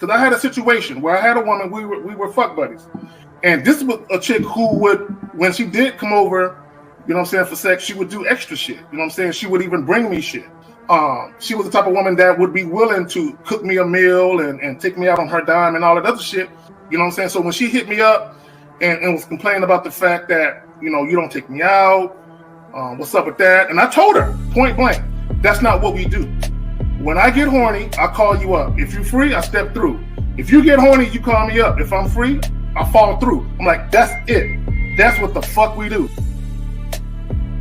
Because I had a situation where I had a woman, we were fuck buddies. And this was a chick who would, when she did come over, you know what I'm saying, for sex, she would do extra shit. You know what I'm saying? She would even bring me shit. She was the type of woman that would be willing to cook me a meal and take me out on her dime and all that other shit. You know what I'm saying? So when she hit me up and was complaining about the fact that, you know, you don't take me out, what's up with that? And I told her, point blank, that's not what we do. When I get horny, I call you up. If you're free, I step through. If you get horny, you call me up. If I'm free, I fall through. I'm like, that's it. That's what the fuck we do.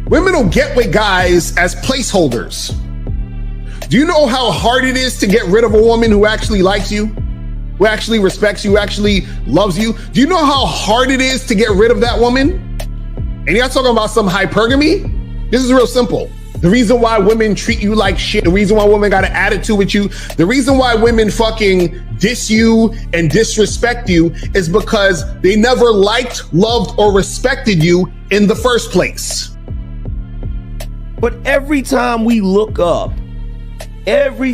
Women don't get with guys as placeholders. Do you know how hard it is to get rid of a woman who actually likes you, who actually respects you, who actually loves you? Do you know how hard it is to get rid of that woman? And you're not talking about some hypergamy? This is real simple. The reason why women treat you like shit, the reason why women got an attitude with you, the reason why women fucking diss you and disrespect you is because they never liked, loved, or respected you in the first place. But every time we look up, we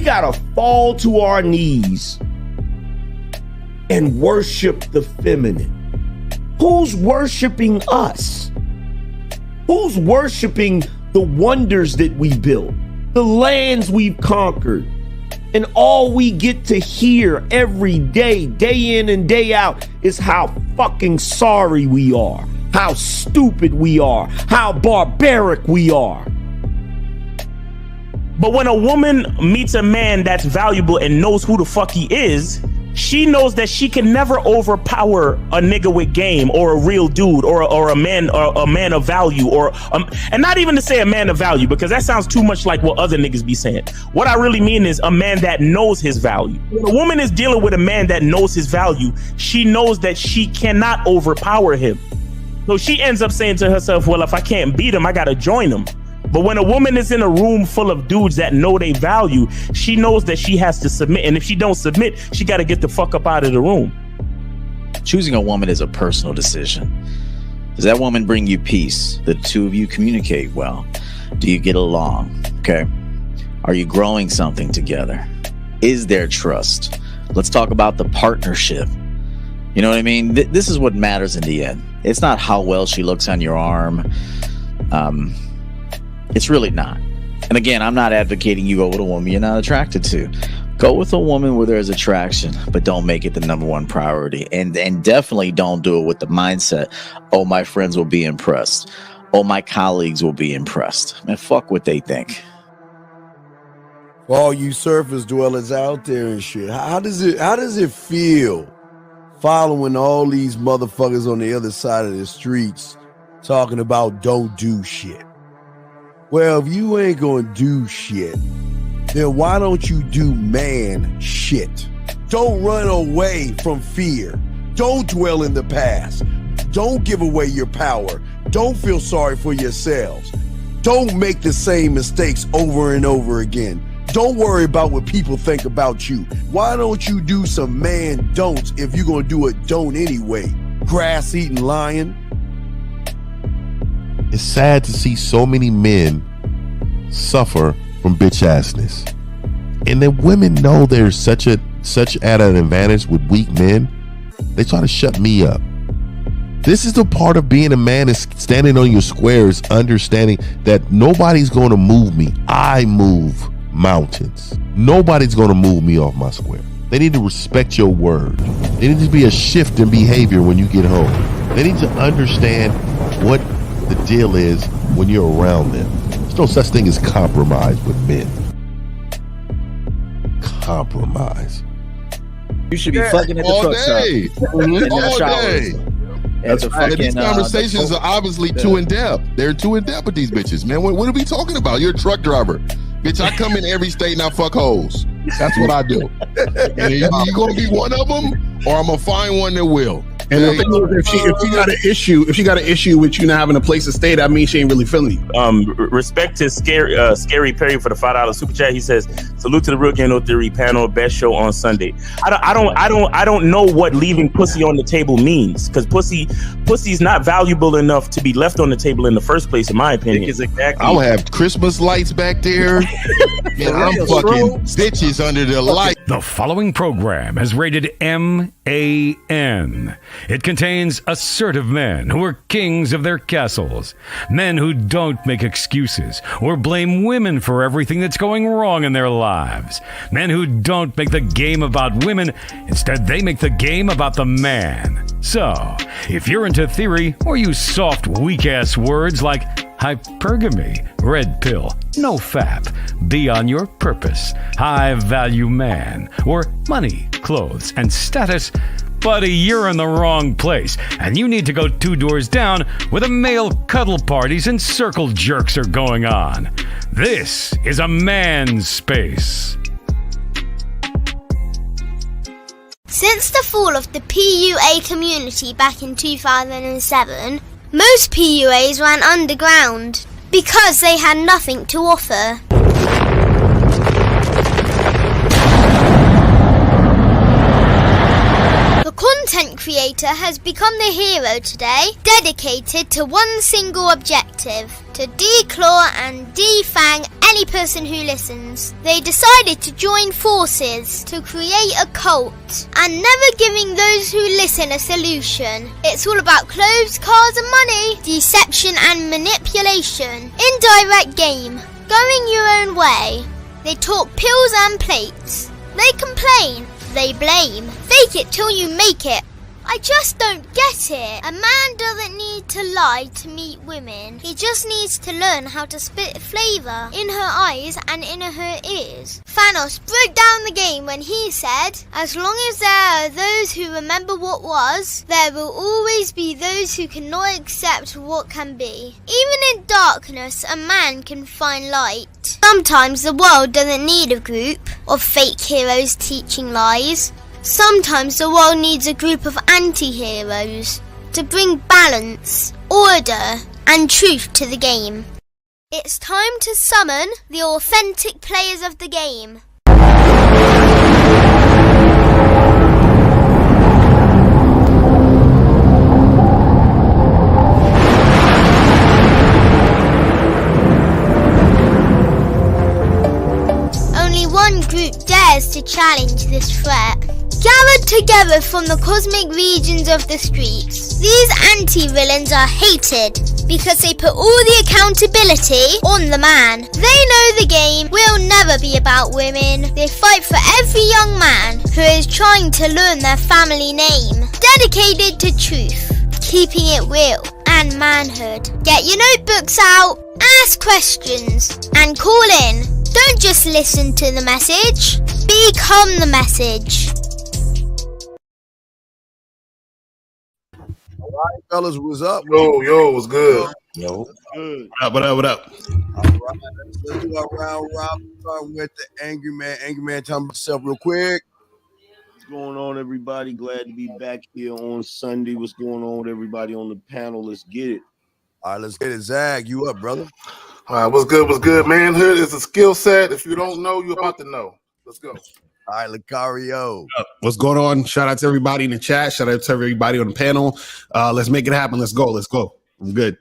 gotta fall to our knees and worship the feminine. Who's worshiping us? Who's worshiping the wonders that we built, the lands we've conquered, and all we get to hear every day, day in and day out, is how fucking sorry we are, how stupid we are, how barbaric we are. But when a woman meets a man that's valuable and knows who the fuck he is, she knows that she can never overpower a nigga with game or a real dude or a man of value and not even to say a man of value, because that sounds too much like what other niggas be saying. What I really mean is a man that knows his value. When a woman is dealing with a man that knows his value, she knows that she cannot overpower him. So she ends up saying to herself, well, if I can't beat him, I gotta join him. But when a woman is in a room full of dudes that know they value, she knows that she has to submit. And if she don't submit, she got to get the fuck up out of the room. Choosing a woman is a personal decision. Does that woman bring you peace? The two of you communicate well? Do you get along? Okay. Are you growing something together? Is there trust? Let's talk about the partnership. You know what I mean? This is what matters in the end. It's not how well she looks on your arm. It's really not. And again, I'm not advocating you go with a woman you're not attracted to. Go with a woman where there's attraction, but don't make it the number one priority. And definitely don't do it with the mindset, oh, my friends will be impressed. Oh, my colleagues will be impressed. Man, fuck what they think. For all you surface dwellers out there and shit, how does it feel following all these motherfuckers on the other side of the streets talking about don't do shit? Well, if you ain't gonna do shit, then why don't you do man shit? Don't run away from fear. Don't dwell in the past. Don't give away your power. Don't feel sorry for yourselves. Don't make the same mistakes over and over again. Don't worry about what people think about you. Why don't you do some man don'ts if you're gonna do a don't anyway? Grass-eating lion. It's sad to see so many men suffer from bitch assness, and then women know there's such at an advantage with weak men. They try to shut me up. This is the part of being a man, is standing on your squares, understanding that nobody's going to move me. I move mountains. Nobody's going to move me off my square. They need to respect your word. There needs to be a shift in behavior when you get home. They need to understand what the deal is when you're around them. There's no such thing as compromise with men. Compromise. You should be fucking at the truck stop. All day. That's right. These conversations are obviously too in depth. They're too in depth with these bitches, man. What are we talking about? You're a truck driver. Bitch, I come in every state and I fuck hoes. That's what I do. And you gonna be one of them, or I'm gonna find one that will. And the thing is, if she got an issue with you not having a place to stay, that means she ain't really feeling you. Respect to Scary Perry for the $5 super chat. He says, "Salute to the Real Game No Theory panel, best show on Sunday." I don't know what leaving pussy on the table means, because pussy's not valuable enough to be left on the table in the first place, in my opinion. Exactly. I'll have Christmas lights back there. And I'm fucking bitches under the light. The following program is rated MAN. It contains assertive men who are kings of their castles, men who don't make excuses or blame women for everything that's going wrong in their lives, men who don't make the game about women, instead they make the game about the man. So, if you're into theory or use soft, weak-ass words like hypergamy, red pill, no fap, be on your purpose, high value man, or money, clothes, and status, buddy, you're in the wrong place, and you need to go 2 doors down where the male cuddle parties and circle jerks are going on. This is a man's space. Since the fall of the PUA community back in 2007, most PUAs ran underground because they had nothing to offer. The content creator has become the hero today, dedicated to one single objective: to declaw and defang any person who listens. They decided to join forces to create a cult, and never giving those who listen a solution. It's all about clothes, cars and money, deception and manipulation, indirect game, going your own way. They talk pills and plates. They complain. They blame. Fake it till you make it. I just don't get it. A man doesn't need to lie to meet women. He just needs to learn how to spit flavour in her eyes and in her ears. Thanos broke down the game when he said, "As long as there are those who remember what was, there will always be those who cannot accept what can be." Even in darkness, a man can find light. Sometimes the world doesn't need a group of fake heroes teaching lies. Sometimes the world needs a group of anti-heroes to bring balance, order, and truth to the game. It's time to summon the authentic players of the game. Only one group dares to challenge this threat. Gathered together from the cosmic regions of the streets, these anti-villains are hated because they put all the accountability on the man. They know the game will never be about women. They fight for every young man who is trying to learn their family name. Dedicated to truth, keeping it real, and manhood. Get your notebooks out, ask questions, and call in. Don't just listen to the message, become the message. All right, fellas, what's up? Yo, what's good? Yo. Good. What up? All right, let's do our round robin. Start with the Angry Man. Angry Man, tell me yourself real quick. What's going on, everybody? Glad to be back here on Sunday. What's going on with everybody on the panel? Let's get it. All right, let's get it. Zag, you up, brother? All right, what's good? Manhood is a skill set. If you don't know, you're about to know. Let's go. All right, Lucario. What's going on? Shout out to everybody in the chat. Shout out to everybody on the panel. Let's make it happen. Let's go. I'm good.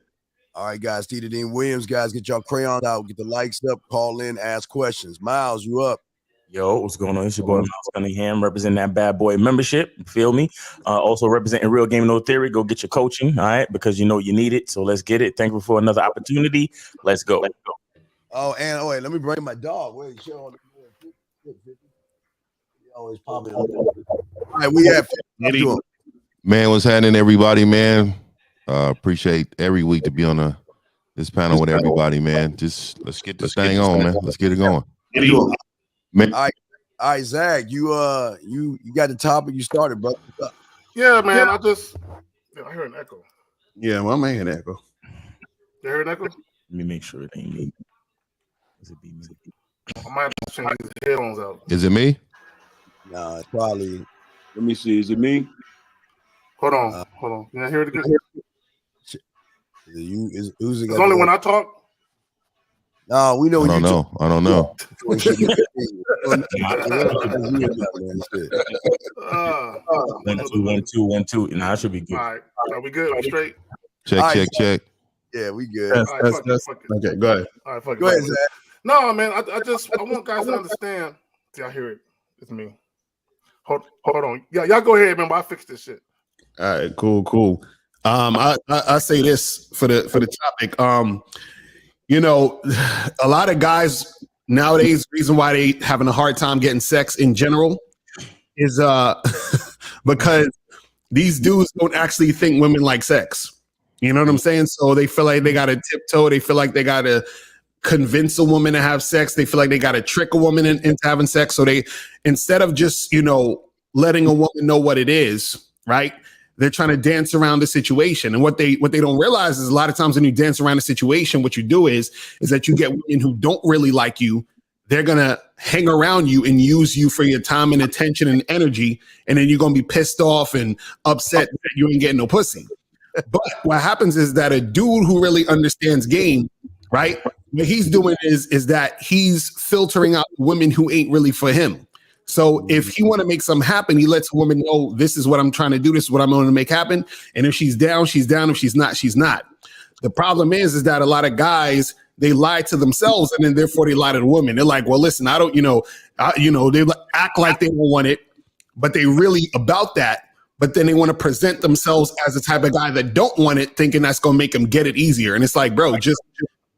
All right, guys. Tita Dean Williams, guys, get y'all crayons out. Get the likes up. Call in. Ask questions. Miles, you up? Yo, what's going on? It's your boy Miles Cunningham, representing that bad boy membership. You feel me? Also representing Real Game No Theory. Go get your coaching, all right? Because you know you need it. So let's get it. Thankful for another opportunity. Let's go. Oh, and wait, let me bring my dog. Wait, show on the always popping. All right, we have Man, what's happening, everybody, man? Appreciate every week to be on this panel with everybody, man. Just let's get this thing on, man. Let's get it going. Man. All right, Zach, you got the topic. You started, bro. Yeah, man. I hear an echo. Yeah, well, I'm hearing an echo. You hear an echo? Let me make sure it ain't me. Is it me? I might have to change these headphones out. Is it me? Nah, it's probably. Let me see. Is it me? Hold on. Can I hear it again? Who's it's only when I talk. No, we know. I don't know. 1 2 1 2. Nah, I should be good. All right, are we good? We straight? Check. Yeah, we good. All right, fuck it. Okay, go ahead. All right, fuck Go it. ahead, Zach. No, man, I want guys to understand. See, I hear it. It's me. Hold on. Yeah, y'all go ahead, man. But I fix this shit. All right, cool. I say this for the topic. You know, a lot of guys nowadays, reason why they having a hard time getting sex in general is because these dudes don't actually think women like sex. You know what I'm saying? So they feel like they got to tiptoe. They feel like they got to convince a woman to have sex. They feel like they got to trick a woman into having sex. So they, instead of just, letting a woman know what it is, right? They're trying to dance around the situation. And what they don't realize is a lot of times when you dance around a situation, what you do is that you get women who don't really like you. They're going to hang around you and use you for your time and attention and energy. And then you're going to be pissed off and upset that you ain't getting no pussy. But what happens is that a dude who really understands game, right? What he's doing is that he's filtering out women who ain't really for him. So if he want to make something happen, he lets a woman know, this is what I'm trying to do. This is what I'm going to make happen. And if she's down, she's down. If she's not, she's not. The problem is that a lot of guys, they lie to themselves and then therefore they lie to the woman. They're like, well, listen, I don't, they act like they don't want it, but they really about that. But then they want to present themselves as the type of guy that don't want it, thinking that's going to make them get it easier. And it's like, bro, just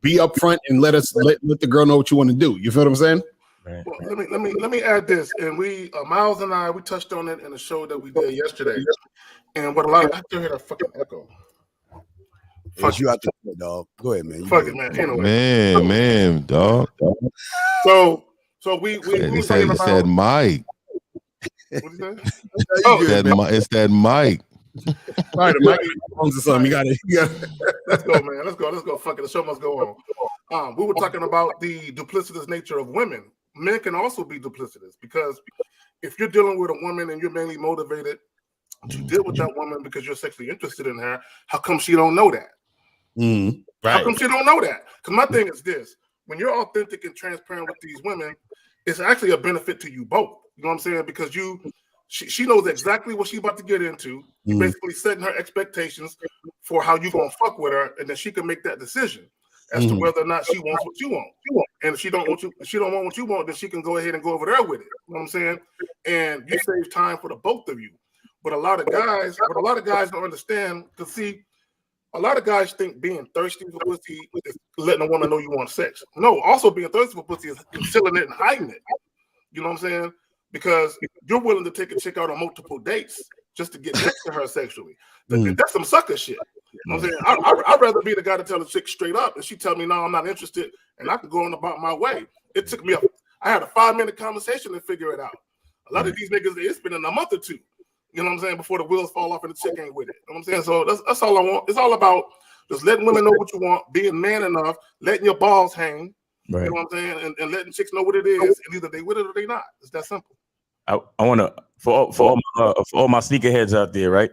be upfront and let the girl know what you want to do. You feel what I'm saying? Well, let me add this, and we Miles and I touched on it in the show that we did yesterday, and what a lot of I still hear that fucking echo. Fuck you out there, dog. Go ahead, man. Fuck it, man. Anyway, Man, dog. So we said Mike. What you say? It's that Mike. All right, the microphones or something. You got it. Let's go, man. Let's go. Fuck it. The show must go on. We were talking about the duplicitous nature of women. Men can also be duplicitous because if you're dealing with a woman and you're mainly motivated to deal with that woman because you're sexually interested in her, how come she don't know that? Right. How come she don't know that? Because my thing is this: when you're authentic and transparent with these women, it's actually a benefit to you both. You know what I'm saying? Because she knows exactly what she's about to get into. You're basically setting her expectations for how you're gonna fuck with her, and then she can make that decision as to whether or not she wants what you want. And if she don't want what you want, then she can go ahead and go over there with it. You know what I'm saying? And you save time for the both of you. But a lot of guys don't understand, because see, a lot of guys think being thirsty for pussy is letting a woman know you want sex. No, also being thirsty for pussy is concealing it and hiding it. You know what I'm saying? Because you're willing to take a chick out on multiple dates just to get next to her sexually. That's some sucker shit. You know what I'm saying? I'd rather be the guy to tell the chick straight up, and she tell me, no, I'm not interested, and I can go on about my way. It took me I had a 5-minute conversation to figure it out. A lot of these niggas, it's been a month or two, you know what I'm saying, before the wheels fall off and the chick ain't with it. You know what I'm saying? So that's all I want. It's all about just letting women know what you want, being man enough, letting your balls hang, right. You know what I'm saying, and letting chicks know what it is, and either they with it or they not. It's that simple. I want to, for all my sneakerheads out there, right?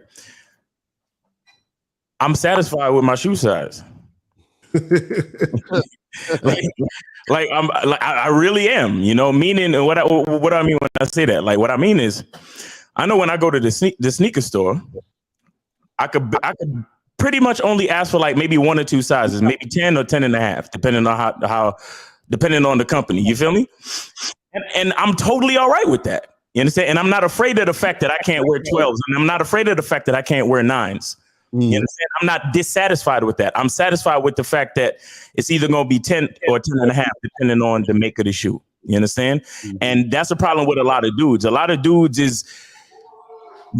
I'm satisfied with my shoe size. I really am, meaning what I mean when I say that, like what I mean is, I know when I go to the sneaker store, I could pretty much only ask for like maybe 1 or 2 sizes, maybe 10 or 10 and a half, depending on depending on the company. You feel me? And I'm totally all right with that. You understand? And I'm not afraid of the fact that I can't wear 12s, and I'm not afraid of the fact that I can't wear 9s. You understand? I'm not dissatisfied with that. I'm satisfied with the fact that it's either going to be 10 or 10 and a half, depending on the make of the shoe. You understand? And that's a problem with a lot of dudes. A lot of dudes is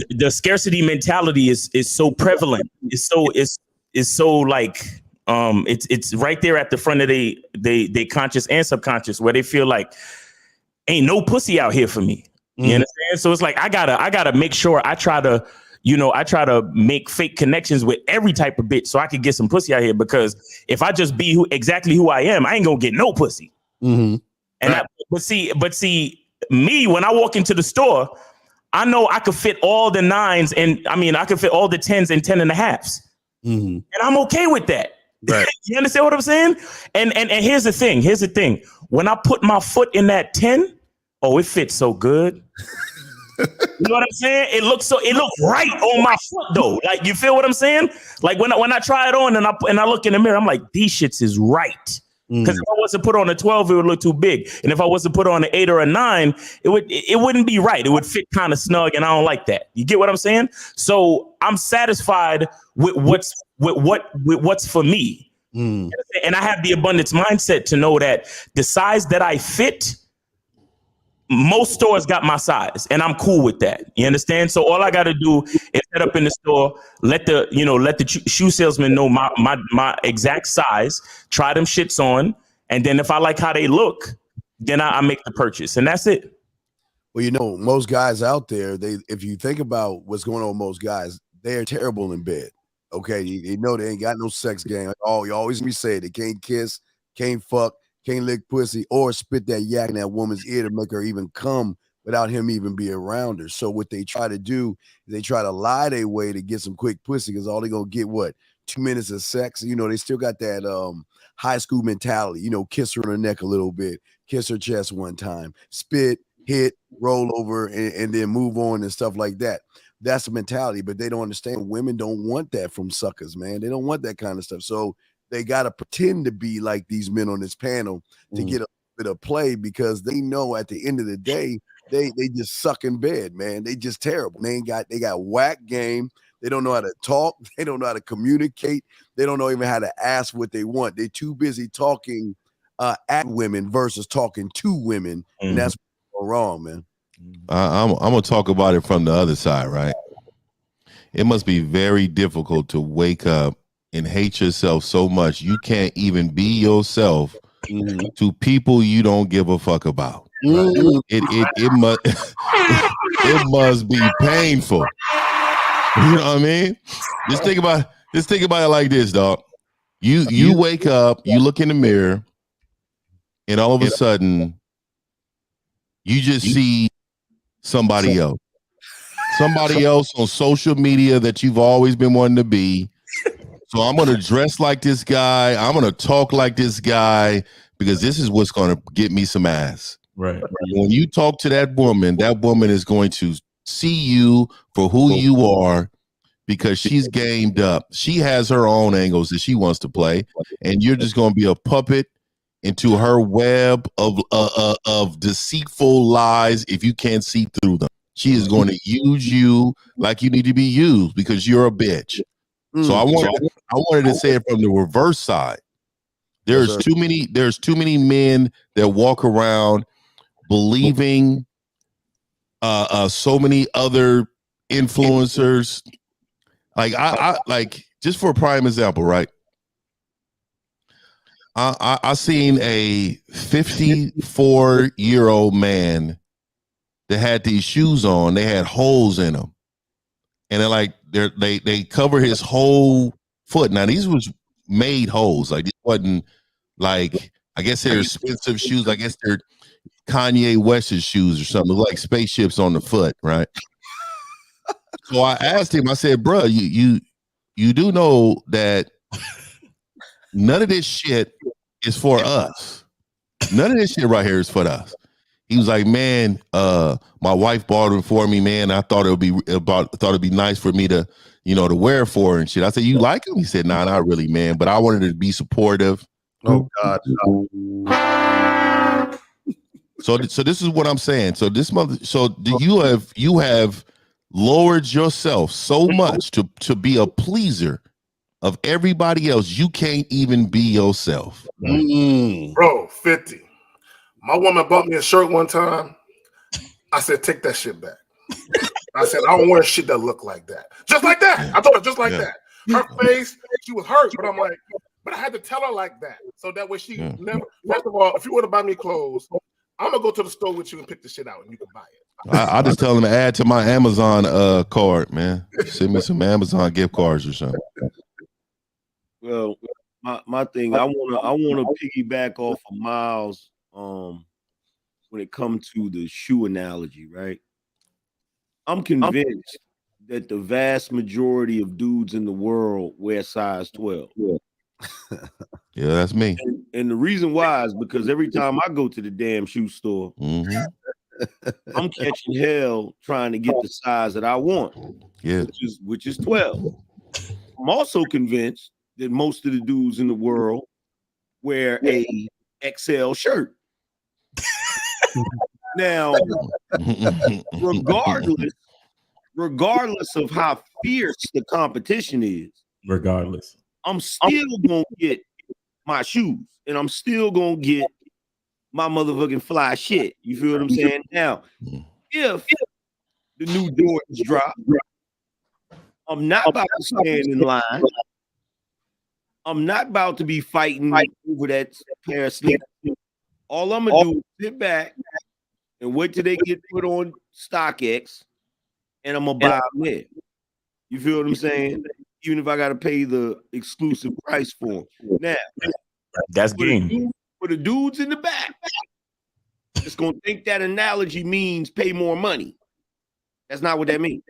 the scarcity mentality is so prevalent. It's so like it's right there at the front of they conscious and subconscious, where they feel like ain't no pussy out here for me. You understand? So it's like I gotta make sure I try to make fake connections with every type of bitch so I can get some pussy out here, because if I just be exactly who I am, I ain't gonna get no pussy. And right. But see, me, when I walk into the store, I know I could fit all the 9s, and I mean I could fit all the 10s and 10.5s, and I'm okay with that. Right. You understand what I'm saying? And here's the thing. When I put my foot in that 10, oh, it fits so good. You know what I'm saying? It looks right on my foot though. Like, you feel what I'm saying? Like when I try it on and I look in the mirror, I'm like, these shits is right. Because if I was to put on a 12, it would look too big. And if I was to put on an 8 or a 9, it wouldn't be right. It would fit kind of snug, and I don't like that. You get what I'm saying? So I'm satisfied with what's for me. And I have the abundance mindset to know that the size that I fit, most stores got my size, and I'm cool with that. You understand? So all I got to do is set up in the store, let the shoe salesman know my exact size, try them shits on, and then if I like how they look, then I make the purchase, and that's it. Well, you know, most guys out there, if you think about what's going on with most guys, they're terrible in bed. Okay, you know they ain't got no sex game. Oh, you always be saying they can't kiss, can't fuck, can't lick pussy, or spit that yak in that woman's ear to make her even come without him even be around her. So what they try to do is they try to lie their way to get some quick pussy, because all they're gonna get, what, 2 minutes of sex. You know, they still got that high school mentality, you know, kiss her on the neck a little bit, kiss her chest one time, spit, hit, roll over, and then move on and stuff like that. That's the mentality, but they don't understand women don't want that from suckers, man. They don't want that kind of stuff. So they got to pretend to be like these men on this panel to get a bit of play, because they know at the end of the day, they just suck in bed, man. They just terrible. They got whack game. They don't know how to talk. They don't know how to communicate. They don't know even how to ask what they want. They're too busy talking at women versus talking to women. And that's wrong, man. I'm gonna talk about it from the other side, right? It must be very difficult to wake up and hate yourself so much you can't even be yourself to people you don't give a fuck about. It must it must be painful. You know what I mean? Just think about it like this, dog. You wake up, you look in the mirror, and all of a sudden you just see somebody else on social media that you've always been wanting to be. So I'm going to dress like this guy. I'm going to talk like this guy, because this is what's going to get me some ass. Right. When you talk to that woman is going to see you for who you are, because she's gamed up. She has her own angles that she wants to play, and you're just going to be a puppet into her web of deceitful lies if you can't see through them. She is going to use you like you need to be used, because you're a bitch. So I wanted to say it from the reverse side. There's too many men that walk around believing so many other influencers. Like I like, just for a prime example, right? I seen a 54-year-old man that had these shoes on. They had holes in them, and they cover his whole foot. Now these was made holes. Like, it wasn't like, I guess they're expensive shoes. I guess they're Kanye West's shoes or something. Like spaceships on the foot, right? So I asked him. I said, "Bro, you do know that none of this shit is for us. None of this shit right here is for us." He was like, "Man, my wife bought them for me, man. I thought it'd be nice for me to, to wear for her and shit." I said, "You like them?" He said, "Nah, not really, man. But I wanted to be supportive." Oh God. So this is what I'm saying. So you have lowered yourself so much to be a pleaser of everybody else, you can't even be yourself. Bro, 50. My woman bought me a shirt one time. I said, "Take that shit back." I said, "I don't wear shit that look like that." Just like that. I told her just like that. Her face, she was hurt, but I'm like, but I had to tell her like that. So that way she never, first of all, if you want to buy me clothes, I'm going to go to the store with you and pick the shit out and you can buy it. I just tell them to add to my Amazon card, man. Send me some Amazon gift cards or something. Well, my thing, I wanna piggyback off of Miles when it comes to the shoe analogy, right? I'm convinced that the vast majority of dudes in the world wear size 12. Yeah, that's me. And the reason why is because every time I go to the damn shoe store, I'm catching hell trying to get the size that I want, which is 12. I'm also convinced that most of the dudes in the world wear a XL shirt. Now, regardless of how fierce the competition is, I'm still gonna get my shoes and I'm still gonna get my motherfucking fly shit. You feel what I'm saying? Now, if the new Jordans drop, I'm not about to stand in line. I'm not about to be fighting over that pair of sneakers. All I'm gonna do is sit back and wait till they get put on StockX, and I'm gonna buy them there. You feel what I'm saying? Even if I gotta pay the exclusive price for them. Now, that's game. For the dudes in the back, it's gonna think that analogy means pay more money. That's not what that means.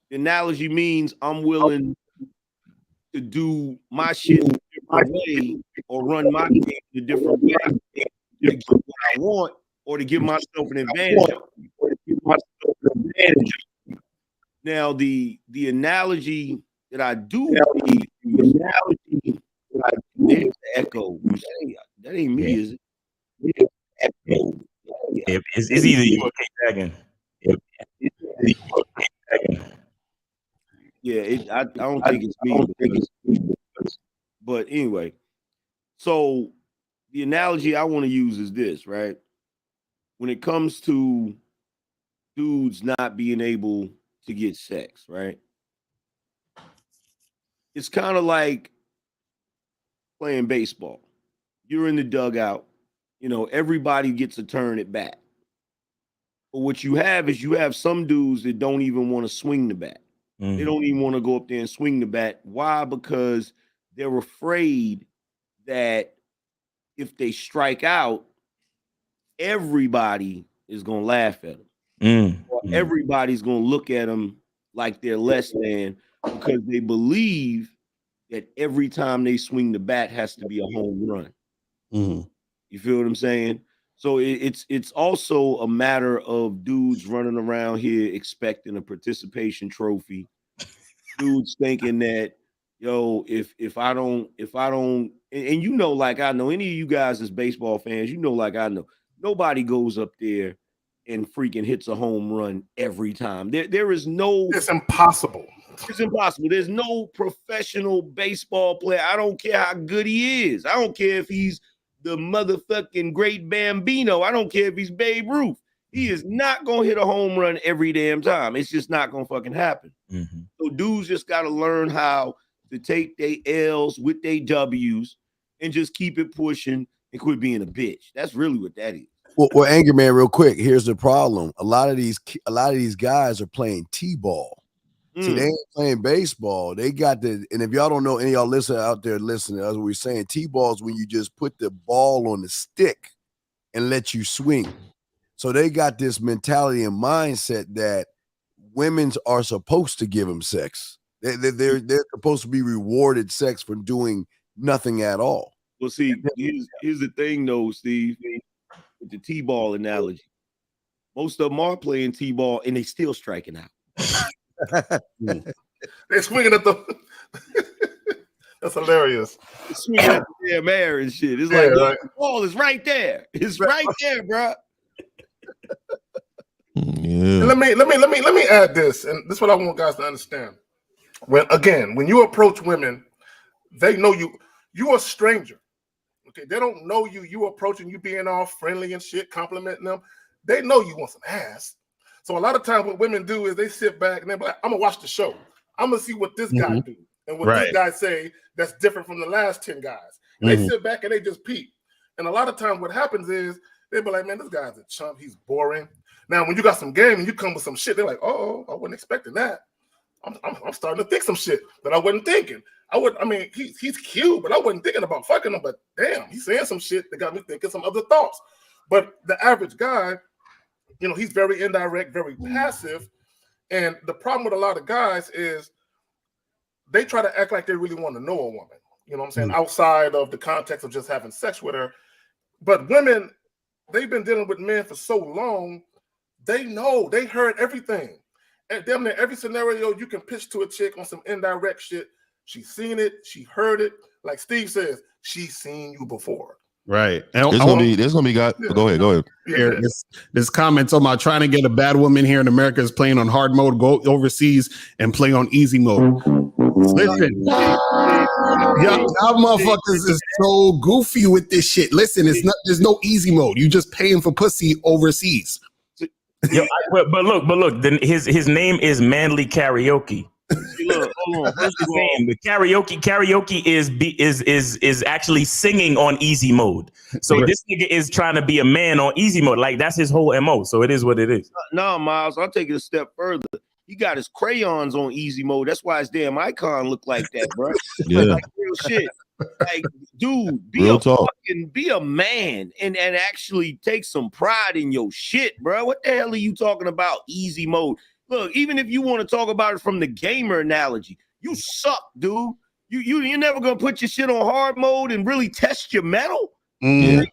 The analogy means I'm willing to do my shit in a different way or run my game in a different way to get what I want or to give myself an advantage. Now, the analogy that I do need, there's the echo. That ain't me, is it? It's either you or K Dragon. Yeah, I don't think it's me. But anyway, so the analogy I want to use is this, right? When it comes to dudes not being able to get sex, right? It's kind of like playing baseball. You're in the dugout, everybody gets a turn at bat. But what you have is some dudes that don't even want to swing the bat. They don't even want to go up there and swing the bat. Why? Because they're afraid that if they strike out, everybody is going to laugh at them. Or everybody's going to look at them like they're less than, because they believe that every time they swing the bat has to be a home run. You feel what I'm saying? So it's also a matter of dudes running around here expecting a participation trophy. Dudes thinking that, if I don't, and like I know, any of you guys as baseball fans, like I know, nobody goes up there and freaking hits a home run every time. There is no. It's impossible. It's impossible. There's no professional baseball player. I don't care how good he is. I don't care if he's the motherfucking great Bambino. I don't care if he's Babe Ruth. He is not going to hit a home run every damn time. It's just not going to fucking happen. So dudes just got to learn how to take their L's with their W's and just keep it pushing and quit being a bitch. That's really what that is. Well, Angry Man, real quick, here's the problem. A lot of these guys are playing T-ball. See, they ain't playing baseball. They got and if y'all don't know, any of y'all listening out there listening, as we're saying, T-ball is when you just put the ball on the stick and let you swing. So they got this mentality and mindset that women are supposed to give them sex. They're supposed to be rewarded sex for doing nothing at all. Well, see, here's the thing, though, Steve, with the T-ball analogy. Most of them are playing T-ball and they still striking out. They're swinging at the. That's hilarious. They're swinging at the damn air and shit. It's like the ball is right there. It's right there, bro. Yeah. Let me add this, and this is what I want guys to understand. When you approach women, they know you're a stranger. Okay, they don't know you. You approaching, you being all friendly and shit, complimenting them. They know you want some ass. So a lot of times what women do is they sit back and they're like, I'm gonna watch the show. I'm gonna see what this guy do and what this guy say that's different from the last 10 guys. And they sit back and they just peep. And a lot of times what happens is they be like, man, this guy's a chump. He's boring. Now, when you got some game and you come with some shit, they're like, oh, I wasn't expecting that. I'm starting to think some shit that I wasn't thinking. He's cute, but I wasn't thinking about fucking him. But damn, he's saying some shit that got me thinking some other thoughts. But the average guy, he's very indirect, very passive. And the problem with a lot of guys is they try to act like they really want to know a woman. You know what I'm saying? Outside of the context of just having sex with her. But women, they've been dealing with men for so long, they know, they heard everything. And damn near every scenario you can pitch to a chick on some indirect shit, she's seen it, she heard it. Like Steve says, she's seen you before. Right. There's gonna be guys. Yeah. Go ahead. Here, this comment talking about trying to get a bad woman here in America is playing on hard mode, go overseas and play on easy mode. Listen, y'all motherfuckers is so goofy with this shit. Listen, there's no easy mode. You just paying for pussy overseas. Yo, but look. Then his name is Manly Karaoke. Look, hold on. First of all, The karaoke is actually singing on easy mode. So this nigga is trying to be a man on easy mode. Like that's his whole MO. So it is what it is. no, Miles, I'll take it a step further. He got his crayons on easy mode. That's why his damn icon look like that, bro. Yeah. Like real shit. Like, dude, be a man and actually take some pride in your shit, bro. What the hell are you talking about? Easy mode. Look, even if you want to talk about it from the gamer analogy, you suck, dude. You're never gonna put your shit on hard mode and really test your metal. Like,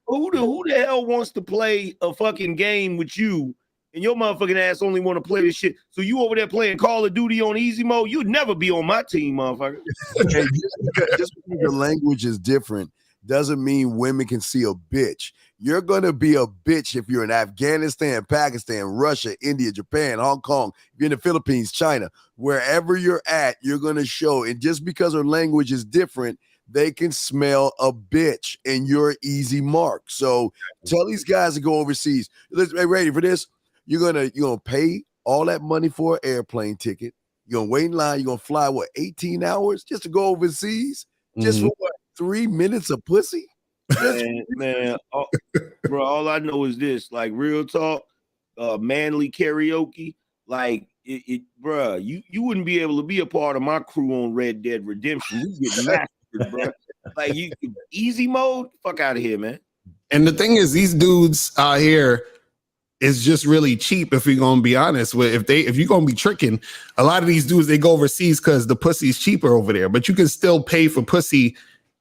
who the hell wants to play a fucking game with you and your motherfucking ass only want to play this shit? So you over there playing Call of Duty on easy mode, you'd never be on my team, motherfucker. Just because the language is different doesn't mean women can see a bitch. You're going to be a bitch if you're in Afghanistan, Pakistan, Russia, India, Japan, Hong Kong, if you're in the Philippines, China, wherever you're at, you're going to show. And just because her language is different, they can smell a bitch and you're easy mark. So tell these guys to go overseas. Hey, ready for this? You're gonna pay all that money for an airplane ticket. You're gonna wait in line. You're gonna fly 18 hours just to go overseas? Just for what? 3 minutes of pussy? Man, bro, all I know is this, like real talk, Manly Karaoke, like bro, you wouldn't be able to be a part of my crew on Red Dead Redemption. You get massacred, bro. Like you easy mode, fuck out of here, man. And the thing is, these dudes out here is just really cheap. If we're gonna be honest, if you're gonna be tricking, a lot of these dudes, they go overseas because the pussy's cheaper over there. But you can still pay for pussy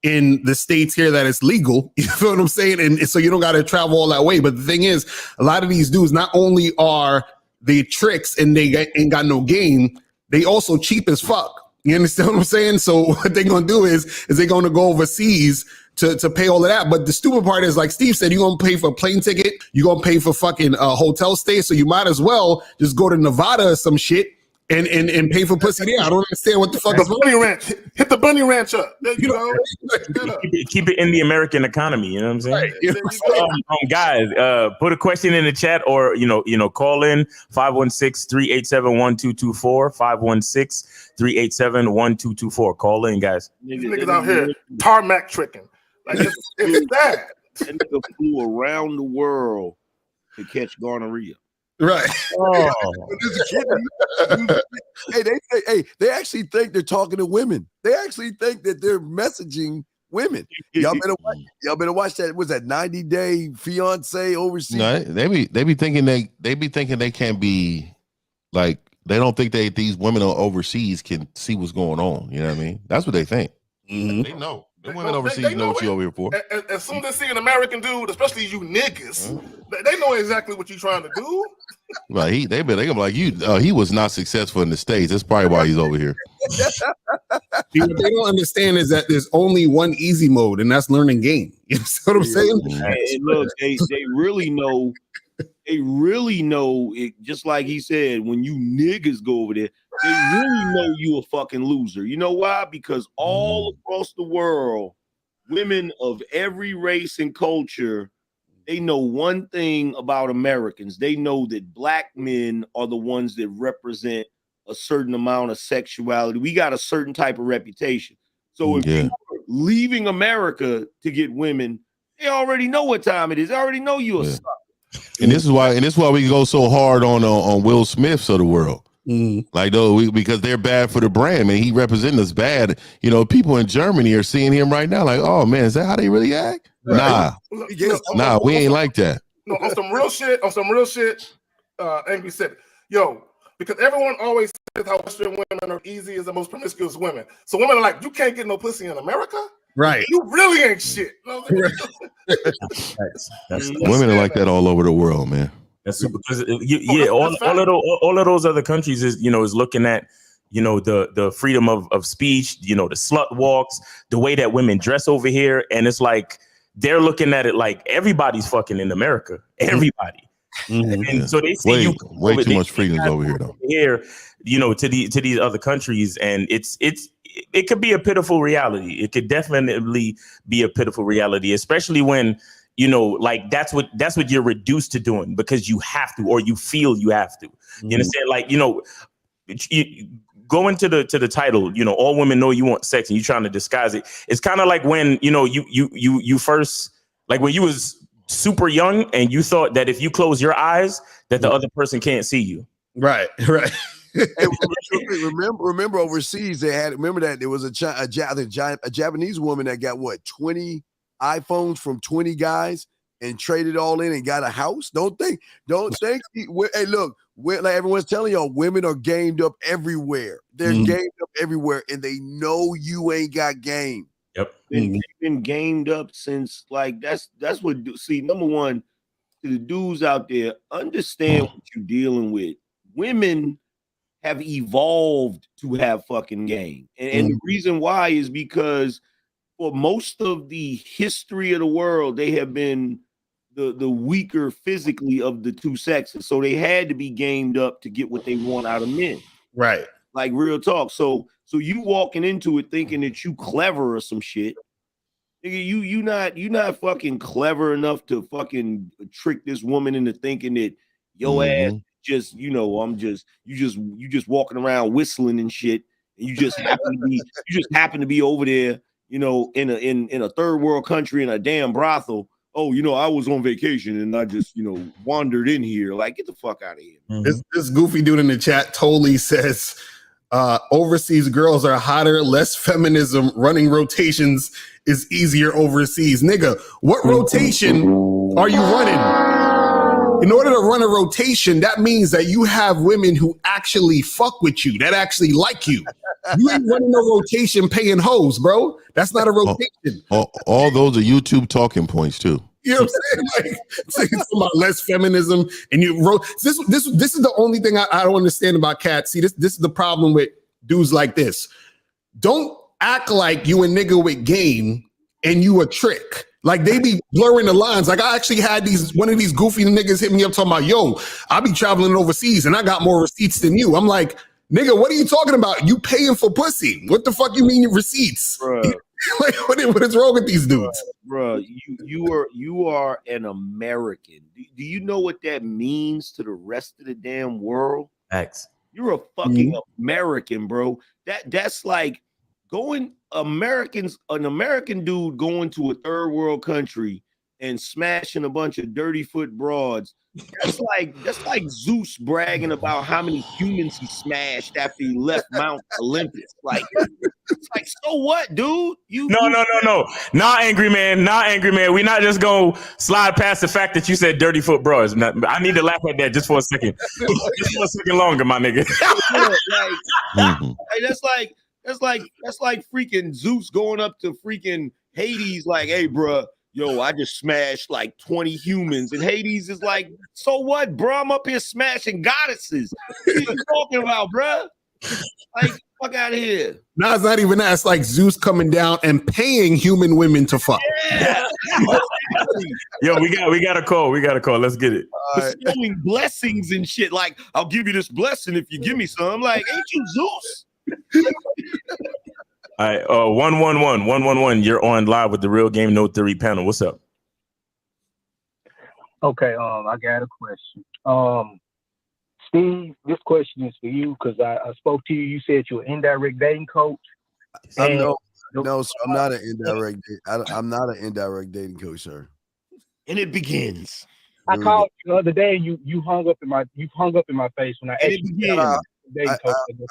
in the states here that it's legal. You feel what I'm saying? And so you don't got to travel all that way. But the thing is, a lot of these dudes, not only are they tricks and they ain't got no game, they also cheap as fuck. You understand what I'm saying? So what they're going to do is they're going to go overseas to pay all of that. But the stupid part is, like Steve said, you're going to pay for a plane ticket. You're going to pay for fucking hotel stay. So you might as well just go to Nevada or some shit and pay for pussy there. I don't understand what the fuck is bunny ranch. Hit the bunny ranch up. There you go. Keep it in the American economy. You know what I'm saying? Right. Guys, put a question in the chat, or call in 516-387-1224. 516-387-1224. Call in, guys. These niggas out here tarmac tricking. Like it's bad. That nigga flew around the world to catch gonorrhea. Right. Oh. They actually think they're talking to women. They actually think that they're messaging women. Y'all better watch that. Was that 90-day fiance overseas? No, they be thinking they can't be like, they don't think these women overseas can see what's going on. You know what I mean? That's what they think. Mm-hmm. They know. The women overseas know what you over here for. As soon as they see an American dude, especially you niggas, they know exactly what you're trying to do. Right? They gonna be like, he was not successful in the States. That's probably why he's over here. See, what they don't understand is that there's only one easy mode, and that's learning game. You know what I'm saying? And look, they really know. They really know it, just like he said, when you niggas go over there, they really know you a fucking loser. You know why? Because all across the world, women of every race and culture, they know one thing about Americans. They know that black men are the ones that represent a certain amount of sexuality. We got a certain type of reputation. So if you're leaving America to get women, they already know what time it is. They already know you're a sucker. And this is why we go so hard on Will Smiths of the world. Like because they're bad for the brand, man. He representing us bad. People in Germany are seeing him right now, like, oh man, is that how they really act? Right. We ain't like that. No, on some real shit. Angry said, yo, because everyone always says how Western women are easy as the most promiscuous women. So women are like, you can't get no pussy in America? Right. You really ain't shit. Women are like that all over the world, man. That's super, all of those other countries is looking at the freedom of speech, the slut walks, the way that women dress over here, and it's like they're looking at it like everybody's fucking in America, everybody. And so they see way too much freedoms over here, though. Here, to these other countries, and it could be a pitiful reality. It could definitely be a pitiful reality, especially when like that's what you're reduced to doing because you have to, or you feel you have to. You understand? Like go into the title. All women know you want sex, and you're trying to disguise it. It's kind of like when you first, like when you was super young and you thought that if you close your eyes that the other person can't see you. Right. Hey, remember overseas that there was a Japanese woman that got 20 iPhones from 20 guys and traded all in and got a house. Don't think. Hey, look, like everyone's telling y'all, women are gamed up everywhere. They're gamed up everywhere, and they know you ain't got game. Yep. They've been gamed up since, like, that's what, see, number one, to the dudes out there, understand what you're dealing with. Women have evolved to have fucking game. And the reason why is because for most of the history of the world, they have been the weaker physically of the two sexes. So they had to be gamed up to get what they want out of men. Right. Like, real talk. So you walking into it thinking that you clever or some shit. Nigga, you not fucking clever enough to fucking trick this woman into thinking that your ass just, you just walking around whistling and shit, and you just happen to be over there, in a third world country in a damn brothel. Oh, I was on vacation and I just, wandered in here. Like, get the fuck out of here. This goofy dude in the chat totally says overseas girls are hotter, less feminism, running rotations is easier overseas. Nigga, what rotation are you running? In order to run a rotation, that means that you have women who actually fuck with you, that actually like you. You ain't running no rotation paying hoes, bro. That's not a rotation. All those are YouTube talking points too. You know what I'm saying? Like, saying about less feminism, and you wrote this is the only thing I don't understand about cats. See, this is the problem with dudes like this. Don't act like you a nigga with game and you a trick. Like, they be blurring the lines. Like, I actually had one of these goofy niggas hit me up talking about, yo, I be traveling overseas and I got more receipts than you. I'm like, nigga, what are you talking about? You paying for pussy. What the fuck you mean your receipts? Like, what is wrong with these dudes? Bro, you are an American. Do you know what that means to the rest of the damn world? X. You're a fucking American, bro. That's like an American dude going to a third world country and smashing a bunch of dirty foot broads. That's like Zeus bragging about how many humans he smashed after he left Mount Olympus. Like, it's like, so what, dude? No. Not angry man. We're not just gonna slide past the fact that you said dirty foot broads. I need to laugh at that just for a second. Just for a second longer, my nigga. Hey, that's like freaking Zeus going up to freaking Hades, like, hey, bro, yo, I just smashed like 20 humans. And Hades is like, so what, bro? I'm up here smashing goddesses. What are you talking about, bro? Like, fuck out of here. No, it's not even that. It's like Zeus coming down and paying human women to fuck. Yeah. Yo, we got a call. Let's get it. Bestowing blessings and shit. Like, I'll give you this blessing if you give me some. I'm like, ain't you Zeus? All right, 111. You're on live with the Real Game No Theory panel. What's up? Okay, I got a question. Steve, this question is for you because I spoke to you. You said you're an indirect dating coach. No, sir, I'm not an indirect. I'm not an indirect dating coach, sir. And it begins. I called you the other day. And you hung up in my face when I asked you.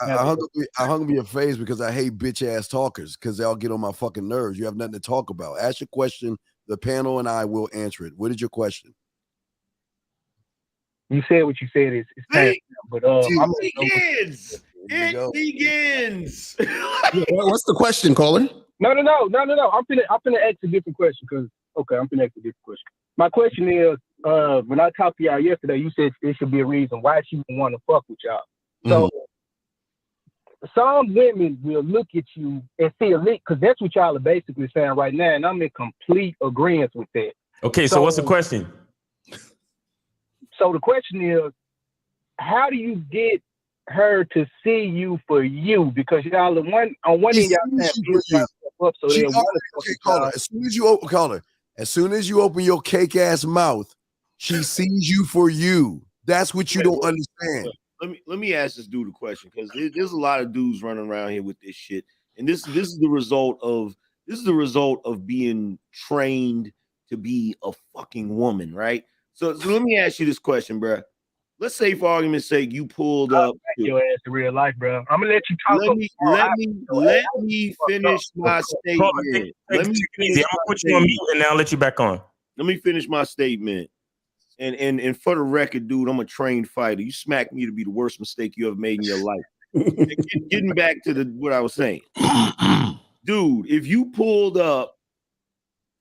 I hung up in your face because I hate bitch ass talkers because they all get on my fucking nerves. You have nothing to talk about. Ask your question. The panel and I will answer it. What is your question? You said what you said. It's past, but I'm It begins. What's the question, caller? No. I'm finna ask a different question I'm finna ask a different question. My question is, when I talked to y'all yesterday, you said there should be a reason why she would want to fuck with y'all. So some women will look at you and see a link, because that's what y'all are basically saying right now, and I'm in complete agreement with that. Okay, so what's the question? So the question is, how do you get her to see you for you? Because y'all on one end, y'all have up, so they want to caller. As soon as you open your cake ass mouth, she sees you for you. That's what you don't understand. Let me ask this dude a question, because there's a lot of dudes running around here with this shit, and this is the result of being trained to be a fucking woman, right? So let me ask you this question, bro. Let's say, for argument's sake, you pulled up your ass in real life, bro. I'm gonna let you talk. Let me finish my statement. I'm gonna put you on mute and now I'll let you back on. Let me finish my statement. And for the record, dude, I'm a trained fighter. You smacked me to be the worst mistake you ever made in your life. Getting back to what I was saying, dude, if you pulled up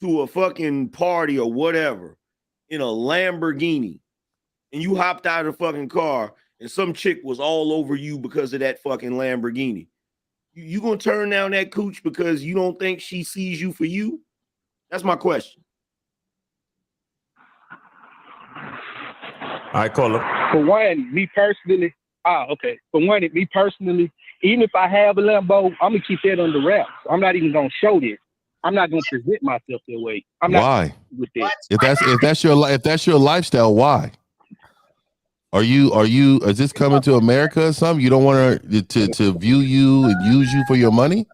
to a fucking party or whatever in a Lamborghini and you hopped out of the fucking car and some chick was all over you because of that fucking Lamborghini, you gonna turn down that cooch because you don't think she sees you for you? That's my question. All right, caller. For one, me personally, even if I have a Lambo, I'm gonna keep that under wraps. I'm not even gonna show this. I'm not gonna present myself that way. Why? With that. If that's your lifestyle, why? Is this coming to America or something? You don't want her to view you and use you for your money?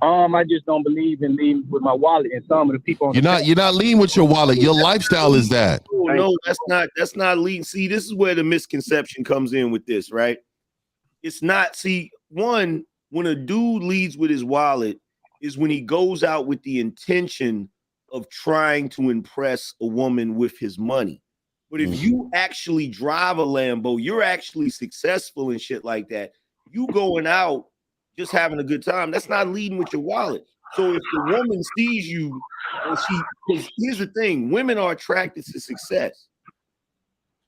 I just don't believe in leading with my wallet, and some of the people. You're not leading with your wallet. Your lifestyle is that. Oh, no, that's not leading. See, this is where the misconception comes in with this, right? It's not. See, when a dude leads with his wallet is when he goes out with the intention of trying to impress a woman with his money. But if you actually drive a Lambo, you're actually successful and shit like that. You going out just having a good time, that's not leading with your wallet. So if the woman sees you, because here's the thing, women are attracted to success.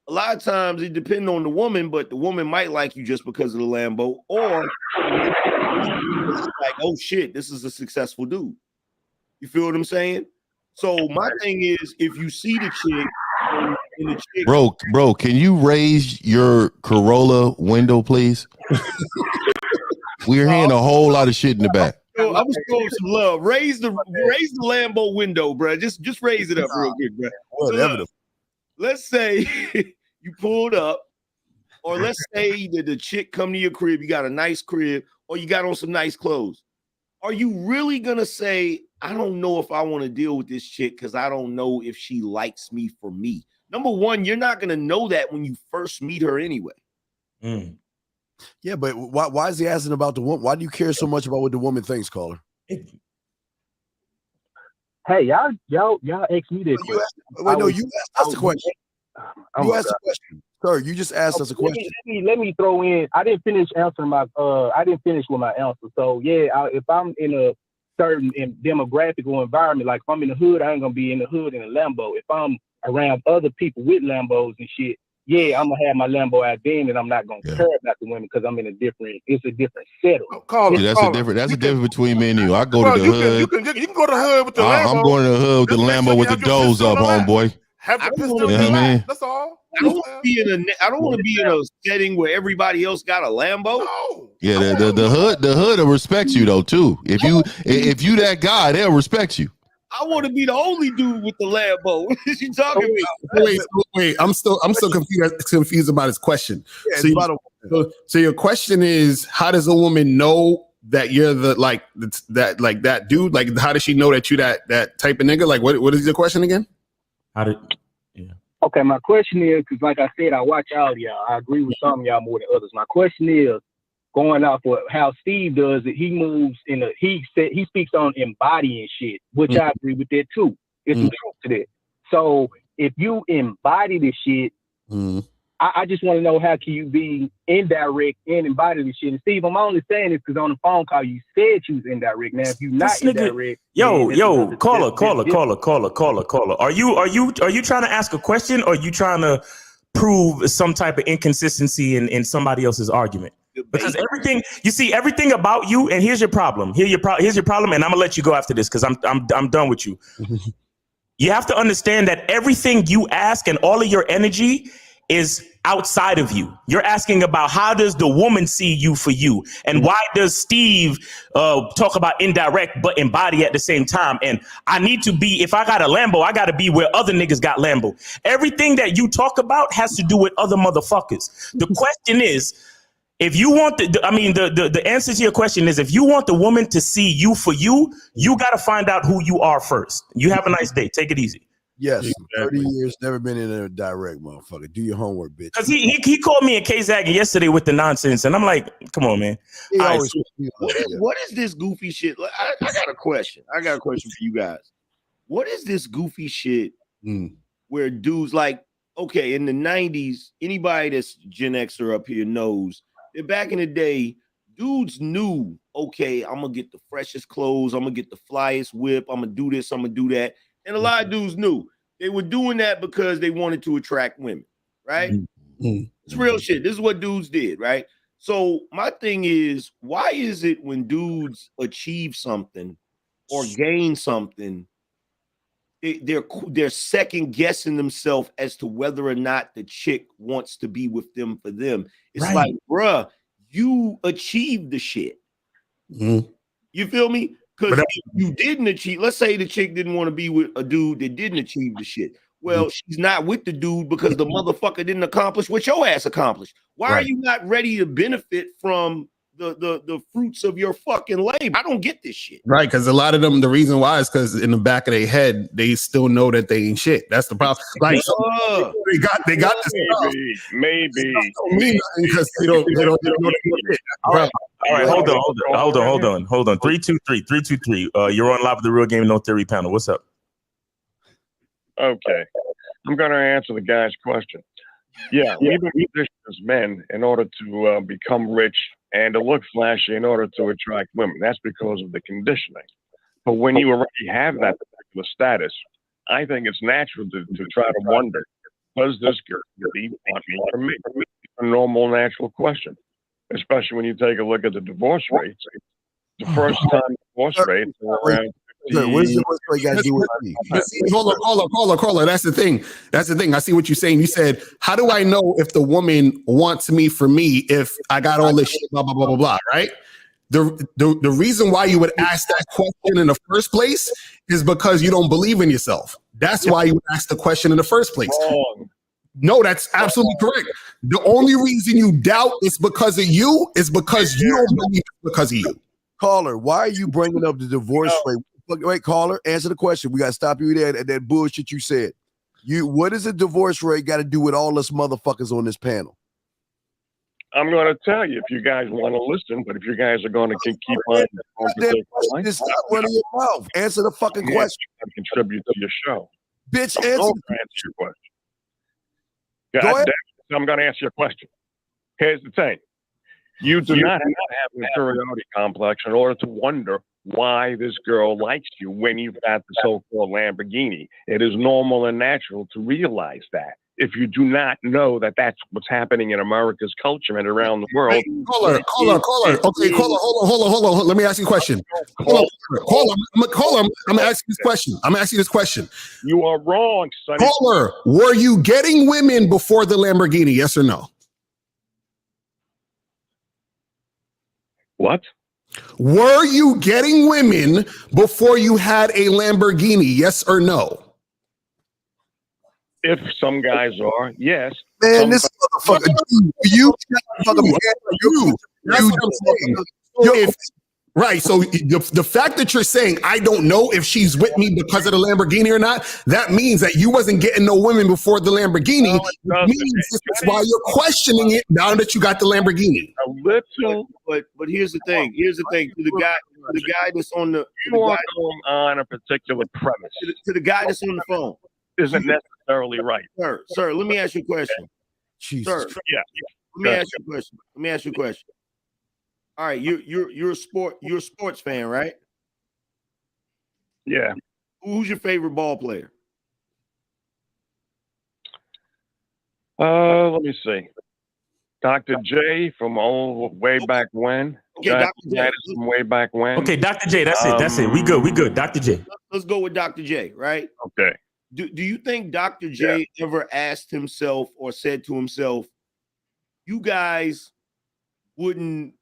A lot of times it depends on the woman, but the woman might like you just because of the Lambo, or like, oh shit, this is a successful dude. You feel what I'm saying? So my thing is, if you see the chick, and the chick, bro, can you raise your Corolla window, please? We're hearing a whole lot of shit in the back. I'm gonna show some love. Raise the Lambo window, bro. Just raise it up real quick, bro. Whatever. So let's say you pulled up, or let's say that the chick come to your crib, you got a nice crib, or you got on some nice clothes. Are you really gonna say, I don't know if I want to deal with this chick because I don't know if she likes me for me? Number one, you're not gonna know that when you first meet her anyway. Yeah, but why is he asking about the woman? Why do you care so much about what the woman thinks, caller? Hey, y'all asked me this. You asked us a question. You asked a question, sir. You just asked us a question. Let me throw in. I didn't finish answering I didn't finish with my answer. So yeah, if I'm in a certain demographic or environment, like if I'm in the hood, I ain't gonna be in the hood in a Lambo. If I'm around other people with Lambos and shit, yeah, I'm gonna have my Lambo out then, and I'm not gonna care about the women because I'm in it's a different setup. That's a difference between me and you. I go to the hood. You can go to the hood with the Lambo. I'm going to the hood with the Lambo with the doors up, homeboy. Have the pistol in your lap. That's all. I don't want to be in a setting where everybody else got a Lambo. No. Yeah, the hood will respect you though too. If you that guy, they'll respect you. I want to be the only dude with the Lambo. What is you talking about? Wait. I'm still confused about his question. Yeah, so your question is, how does a woman know that you're that dude? Like, how does she know that you that type of nigga? Like, what is your question again? Okay, my question is, because like I said, I watch all of y'all. I agree with some of y'all more than others. My question is, going off of how Steve does it, he moves he speaks on embodying shit, which I agree with that too. It's some truth to that. So if you embody this shit, I just want to know, how can you be indirect and embody this shit? And Steve, I'm only saying this because on the phone call you said you was indirect. Now if you're not indirect, caller. Are you trying to ask a question, or are you trying to prove some type of inconsistency in somebody else's argument? Because everything about you, and here's your problem. Here's your problem, and I'm gonna let you go after this because I'm done with you. You have to understand that everything you ask and all of your energy is outside of you. You're asking about how does the woman see you for you, and why does Steve talk about indirect but embody at the same time? And I need to be, if I got a Lambo, I got to be where other niggas got Lambo. Everything that you talk about has to do with other motherfuckers. The question is, if you want the answer to your question is, if you want the woman to see you for you, you got to find out who you are first. You have a nice day. Take it easy. Yes, 30 years, never been in a direct, motherfucker. Do your homework, bitch. Because he called me and K-Zagging yesterday with the nonsense, and I'm like, come on, man. What is this goofy shit? I got a question. I got a question for you guys. What is this goofy shit where dudes like, okay, in the 90s, anybody that's Gen Xer up here knows that back in the day, dudes knew, okay, I'm going to get the freshest clothes, I'm going to get the flyest whip, I'm going to do this, I'm going to do that. And a lot of dudes knew they were doing that because they wanted to attract women, right? It's real shit. This is what dudes did, right? So my thing is, why is it when dudes achieve something or gain something, they're second guessing themselves as to whether or not the chick wants to be with them for them? It's like, bruh, you achieved the shit. You feel me? Because if you didn't achieve, let's say the chick didn't want to be with a dude that didn't achieve the shit. Well, she's not with the dude because the motherfucker didn't accomplish what your ass accomplished. Why are you not ready to benefit from the fruits of your fucking labor? I don't get this shit. Right, because a lot of them, the reason why is because in the back of their head, they still know that they ain't shit. That's the problem. Like they got this stuff. Maybe because they don't know shit. All right, hold on. 323. You're on live with the Real Game No Theory panel. What's up? Okay, I'm going to answer the guy's question. Yeah, we've been positioned as men in order to become rich and to look flashy in order to attract women. That's because of the conditioning. But when you already have that particular status, I think it's natural to try to wonder, does this girl really want me for me? It's a normal, natural question, especially when you take a look at the divorce rates. The first time divorce rates are around. What does the got to do with me? Caller. That's the thing. I see what you're saying. You said, how do I know if the woman wants me for me if I got all this shit, blah, blah, blah, blah, blah, right? The reason why you would ask that question in the first place is because you don't believe in yourself. That's why you would ask the question in the first place. No, that's absolutely correct. The only reason you doubt is because of you is because you don't believe it's because of you. Caller, why are you bringing up the divorce rate? Wait, caller, answer the question. We got to stop you there at that bullshit you said. What does the divorce rate got to do with all us motherfuckers on this panel? I'm going to tell you if you guys want to listen, but if you guys are going to keep on, it's not running your mouth. Answer the fucking question. And contribute to your show. Bitch, answer your question. Go ahead. I'm going to answer your question. Here's the thing. You do not have to have an inferiority complex in order to wonder why this girl likes you when you've got the so-called Lamborghini. It is normal and natural to realize that. If you do not know that that's what's happening in America's culture and around the world. Caller. Okay, caller, hold on. Let me ask you a question. Caller. I'm going to ask you this question. You are wrong, Sonny. Caller, were you getting women before the Lamborghini? Yes or no? What? Were you getting women before you had a Lamborghini? Yes or no? If some guys are, yes. Man, this motherfucker, right. So the fact that you're saying I don't know if she's with me because of the Lamborghini or not, that means that you wasn't getting no women before the Lamborghini. Means this is why you're questioning it now that you got the Lamborghini. A little, but here's the thing. To the guy that's on the on a particular premise. To the guy that's on the phone. isn't necessarily right. Sir, let me ask you a question. Jesus. Sir, Yeah. let me ask you a question. All right, you're a sports fan, right? Yeah. Who's your favorite ball player? Let me see. Dr. J from way back when. Okay, Dr. J. From way back when. Okay, Dr. J, that's it. That's it. We good. Dr. J. Let's go with Dr. J, right? Okay. Do you think Dr. J ever asked himself or said to himself, you guys wouldn't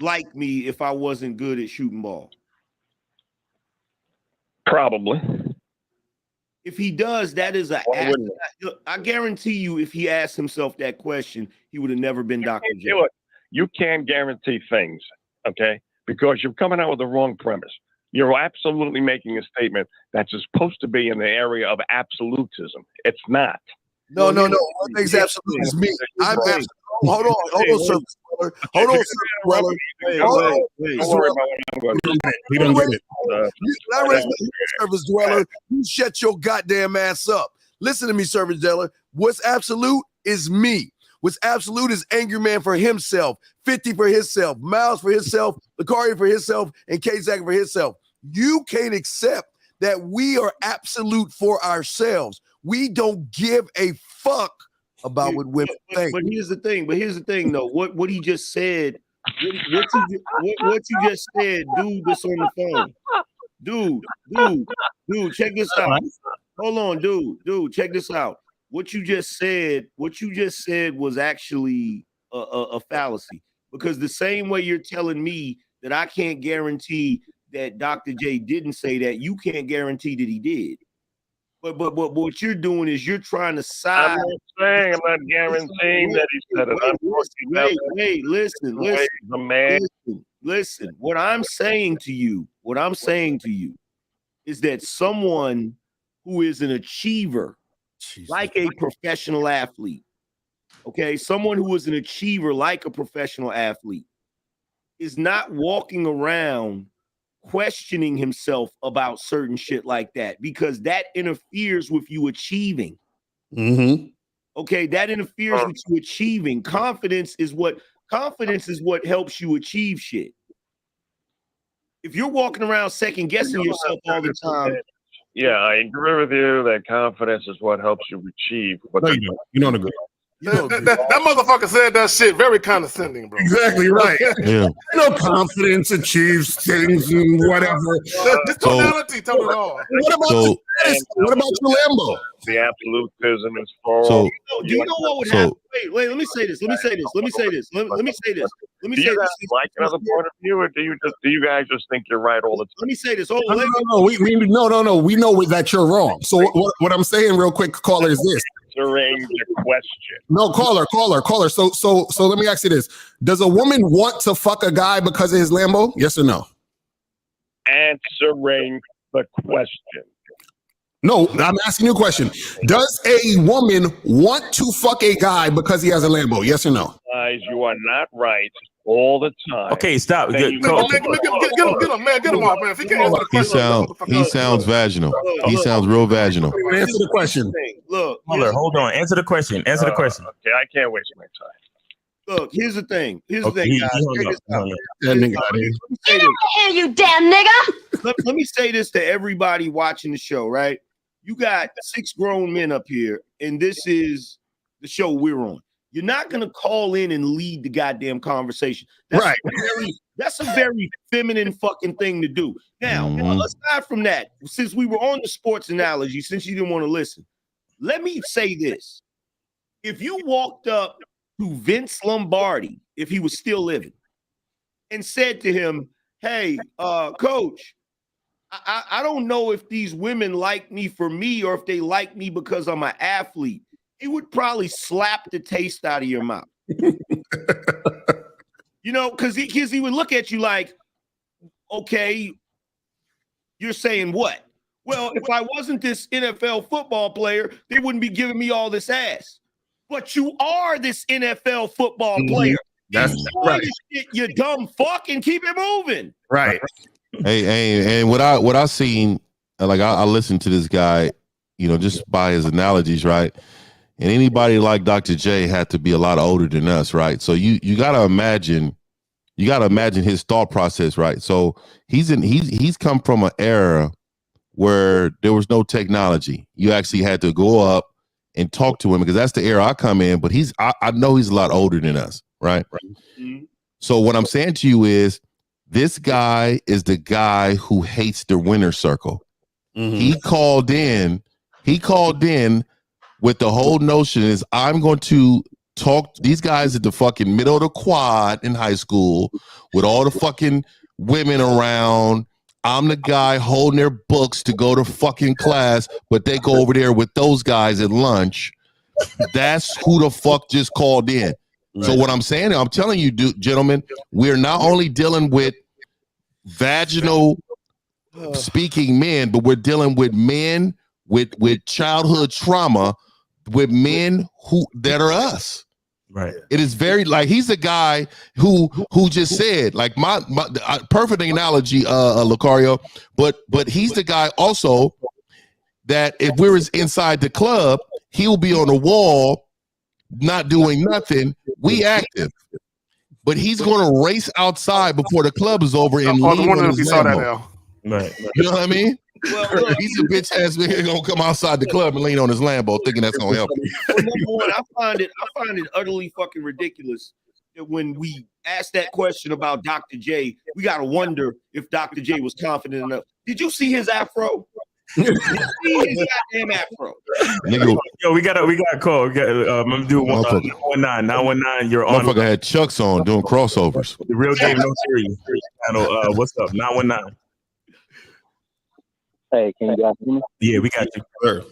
like me if I wasn't good at shooting ball? Probably. If he does, that is I guarantee you, if he asked himself that question, he would have never been Dr. J. You can't guarantee things, okay? Because you're coming out with the wrong premise. You're absolutely making a statement that's supposed to be in the area of absolutism. It's not. No. One thing's absolute is me. I'm absolute. Hold on, sir. Hold on, sir. Wait. Don't worry about what I'm going to do. We don't get it. I raise my service dweller. You shut your goddamn ass up. Listen to me, service dweller. What's absolute is me. What's absolute is Angry Man for himself, 50 for himself, Miles for himself, Lucari for himself, and K-Zach for himself. You can't accept that we are absolute for ourselves. We don't give a fuck about what women think. But here's the thing, though. What he just said, what you just said, dude, that's on the phone. Dude, check this out. Hold on, dude, check this out. What you just said was actually a fallacy, because the same way you're telling me that I can't guarantee that Dr. J didn't say that, you can't guarantee that he did. But what you're doing is you're trying to side. I'm not guaranteeing that he said it. Listen. What I'm saying to you is that someone who is an achiever, like a professional athlete, okay, someone who is an achiever like a professional athlete is not walking around questioning himself about certain shit like that, because that interferes with you achieving. Mm-hmm. Okay, that interferes with you achieving. Confidence is what helps you achieve shit. If you're walking around second guessing yourself all the time. Yeah, I agree with you that confidence is what helps you achieve. But no, you don't agree. That motherfucker said that shit very condescending, bro. Exactly right. Yeah. Confidence achieves things and whatever. This tonality told it all. What about your Lambo? The absolutism is for. Do you know what would happen? Wait. Let me say this. Let me say this. Do you guys like another point of view, or do you guys just think you're right all the time? Let me say this. No. We know that you're wrong. So what I'm saying, real quick, caller, is this. Answering the question. No, caller. So let me ask you this: does a woman want to fuck a guy because of his Lambo? Yes or no? Answering the question. No, I'm asking you a question. Does a woman want to fuck a guy because he has a Lambo? Yes or no? Guys, you are not right all the time. Okay, stop. Get him, man. Get him off, man. If he can't answer the question, he sounds vaginal. He sounds real vaginal. Answer the question. Look, hold on. Answer the question. Okay, I can't waste my time. Look, here's the thing. Guys. That nigga out here. Get over here, you damn nigga. Let me say this to everybody watching the show, right? You got 6 grown men up here, and this is the show we're on. You're not going to call in and lead the goddamn conversation. That's a very feminine fucking thing to do. Now, aside from that, since we were on the sports analogy, since you didn't want to listen, let me say this. If you walked up to Vince Lombardi, if he was still living, and said to him, hey, coach, I don't know if these women like me for me or if they like me because I'm an athlete, he would probably slap the taste out of your mouth. Because he would look at you like, okay, you're saying what? Well, if I wasn't this NFL football player, they wouldn't be giving me all this ass. But you are this NFL football player. That's right. Shit, you dumb fuck, and keep it moving. Right. Hey, and what I seen, like I listened to this guy, you know, just by his analogies, right? And anybody like Dr. J had to be a lot older than us, right? So you gotta imagine his thought process, right? So he's come from an era where there was no technology. You actually had to go up and talk to him, because that's the era I come in. But I know he's a lot older than us, right? Mm-hmm. So what I'm saying to you is, this guy is the guy who hates the winner circle. Mm-hmm. He called in with the whole notion is, I'm going to talk these guys at the fucking middle of the quad in high school with all the fucking women around. I'm the guy holding their books to go to fucking class, but they go over there with those guys at lunch. That's who the fuck just called in. So what I'm saying, I'm telling you, gentlemen, we're not only dealing with vaginal speaking men, but we're dealing with men with childhood trauma, with men that are us. Right. It is very, like, he's the guy who just said, like, my perfect analogy, Lucario, but he's the guy also that if we were inside the club, he'll be on the wall, not doing nothing. We active, but he's going to race outside before the club is over and leave on his Lambo. Right. You know what I mean? Well, look, He's a bitch ass nigga gonna come outside the club and lean on his Lambo, thinking that's gonna help him. well, number one, I find it utterly fucking ridiculous that when we ask that question about Dr. J, we gotta wonder if Dr. J was confident enough. Did you see his afro? Did you see his goddamn afro? Nigga, Yo, we got a call. We got I'm doing 919. You're on. Motherfucker had Chucks on doing crossovers. The Real Game No Serious channel. What's up? 919. Hey, can you guys hear me? Yeah, we got you. Sure.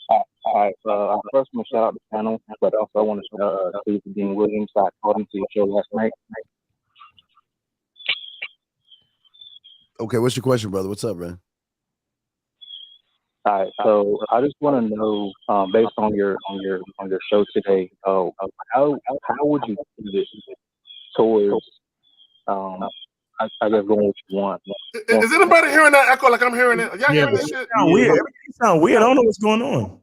All right. I first want to shout out the channel, but also I want to shout out to Dean Williams. I called him to your show last night. Okay, what's your question, brother? What's up, man? All right. So I just want to know, based on your show today, how would you do this towards I guess going what you want. Is anybody hearing that echo like I'm hearing it? Y'all hearing this shit? Weird. Everything sound weird. I don't know what's going on.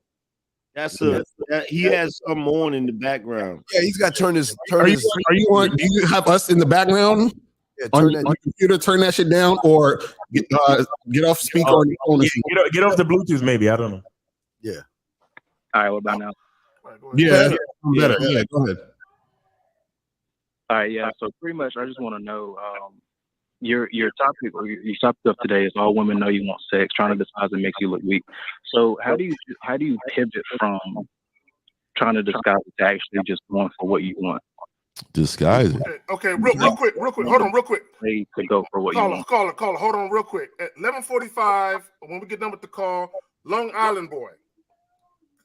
He has something on in the background. Yeah, he's got to turn his. Are you on? Do you have us in the background? Yeah, on your computer, turn that shit down, or get off speaker on your phone. Get off the Bluetooth, maybe. I don't know. Yeah. All right. What about now? Yeah, better. Yeah, go ahead. All right. Yeah. So pretty much, I just want to know. Your topic or your topic of today is all women know you want sex. Trying to disguise it makes you look weak. So how do you pivot from trying to disguise it to actually just going for what you want? Disguise it. Okay, real quick. Hold on, real quick. To go for what you want. Caller. Hold on, real quick. At 11:45, when we get done with the call, Long Island boy.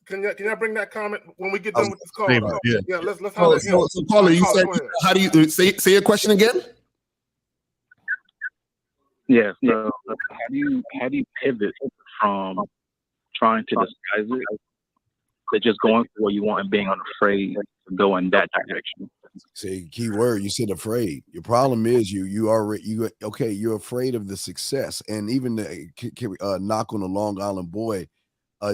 Can y'all bring that comment when we get done with this call? Yeah, let's holler at him. So caller, you said, how do you say your question again? Yeah. So how do you pivot from trying to disguise it to just going for what you want and being unafraid to go in that direction? See, key word, you said afraid. Your problem is you're afraid of the success. And even the knock on the Long Island boy,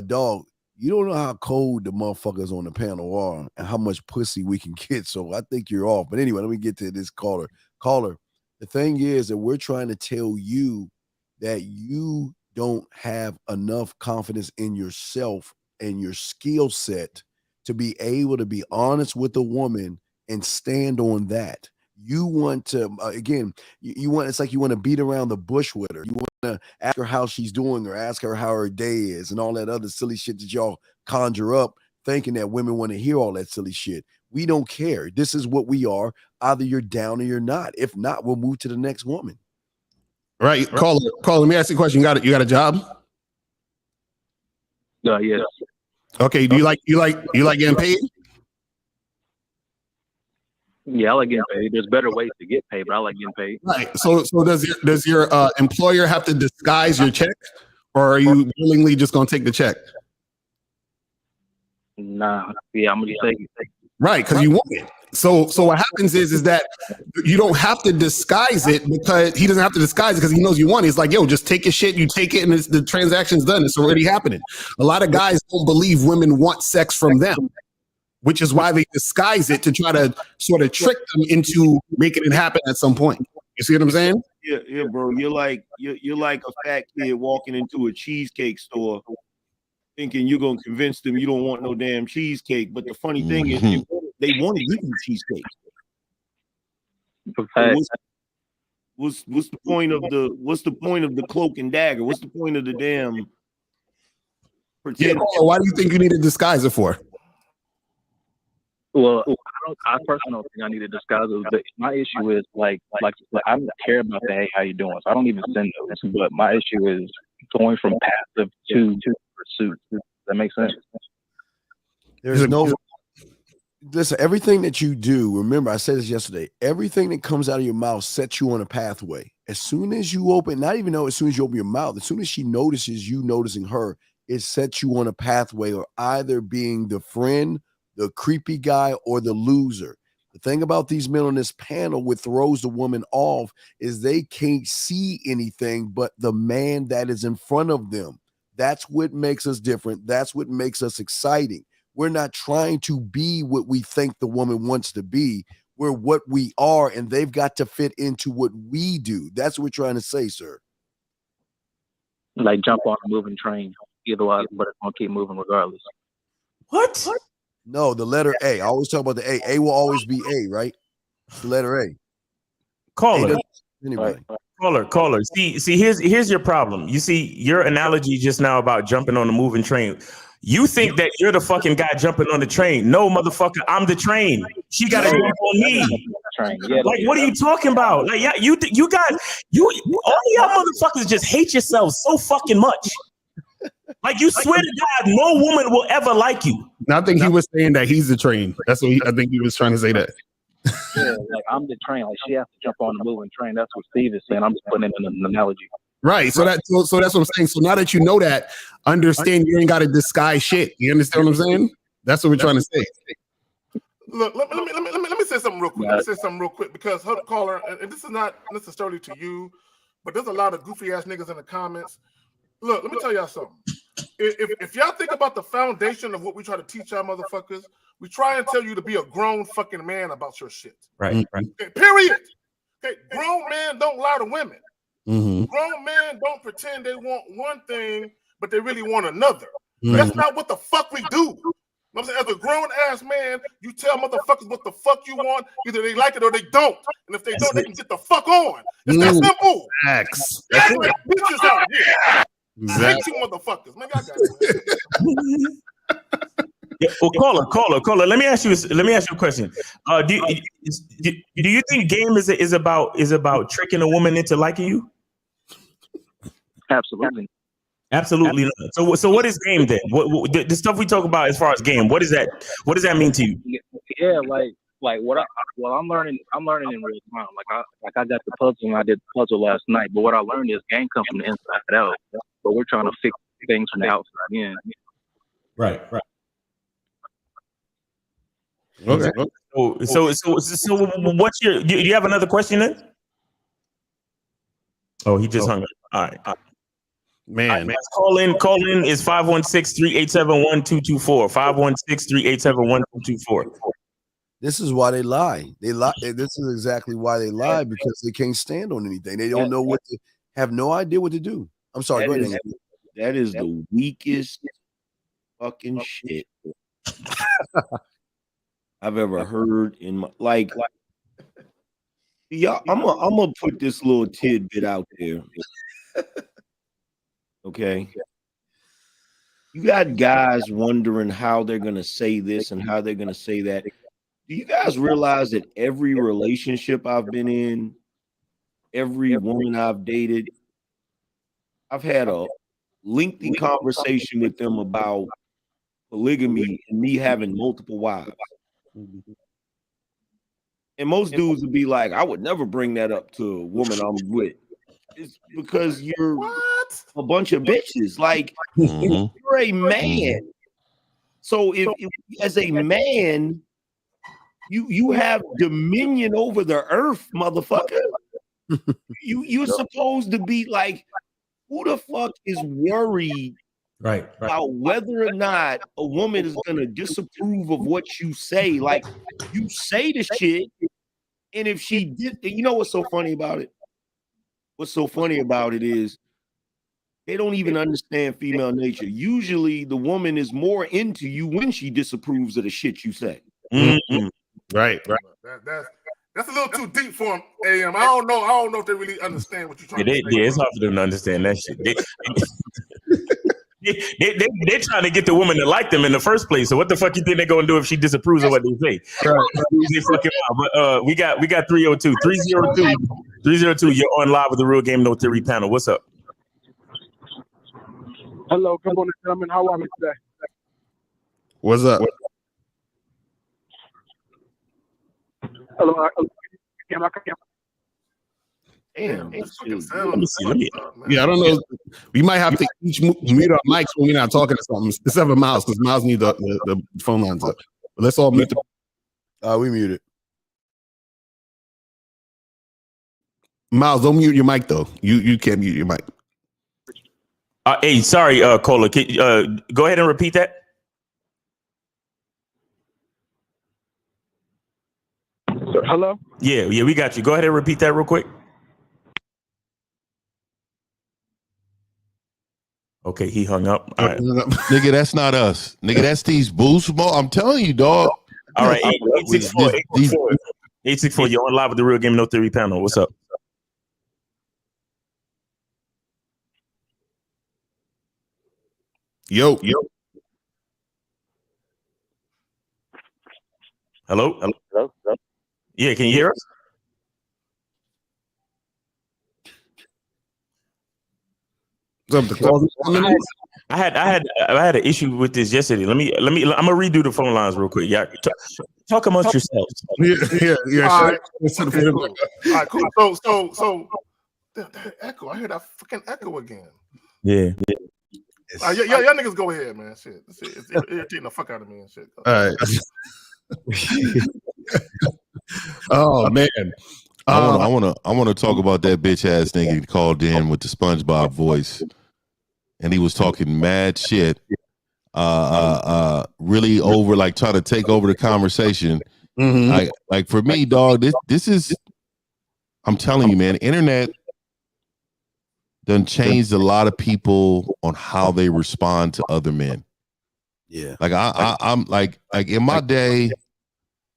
dog, you don't know how cold the motherfuckers on the panel are and how much pussy we can get. So I think you're off. But anyway, let me get to this caller. The thing is that we're trying to tell you that you don't have enough confidence in yourself and your skill set to be able to be honest with a woman and stand on that. You want to, it's like you want to beat around the bush with her. You want to ask her how she's doing or ask her how her day is and all that other silly shit that y'all conjure up thinking that women want to hear all that silly shit. We don't care. This is what we are. Either you're down or you're not. If not, we'll move to the next woman. Right. Caller, let me ask you a question. You got a job? Yes. Okay. Do you like getting paid? Yeah, I like getting paid. There's better ways to get paid, but I like getting paid. Right. So does your employer have to disguise your check, or are you willingly just gonna take the check? Nah. Yeah, I'm gonna take it. Right, because you want it. So what happens is that you don't have to disguise it, because he doesn't have to disguise it because he knows you want it. It's like, yo, just take your shit, you take it, and the transaction's done. It's already happening. A lot of guys don't believe women want sex from them, which is why they disguise it to try to sort of trick them into making it happen at some point. You see what I'm saying? Yeah, bro. You're like a fat kid walking into a cheesecake store, thinking you're gonna convince them you don't want no damn cheesecake. But the funny thing is, they want to give you cheesecake. What's the point of the cloak and dagger? What's the point of the damn pretend? Yeah, why do you think you need to disguise it for? Well, I personally don't think I need to disguise it. But my issue is like I don't care about the hey, how you doing? So I don't even send those. But my issue is going from passive to pursuit. Does that make sense? There's no. Listen, everything that you do, remember, I said this yesterday, everything that comes out of your mouth sets you on a pathway. As soon as you open, not even know, as soon as you open your mouth, as soon as she notices you noticing her, it sets you on a pathway or either being the friend, the creepy guy, or the loser. The thing about these men on this panel, what throws the woman off is they can't see anything but the man that is in front of them. That's what makes us different. That's what makes us exciting. We're not trying to be what we think the woman wants to be. We're what we are, and they've got to fit into what we do. That's what we're trying to say, sir. Like jump on a moving train, either way, but it's gonna keep moving regardless. What? No, the letter A. I always talk about the A. A will always be A, right? The letter A. Caller. Anyway. Caller. See, here's your problem. You see, your analogy just now about jumping on a moving train. You think that you're the fucking guy jumping on the train. No, motherfucker, I'm the train. She got to jump on me. Like, what are you talking about? Like, yeah, you guys, all y'all motherfuckers just hate yourselves so fucking much. Like, you swear to God, no woman will ever like you. I think he was saying that he's the train. That's what I think he was trying to say that. Yeah, like I'm the train. Like she has to jump on the moving train. That's what Steve is saying. I'm just putting in an analogy. Right. So that's what I'm saying. So now that you know that, understand you ain't got to disguise shit. You understand what I'm saying? That's what we're trying to say. Look, let me say something real quick. Let me say something real quick because her caller, and this is not necessarily to you, but there's a lot of goofy ass niggas in the comments. Look, let me tell y'all something. If y'all think about the foundation of what we try to teach y'all motherfuckers, we try and tell you to be a grown fucking man about your shit. Right. Okay, period. Okay, grown men don't lie to women. Mm-hmm. Grown men don't pretend they want one thing, but they really want another. Mm-hmm. That's not what the fuck we do. I'm saying, as a grown ass man, you tell motherfuckers what the fuck you want. Either they like it or they don't. And if they don't, they can get the fuck on. It's that simple. That's like bitches out here. Exactly. I hate you motherfuckers. Man, I got it. Yeah, well, caller. Let me ask you a question. Do you think game is about tricking a woman into liking you? Absolutely. Absolutely not. So what is game then? What the stuff we talk about as far as game? What is that? What does that mean to you? Yeah, like what I'm learning in real time. Like I got the puzzle and I did the puzzle last night. But what I learned is game comes from the inside out. But we're trying to fix things from the outside in. Right. Okay. So what's your? Do you have another question then? Oh, he just hung up. All right. Man. Call in is 516-387-1224. 516-387-1224. This is why they lie. They lie. This is exactly why they lie, because they can't stand on anything. They don't know what to have, no idea what to do. I'm sorry. That is the weakest fucking shit I've ever heard in my like. Yeah, I'm gonna put this little tidbit out there. Okay. You got guys wondering how they're going to say this and how they're going to say that. Do you guys realize that every relationship I've been in, every woman I've dated, I've had a lengthy conversation with them about polygamy and me having multiple wives. And most dudes would be like, I would never bring that up to a woman I'm with. It's because you're a bunch of bitches. Like, you're a man. So if as a man, You have dominion over the earth, motherfucker. You're supposed to be like, who the fuck is worried about whether or not a woman is gonna disapprove of what you say? Like, you say the shit, and if she did, you know what's so funny about it? What's so funny about it is they don't even understand female nature. Usually, the woman is more into you when she disapproves of the shit you say. Mm-hmm. Right. That's a little too deep for them, AM. I don't know if they really understand what you're trying to say. Yeah, it's hard for them to understand that shit. They're trying to get the woman to like them in the first place. So what the fuck you think they're gonna do if she disapproves of what they say? They fucking out. But we got 302. 302. You're on live with the Real Game No Theory panel. What's up? Hello, good morning, gentlemen. How are we today? What's up? Hello. Damn. Let me. Yeah, I don't know. We might have to each mute our mics when we're not talking to something. Except for Miles, because Miles needs the phone lines up. But let's all mute the. We muted. Miles, don't mute your mic though. You can't mute your mic. Hey, sorry, Cola. Go ahead and repeat that. Hello? Yeah, we got you. Go ahead and repeat that real quick. Okay, he hung up. All right. Nigga, that's not us. Nigga, that's these boost. I'm telling you, dog. All right, 864, you're on live with the Real Game No Theory panel. What's up? Yo. Hello? Yeah, can you hear us? I had an issue with this yesterday. Let me. I'm gonna redo the phone lines real quick. Yeah, talk amongst yourselves. Yeah. All right, cool. So that echo. I hear that fucking echo again. Yeah. Y'all niggas go ahead, man. Shit, it's irritating the fuck out of me and shit. All right. Oh man. I want to talk about that bitch ass nigga he called in with the SpongeBob voice, and he was talking mad shit, really over, like trying to take over the conversation. Mm-hmm. Like for me, dog, this is, I'm telling you, man, internet done changed a lot of people on how they respond to other men. Yeah, like I'm like in my day,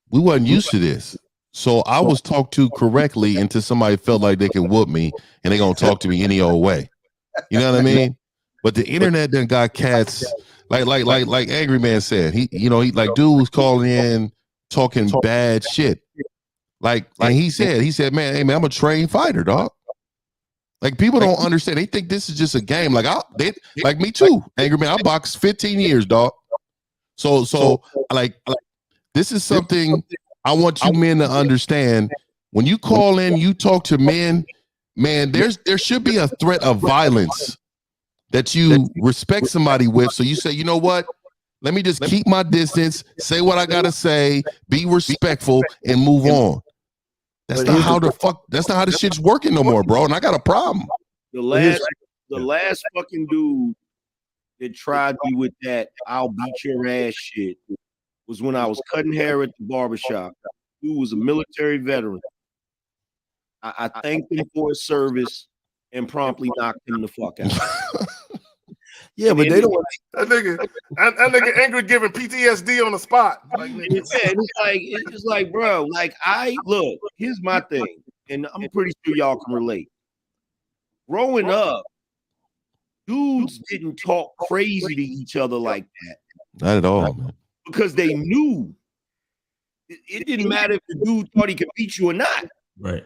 we wasn't used to this. So I was talked to correctly until somebody felt like they can whoop me and they gonna talk to me any old way. You know what I mean? But the internet then got cats like Angry Man said. He like dude was calling in talking bad shit. And he said, man, hey man, I'm a trained fighter, dog. Like people don't understand. They think this is just a game. Like me too. Angry Man, I boxed 15 years, dog. So like this is something I want you men to understand. When you call in, you talk to men, man, there should be a threat of violence that you respect somebody with. So you say, you know what? Let me just keep my distance, say what I gotta say, be respectful, and move on. That's not how the shit's working no more, bro. And I got a problem. The last fucking dude that tried me with that "I'll beat your ass" shit was when I was cutting hair at the barbershop. Dude was a military veteran. I thanked him for his service and promptly knocked him the fuck out. Yeah, but they don't. That nigga angry giving PTSD on the spot. Like, it's like, bro, like look, here's my thing, and I'm pretty sure y'all can relate. Growing up, dudes didn't talk crazy to each other like that. Not at all, man. Because they knew it didn't matter if the dude thought he could beat you or not. Right.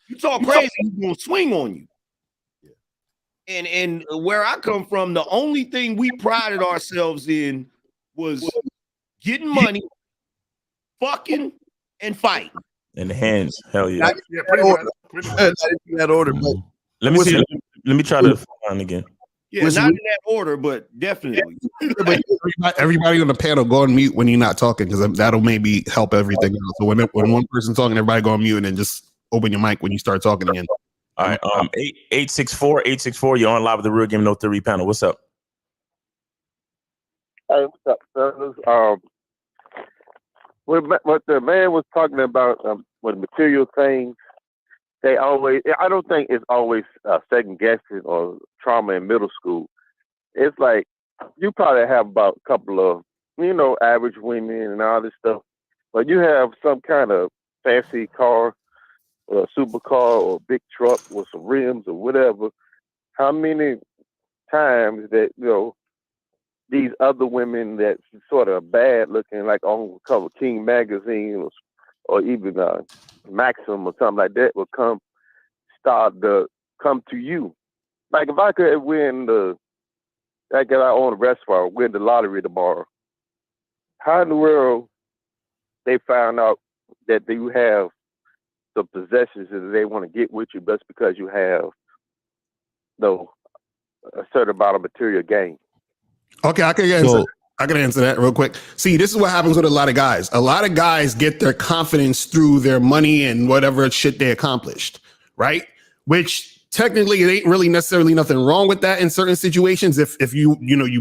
You talk crazy, he's gonna swing on you. And where I come from, the only thing we prided ourselves in was getting money, fucking, and fighting. And the hands, hell yeah. Pretty much. That order, but Let me see. Let me try to find again. Yeah, Listen, not in that order, but definitely. But everybody on the panel go on mute when you're not talking, because that'll maybe help everything else. So when one person's talking, everybody go on mute and then just open your mic when you start talking again. All right. 864, you're on live with the Real Game No Theory panel. What's up? Hey, what's up, fellas? What the man was talking about with material things, I don't think it's always second guessing or trauma in middle school. It's like you probably have about a couple of, average women and all this stuff, but you have some kind of fancy car or a supercar or a big truck with some rims or whatever. How many times that, these other women that sort of bad looking, like on the cover King magazine or even Maxim or something like that, will come to you. Like if I could win I own a restaurant, win the lottery tomorrow, how in the world they found out that you have the possessions that they want to get with you just because you have a certain amount of material gain? Okay, I can answer that real quick. See, this is what happens with a lot of guys. A lot of guys get their confidence through their money and whatever shit they accomplished, right? Which technically it ain't really necessarily nothing wrong with that in certain situations if you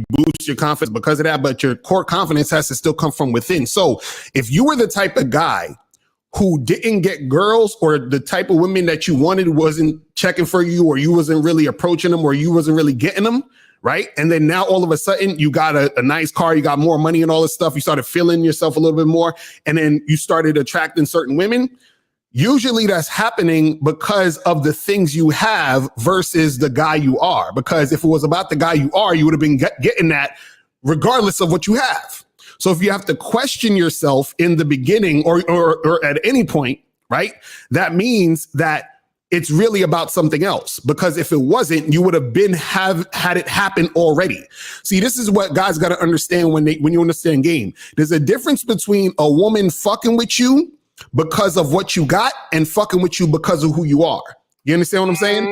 boost your confidence because of that, but your core confidence has to still come from within. So if you were the type of guy who didn't get girls, or the type of women that you wanted wasn't checking for you, or you wasn't really approaching them, or you wasn't really getting them, right? And then now all of a sudden you got a nice car, you got more money and all this stuff. You started feeling yourself a little bit more. And then you started attracting certain women. Usually that's happening because of the things you have versus the guy you are. Because if it was about the guy you are, you would have been getting that regardless of what you have. So if you have to question yourself in the beginning or at any point, right? That means that it's really about something else, because if it wasn't, you would have had it happen already. See, this is what guys got to understand when you understand game. There's a difference between a woman fucking with you because of what you got and fucking with you because of who you are. You understand what I'm saying?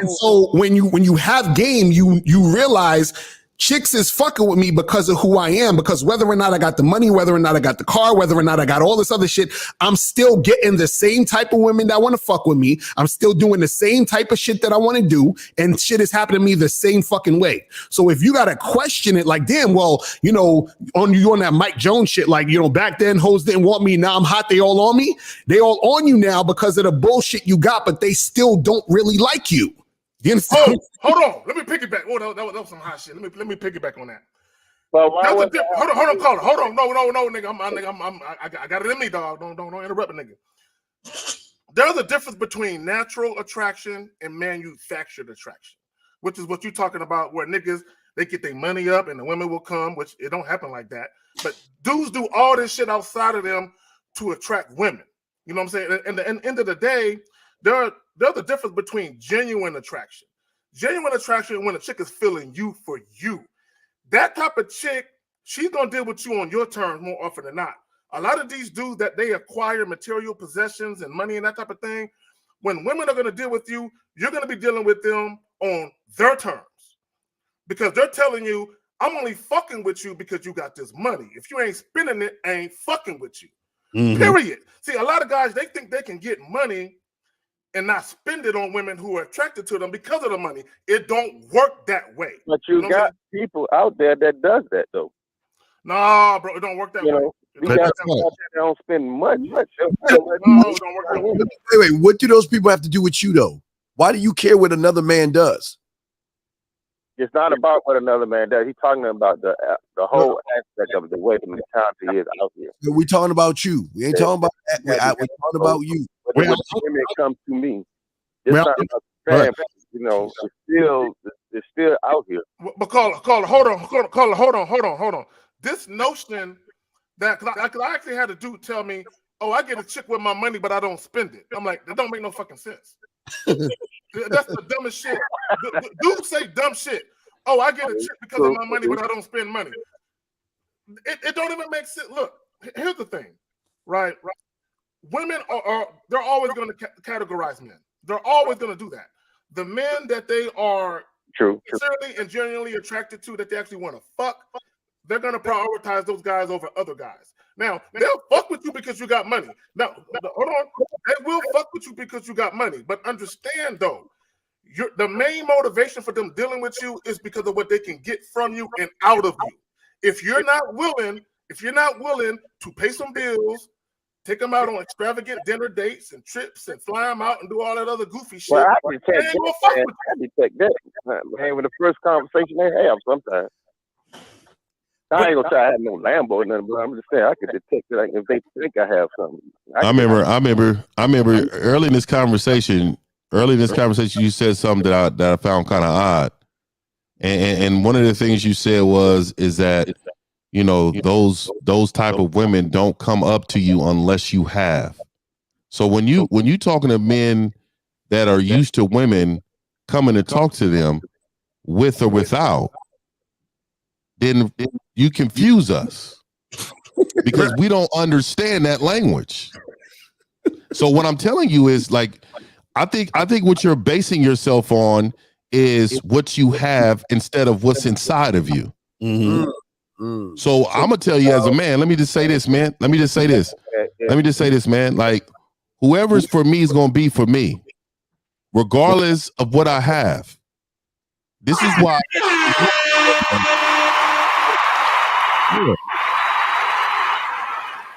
And so when you have game, you realize chicks is fucking with me because of who I am, because whether or not I got the money, whether or not I got the car, whether or not I got all this other shit, I'm still getting the same type of women that want to fuck with me. I'm still doing the same type of shit that I want to do, and shit is happening to me the same fucking way. So if you got to question it, like, damn, well, you on that Mike Jones shit, like, back then hoes didn't want me, now I'm hot, they all on me. They all on you now because of the bullshit you got, but they still don't really like you. Hold on. Let me piggyback. Oh, that was some hot shit. Let me piggyback on that. But hold on, caller. Hold on. No, nigga. I got it in me, dog. Don't interrupt a nigga. There's a difference between natural attraction and manufactured attraction, which is what you're talking about, where niggas, they get their money up and the women will come, which it don't happen like that. But dudes do all this shit outside of them to attract women. You know what I'm saying? And at the end of the day, there's a difference between genuine attraction. Genuine attraction when a chick is feeling you for you. That type of chick, she's going to deal with you on your terms more often than not. A lot of these dudes that they acquire material possessions and money and that type of thing, when women are going to deal with you, you're going to be dealing with them on their terms. Because they're telling you, I'm only fucking with you because you got this money. If you ain't spending it, I ain't fucking with you. Mm-hmm. Period. See, a lot of guys, they think they can get money and not spend it on women who are attracted to them because of the money. It don't work that way. But you got people out there that does that, though. Nah, bro, it don't work that way. You got people out there that don't spend much. No, it don't work that way. Wait, what do those people have to do with you, though? Why do you care what another man does? It's not about what another man does. He's talking about the whole aspect of the way the mentality is out here. We're talking about you. We ain't talking about that. We're talking about you. When women come to me, it's not about it's still out here. But call, hold on. This notion that, cause I actually had a dude tell me, oh, I get a chick with my money, but I don't spend it. I'm like, that don't make no fucking sense. That's the dumbest shit. Dudes say dumb shit. Oh, I get a chick because of my money, but I don't spend money. It don't even make sense. Look, here's the thing, right? Women they're always going to categorize men. They're always going to do that. The men that they are True. sincerely and genuinely attracted to, that they actually want to fuck, they're gonna prioritize those guys over other guys. Now they'll fuck with you because you got money. Now, hold on, they will fuck with you because you got money. But understand though, the main motivation for them dealing with you is because of what they can get from you and out of you. If you're not willing to pay some bills, take them out on extravagant dinner dates and trips and fly them out and do all that other goofy shit, Well, I detect that, man, with the first conversation they have sometimes. I ain't gonna try to have no Lambo or nothing, but I'm just saying I could detect that if they think I have something. I remember early in this conversation, you said something that I found kind of odd. And one of the things you said is that, you know, those type of women don't come up to you unless you have. So when you talking to men that are used to women coming to talk to them with or without, then you confuse us because we don't understand that language. So what I'm telling you is, like, I think what you're basing yourself on is what you have instead of what's inside of you. Mm-hmm. So I'm gonna tell you as a man, let me just say this, man. Like, whoever's for me is gonna be for me, regardless of what I have. This is why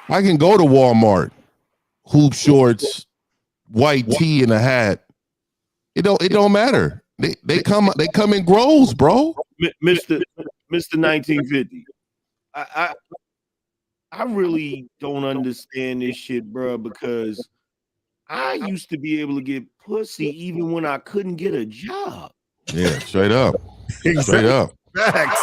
I can go to Walmart, hoop shorts, white tee, and a hat. It don't matter. They come in grows, bro. Mr. 1950. I really don't understand this shit, bro, because I used to be able to get pussy even when I couldn't get a job. Yeah, straight up. Straight up. Facts.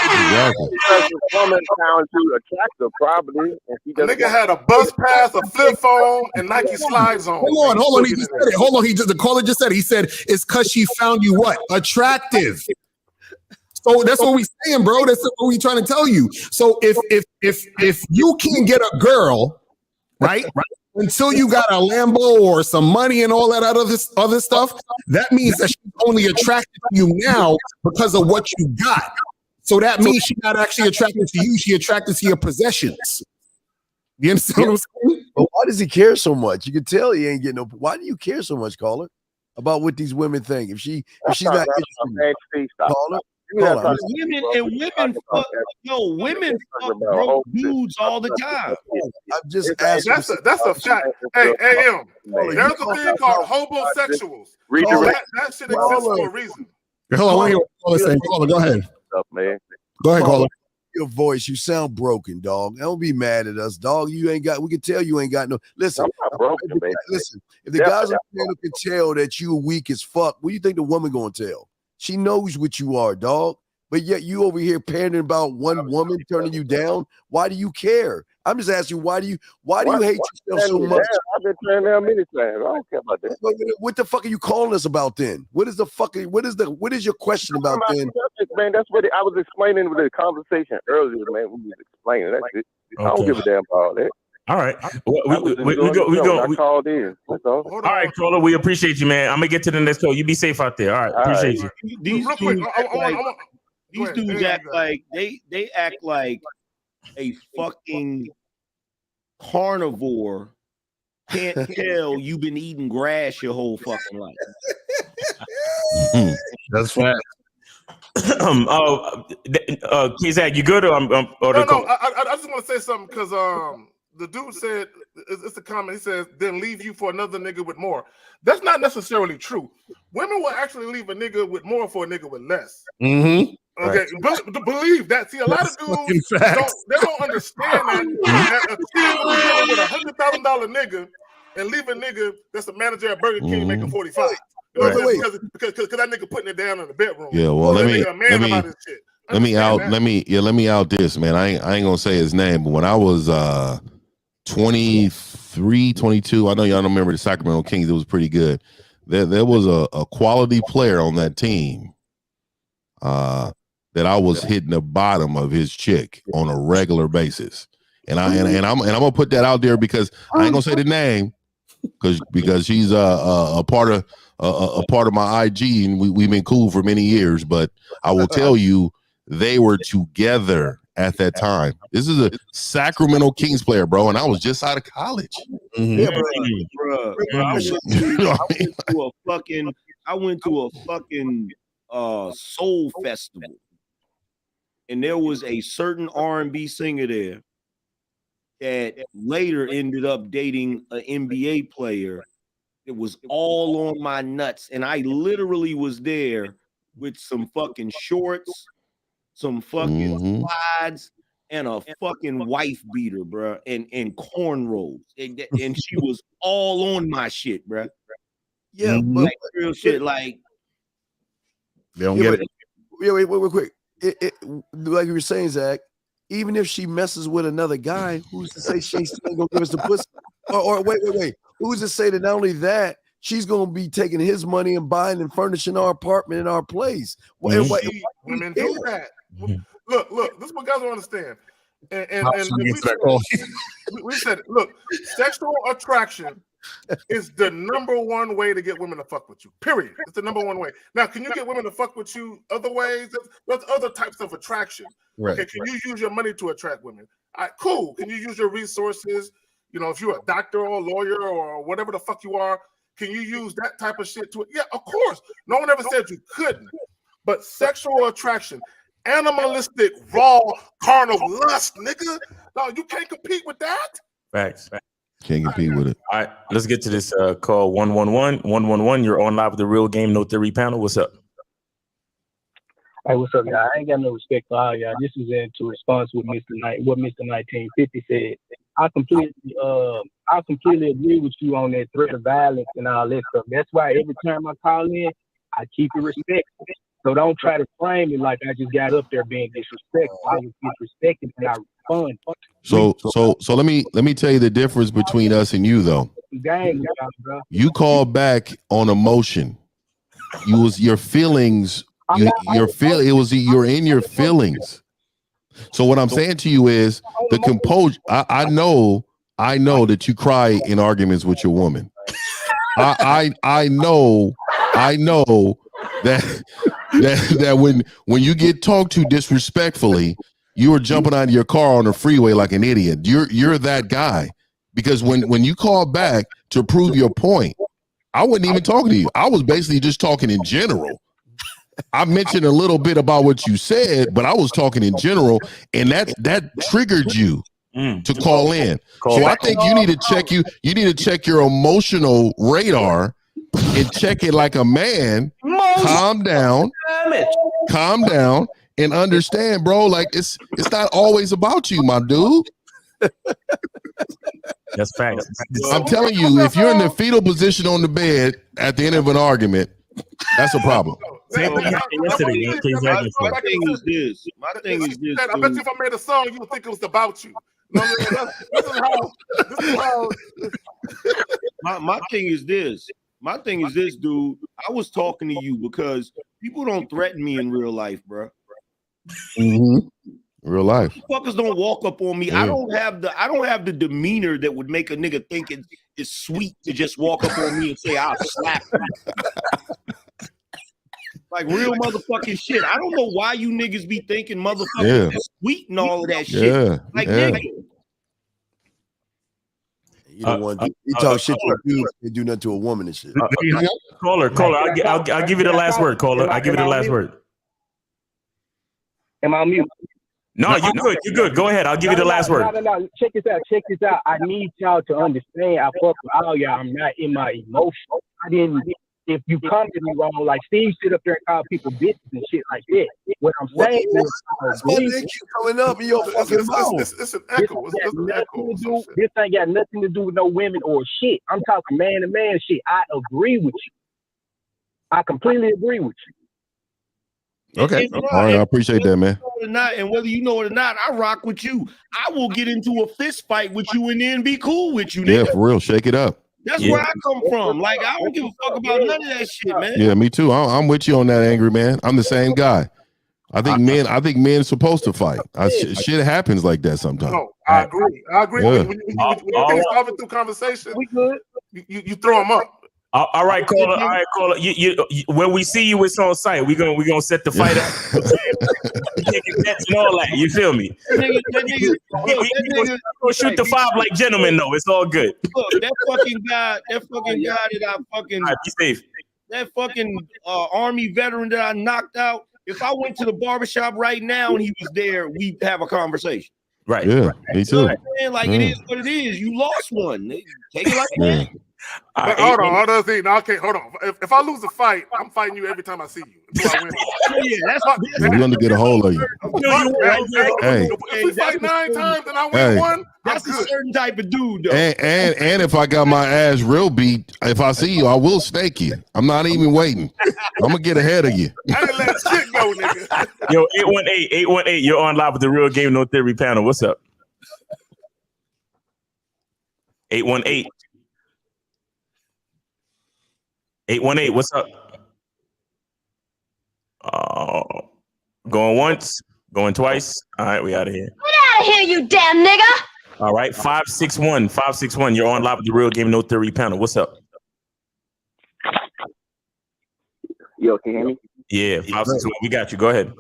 Exactly. Because the woman found you attractive, probably. And she The nigga had a bus pass, a flip phone, and Nike slides on. Hold on. He just said it. Hold on. The caller just said it. He said it's because she found you what? Attractive. So that's what we saying, bro. That's what we trying to tell you. So if you can't get a girl, right? Until you got a Lambo or some money and all that other stuff, that means that she's only attracted to you now because of what you got. So that means she's not actually attracted to you. She attracted to your possessions. You understand what I'm saying? But why does he care so much? You can tell he ain't getting no. Why do you care so much, caller, about what these women think? If she's not interested, caller. Women fuck broke dudes all the time. I'm just asking. That's a fact. Hey, AM, there's a thing called homosexuals. That shit exists for a reason. Hold on, caller, go ahead. Go ahead, caller. Your voice, you sound broken, dog. Don't be mad at us, dog. You ain't got. We can tell you ain't got no. Listen, listen. If the guys on the panel can tell that you weak as fuck, what do you think the woman gonna tell? She knows what you are, dog. But yet you over here pandering about one woman turning you down. Why do you care? I'm just asking you, why do you hate yourself so much? I've been turned down many times. I don't care about that. What the fuck are you calling us about then? What is your question about then? Man, that's what I was explaining with the conversation earlier, man. We was explaining. That's it. I don't give a damn about all that. All right. We called in. That's all. All right, caller. We appreciate you, man. I'm gonna get to the next call. You be safe out there. All right. Appreciate you. These dudes act like they act like a fucking carnivore can't tell you've been eating grass your whole fucking life. That's fact. Kizak, you good? Or no. I just want to say something because the dude said it's a comment. He says, "Then leave you for another nigga with more." That's not necessarily true. Women will actually leave a nigga with more for a nigga with less. Mm-hmm. Okay, believe that. See, a lot of dudes don't understand that a kid will be dealing with $100,000 nigga and leave a nigga that's a manager at Burger King making 45. You know what I'm saying? Because that nigga putting it down in the bedroom. Yeah, well, let me out this, man. I ain't gonna say his name, but when I was 23, 22, I know y'all don't remember the Sacramento Kings. It was pretty good. There was a quality player on that team that I was hitting the bottom of his chick on a regular basis. And I'm gonna put that out there because I ain't gonna say the name, because she's a part of my IG, and we've been cool for many years. But I will tell you, they were together at that time. This is a Sacramento Kings player, bro, and I was just out of college. Yeah, bro. I went to a fucking soul festival, and there was a certain R&B singer there that later ended up dating an NBA player. It was all on my nuts, and I literally was there with some fucking shorts, some fucking slides, and a fucking wife beater, bro, and cornrows, and she was all on my shit, bro. Yeah, but like, real shit, like they don't get it. Yeah, wait, quick. Like you were saying, Zach, even if she messes with another guy, who's to say she ain't gonna give us the pussy? Or wait. Who's to say that not only that, she's gonna be taking his money and buying and furnishing our apartment and our place? Women do that. Look, this is what guys don't understand. And we said it. Look, sexual attraction is the number one way to get women to fuck with you. Period. It's the number one way. Now, can you get women to fuck with you other ways? There's other types of attraction. Right. Okay, can you use your money to attract women? All right, cool. Can you use your resources? You know, if you're a doctor or a lawyer or whatever the fuck you are, can you use that type of shit to it? Yeah, of course. No one ever said you couldn't. But sexual attraction, animalistic, raw, carnal lust, nigga. No, you can't compete with that. Facts. Can't compete with it. All right, let's get to this call 111. 111, you're on live with the Real Game No Theory panel. What's up? Hey, what's up, y'all? I ain't got no respect for all y'all. This is into response with what Mr. 1950 said. I completely agree with you on that threat of violence and all that stuff. That's why every time I call in, I keep it respectful. So don't try to frame it like I just got up there being disrespectful. I was disrespected and I respond. So let me tell you the difference between us and you, though. You called back on emotion. Your feelings. You're in your feelings. So what I'm saying to you is the composure. I know that you cry in arguments with your woman. I know that when you get talked to disrespectfully, you are jumping out of your car on the freeway like an idiot. You're that guy, because when you call back to prove your point, I wasn't even talking to you. I was basically just talking in general. I mentioned a little bit about what you said, but I was talking in general, and that triggered you to call in. So I think you need to check your emotional radar and check it like a man. Calm down, and understand, bro. Like it's not always about you, my dude. That's facts. I'm telling you, if you're in the fetal position on the bed at the end of an argument, that's a problem. My thing is this. I bet you if I made a song, you would think it was about you. No, this is how. My thing is this. My thing is this, dude. I was talking to you because people don't threaten me in real life, bro. Real life. Fuckers don't walk up on me. Yeah. I don't have the demeanor that would make a nigga think it's sweet to just walk up on me and say I'll slap you. Like real motherfucking shit. I don't know why you niggas be thinking motherfuckers is sweet and all of that shit. Yeah. Like nigga. You don't want to talk shit to a dude and do nothing to a woman and shit. Caller. I'll give you the last word, caller. I'll give you the last word. Am I on mute? No, you're good. Go ahead. I'll give you the last word. No. Check this out. I need y'all to understand. I fuck with all y'all. I'm not in my emotion. If you come to me wrong, like Steve sit up there and call people bitches and shit like that. What I'm saying is, keep coming up in your fucking mouth. It's an echo. This ain't got nothing to do with no women or shit. I'm talking man to man shit. I agree with you. I completely agree with you. Okay. All right. I appreciate that, man. And whether you know it or not, I rock with you. I will get into a fist fight with you and then be cool with you. Yeah, for real. Shake it up. That's where I come from. Like, I don't give a fuck about none of that shit, man. Yeah, me too. I'm with you on that, angry man. I'm the same guy. I think men are supposed to fight. Shit happens like that sometimes. No, I agree. Yeah. When you can't solve it through conversation, you throw them up. All right, caller. All right, caller. You when we see you, it's on site. We gonna set the fight up. We taking bets and all that. You feel me? We gonna shoot the 5 like gentlemen. Though it's all good. Look, that fucking guy that I fucking right, be safe. That fucking Army veteran that I knocked out. If I went to the barbershop right now and he was there, we'd have a conversation. Right. Yeah, me too. Like it is what it is. You lost one. Take it like that. But hold on. Okay, hold on. If I lose a fight, I'm fighting you every time I see you until I win. We're going to get a hold of you. Hey, if we fight 9 times and I win one, that's a certain type of dude, though. And if I got my ass real beat, if I see you, I will stake you. I'm not even waiting. I'm gonna get ahead of you. I didn't let shit go, nigga. Yo, 818, you're on live with the Real Game No Theory panel. What's up? 818. 818, what's up? Going once, going twice. All right, we out of here. Get out of here, you damn nigga! All right, 561. You're on live with the Real Game No Theory panel. What's up? Yo, can you hear me? Yeah, 561. We got you. Go ahead.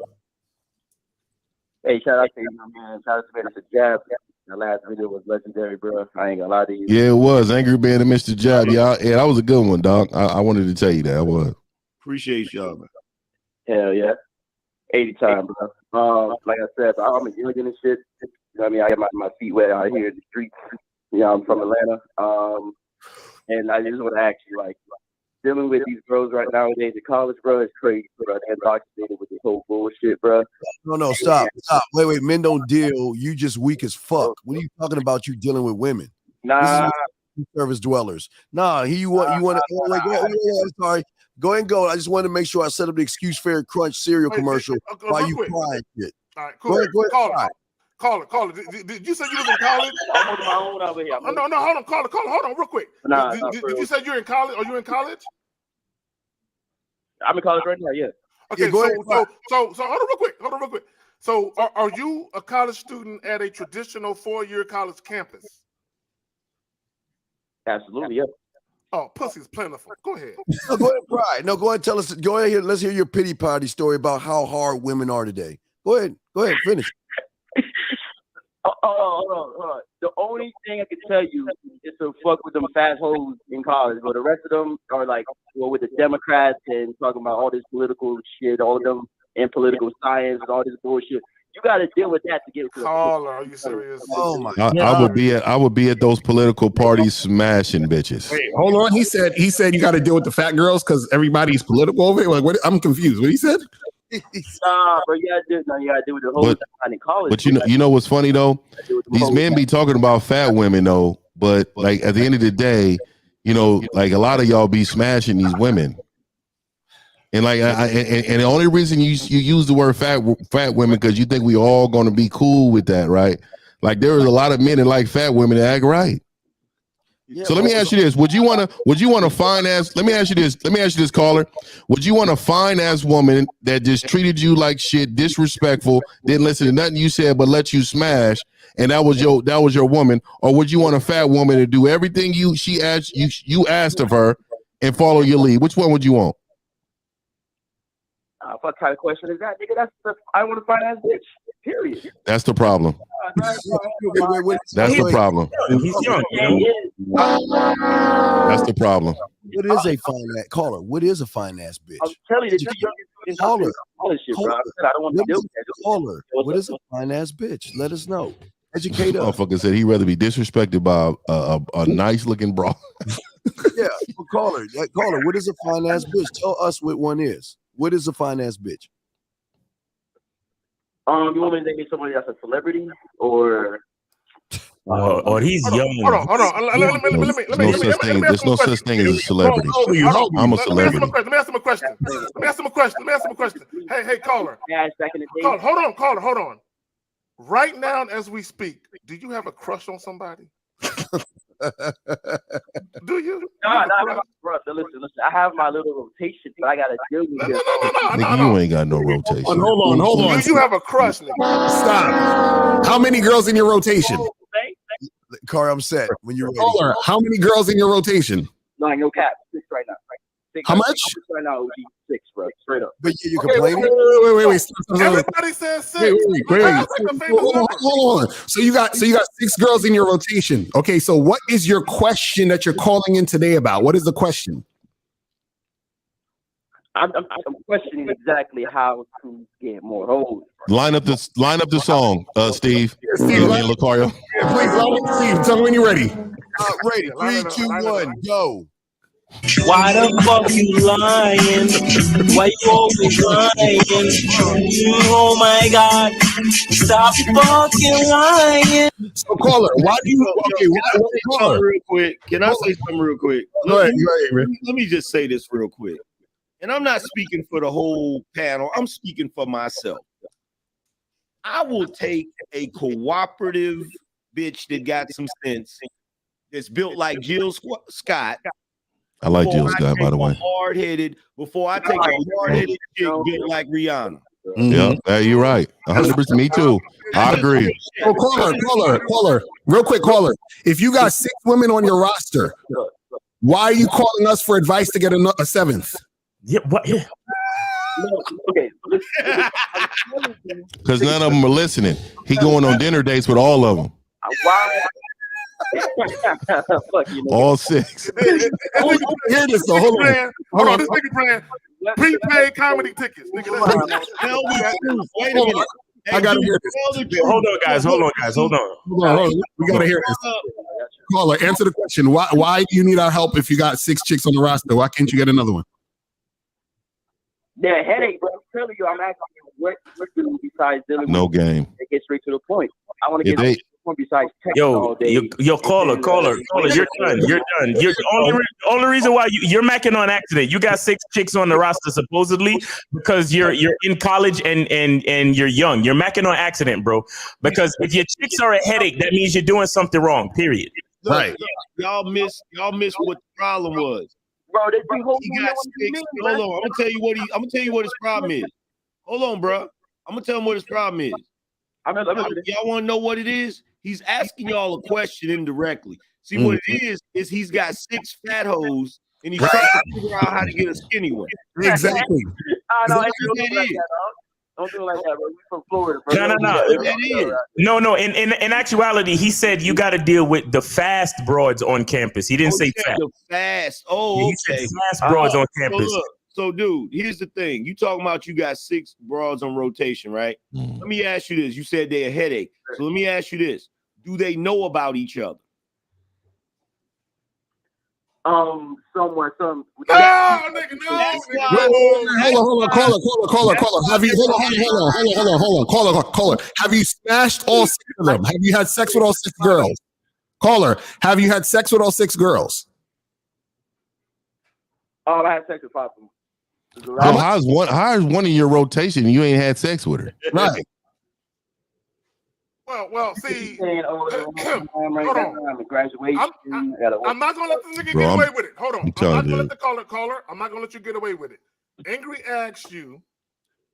Hey, shout out to you, man. Shout out to Mr. Jab. The last video was legendary, bro. I ain't gonna lie to you. Yeah, it was. Angry Man and Mr. Job. Yeah, that was a good one, dog. I wanted to tell you that. I was. Appreciate y'all, man. Hell yeah. 80 times, bro. Like I said, I'm a youngin' and shit. You know what I mean? I got my feet wet out here in the streets. You know, I'm from Atlanta. And I just want to ask you, like, dealing with these girls right nowadays in college, bro, is crazy, bro. They're indoctrinated with this whole bullshit, bro. No, stop. Wait. Men don't deal. You just weak as fuck. What are you talking about? You dealing with women? Nah. Service dwellers. Nah. You want to? Sorry. Go ahead and go. I just wanted to make sure I set up the Excuse Fair Crunch cereal commercial while you crying shit. All right, cool. Go ahead. Call it. Did you say you was in college? I'm on my own over here. No, hold on. Call it. Hold on, real quick. Did you say you're in college? Are you in college? I'm in college right now. Yeah. Okay. Yeah, go ahead. So hold on, real quick. So are you a college student at a traditional 4-year college campus? Absolutely. Yeah. Oh, pussy's plentiful. Go ahead. No, go ahead, Brian. No, go ahead and tell us. Go ahead. Let's hear your pity party story about how hard women are today. Go ahead. Finish. Hold on. The only thing I can tell you is to fuck with them fast hoes in college, but the rest of them are like, with the Democrats and talking about all this political shit, all of them in political science and all this bullshit. You got to deal with that to get to. Caller, are you serious? Oh my God! I would be at those political parties smashing bitches. Wait, hold on. He said you got to deal with the fat girls because everybody's political over it. Like, what? I'm confused. What he said? Nah, but you gotta do with the whole time in college. But you know what's funny though? These men be talking about fat women though, but like at the end of the day, you know, like a lot of y'all be smashing these women. And like, and the only reason you use the word fat women because you think we all gonna be cool with that, right? Like there is a lot of men that like fat women that act right. Yeah, so let me ask you this: Would you want to fine ass? Let me ask you this, caller. Would you want a fine ass woman that just treated you like shit, disrespectful, didn't listen to nothing you said, but let you smash, and that was your woman, or would you want a fat woman to do everything you asked of her and follow your lead? Which one would you want? What kind of question is that, nigga? I want to find that bitch. Period. That's the problem. That's the problem. He's young. That's the problem. What is a fine ass caller? What is a fine ass bitch? I'm telling you, caller. Caller. What is a fine ass bitch? Let us know. Educate us. Motherfucker said he'd rather be disrespected by a nice looking bra. Yeah, caller. What is a fine ass bitch? Tell us what one is. What is a fine ass bitch? You want me to think somebody that's a celebrity or he's young. Hold on. There's no such thing as a celebrity. I'm a celebrity. Let me ask him a question. Hey, caller. Hold on. Right now, as we speak, do you have a crush on somebody? Do you? No, bro. Listen. I have my little rotation, but I gotta deal with it. Nigga, you ain't got no rotation. Hold on. You have a crush, nigga. Stop. How many girls in your rotation? Car, I'm set when you're ready. Caller, how many girls in your rotation? No cap. 6 right now. Six How right much? now. Right now, it would be 6, bro. Straight up. But you complaining? Wait. Everybody says 6. Wait. Hold on. So you got 6 girls in your rotation. Okay, so what is your question that you're calling in today about? What is the question? I'm questioning exactly how to get more hoes. Line up the song, Steve. Steve, and Lucario. Please, Steve, tell me when you're ready. Ready. 3, 2, 1, go. Why the fuck you lying? Why you always lying? Oh my God! Stop fucking lying. So, caller, why do you? Okay, caller. Real quick. Can I say something real quick? Go ahead, Let me just say this real quick. And I'm not speaking for the whole panel. I'm speaking for myself. I will take a cooperative bitch that got some sense, that's built like Jill Scott. I like Jill Scott, by the way. Before I take a hard-headed chick built like Rihanna. Yeah, you're right. 100%. Me too. I agree. Oh, caller. Real quick, caller. If you got 6 women on your roster, why are you calling us for advice to get a 7th? Yeah, what? Yeah. Okay. Because none of them are listening. He going on dinner dates with all of them. Why? Fuck you, all 6. Hear this though. Hold on. This nigga brand prepaid comedy tickets. Nigga, wait a minute. I gotta hear this. Hold on, guys. Hold on. We gotta hear this. Caller, answer the question. Why do you need our help if you got 6 chicks on the roster? Why can't you get another one? They're a headache, bro. I'm telling you, I'm asking you what do besides dealing with no game. They get straight to the point. I want to get to the point besides text all day. Yo, caller, you're done. You're the only reason why you're macking on accident. You got 6 chicks on the roster supposedly because you're in college and you're young. You're macking on accident, bro. Because if your chicks are a headache, that means you're doing something wrong. Period. Look, right. Y'all miss what the problem was. Bro, he got 6. Hold on, I'm gonna tell you what his problem is. Hold on, bro. I'm gonna tell him what his problem is. Y'all want to know what it is? He's asking y'all a question indirectly. See what it is he's got 6 fat hoes and he's trying to figure out how to get a skinny one. Exactly. Don't do it like that, bro. We from Florida, bro. No. In actuality, he said you got to deal with the fast broads on campus. He didn't say fat. The fast. Oh, he said fast broads on campus. So, dude, here's the thing. You talking about you got 6 broads on rotation, right? Let me ask you this. You said they're a headache. So let me ask you this. Do they know about each other? Somewhere, some. No, nigga, no. Hold on, caller. Have you hold on, caller. Have you smashed all 6 of them? Have you had sex with all 6 girls? Caller, have you had sex with all 6 girls? Oh, I had sex with 5 of them. How's one in your rotation and you ain't had sex with her? Right. Well, see. Hold on. Graduation. I'm not gonna let this nigga get away with it. Hold on. I'm not gonna let the caller. I'm not gonna let you get away with it. Angry asked you,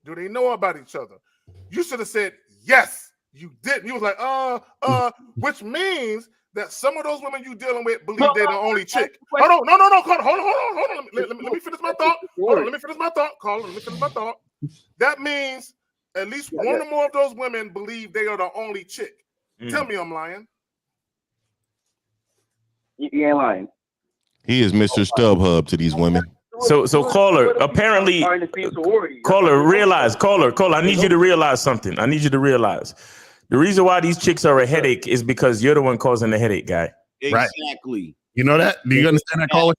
do they know about each other? You should have said yes. You didn't. You was like, which means that some of those women you dealing with believe they're the only chick. Hold on. No. Hold on. Let me finish my thought. Hold on. Let me finish my thought. Caller, let me finish my thought. That means at least one or more of those women believe they are the only chick. Tell me I'm lying. You ain't lying. He is Mr. StubHub to these women. So caller, apparently, caller, I need you to realize something. I need you to realize the reason why these chicks are a headache is because you're the one causing the headache, guy. Exactly. Right. You know that? Do you understand that, caller?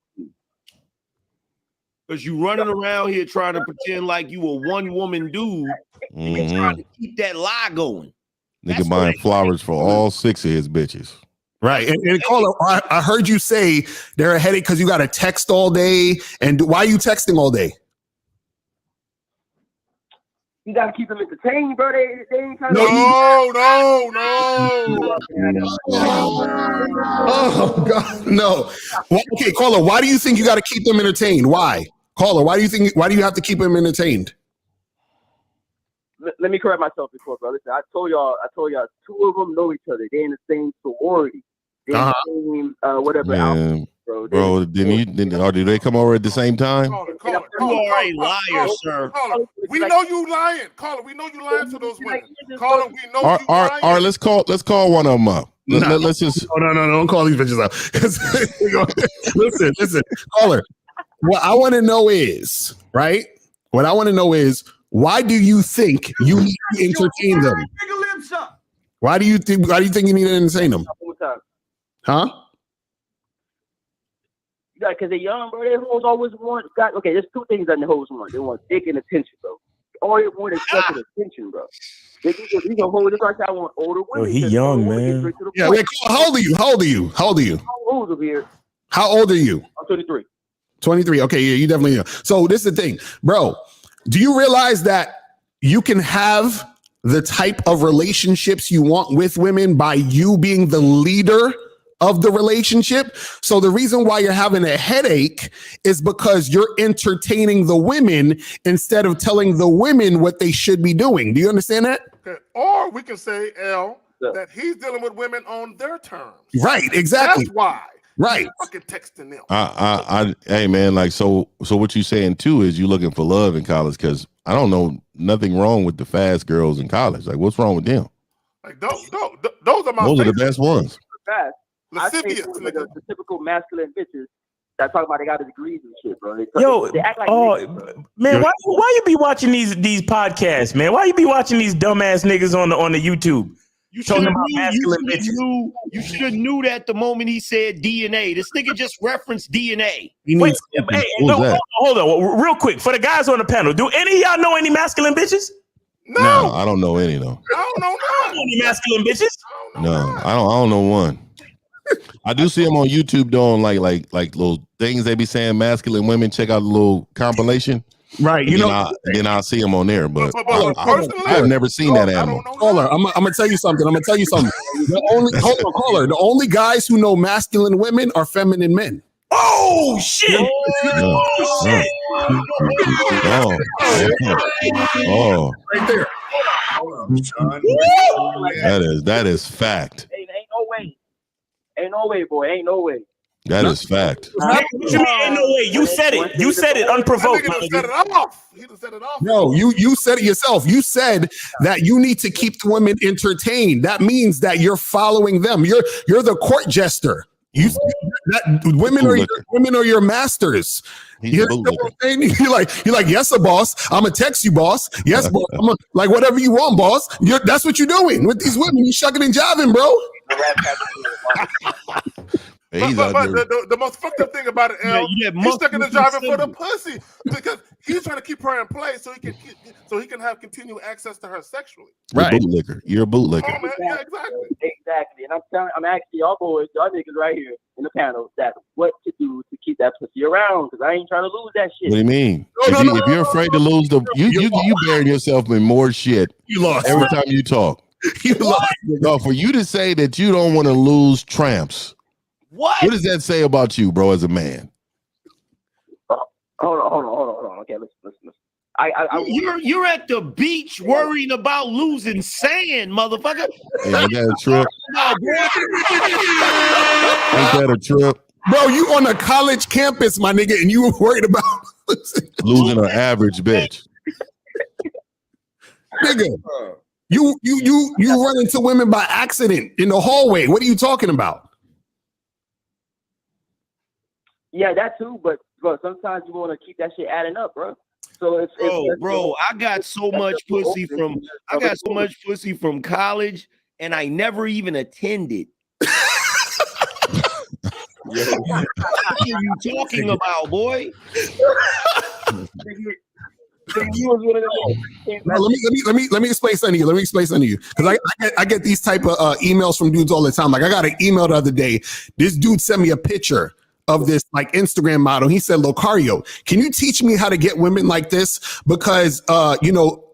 Because you running around here trying to pretend like you a one-woman dude and trying to keep that lie going. Nigga buying flowers for all 6 of his bitches. Right. And caller, I heard you say they're a headache because you got to text all day. And why are you texting all day? You got to keep them entertained, bro. They ain't trying No. Oh God, no. Well, okay, caller, why do you think you got to keep them entertained? Why, caller? Why do you have to keep them entertained? Let me correct myself before, bro. Listen, I told y'all, two of them know each other. They in the same sorority. They in the same whatever. Man, bro, do they come over at the same time? You are a liar, sir. Caller, we know you lying. Caller, we know you lying to those women. Caller, we know you lying. All right, let's call one of them up. Let's just. No, don't call these bitches out. listen, caller. What I want to know is, right? What I want to know is, why do you think you need to entertain them? Why do you think you need to entertain them? Huh? Yeah, because they're young, bro. They hoes always want. Okay, there's two things that the hoes want. They want dick and attention, bro. All they want is fucking attention, bro. They can hold this like I want older women. Oh, he young, man. Yeah, wait, how old are you? How old are you? How old are you? How old are you? I'm 23. 23. Okay, yeah, you definitely know. So this is the thing, bro. Do you realize that you can have the type of relationships you want with women by you being the leader of the relationship? So the reason why you're having a headache is because you're entertaining the women instead of telling the women what they should be doing. Do you understand that? Okay. Or we can say, L, that he's dealing with women on their terms. Right, exactly. That's why. Right. Fucking texting them. Hey man, like so what you saying too is you looking for love in college, because I don't know nothing wrong with the fast girls in college. Like, what's wrong with them? Like those are my Those are the best ones. Fast. I think the typical masculine bitches that talk about they got the degrees and shit, bro. They act like niggas, man, why you be watching these podcasts, man? Why you be watching these dumbass niggas on the YouTube? You should have knew that the moment he said DNA. This nigga just referenced DNA. Wait, hold on, real quick. For the guys on the panel, do any of y'all know any masculine bitches? No, I don't know any though. I don't know any masculine bitches. No, I don't know one. I do see them on YouTube doing like little things they be saying masculine women. Check out the little compilation. Right, then I'll see them on there, but I've never seen that animal. Caller, I'm gonna tell you something. The only guys who know masculine women are feminine men. Oh shit! Oh, right there. That is fact. Ain't no way. Ain't no way, boy. Ain't no way. That is fact. What you mean ain't no way? You said it. You said it unprovoked. He set it off. No, you said it yourself. You said that you need to keep the women entertained. That means that you're following them. You're the court jester. Women are your masters. You're like, yes, a boss. I'm gonna text you, boss. Yes, boss. I'm like whatever you want, boss. That's what you're doing with these women. You shucking and jiving, bro. But the most fucked up thing about it, L, he's stuck in the driving for the pussy because he's trying to keep her in place so he can have continued access to her sexually. Right, you're a bootlicker. Oh, man. Yeah, exactly. And I'm asking y'all boys, y'all niggas right here in the panel, that what to do to keep that pussy around, because I ain't trying to lose that shit. What do you mean? If you're afraid to lose you bury yourself in more shit. You lost every time you talk. You lost. No, for you to say that you don't want to lose tramps. What does that say about you, bro, as a man? Hold on. Okay, listen. You're at the beach worrying about losing sand, motherfucker. Yeah, ain't that a trip? Ain't that a trip? Bro, you on a college campus, my nigga, and you were worried about losing an average bitch. Nigga, you run into women by accident in the hallway. What are you talking about? Yeah, that too, but bro, sometimes you want to keep that shit adding up, bro. So bro, I got so much pussy from college, and I never even attended. What are you talking about, boy? Let me explain something to you. Because I get these type of emails from dudes all the time. Like I got an email the other day. This dude sent me a picture of this like Instagram model. He said, Locario, can you teach me how to get women like this? Because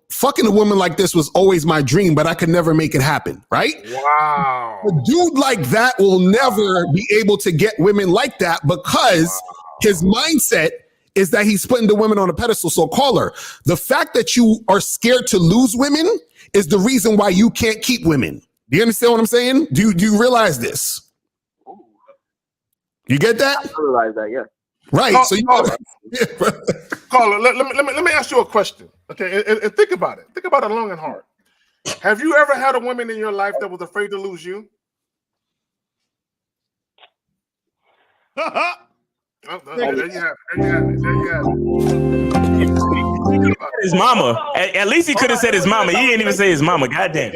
fucking a woman like this was always my dream, but I could never make it happen, right? Wow. A dude like that will never be able to get women like that because his mindset is that he's putting the women on a pedestal. So caller, the fact that you are scared to lose women is the reason why you can't keep women. Do you understand what I'm saying? Do you realize this? You get that? I realize that, yeah. Right. So you caller, let me ask you a question. Okay, and think about it. Think about it long and hard. Have you ever had a woman in your life that was afraid to lose you? There you have it. His mama. At least he could have said his mama. He didn't even say his mama. Goddamn.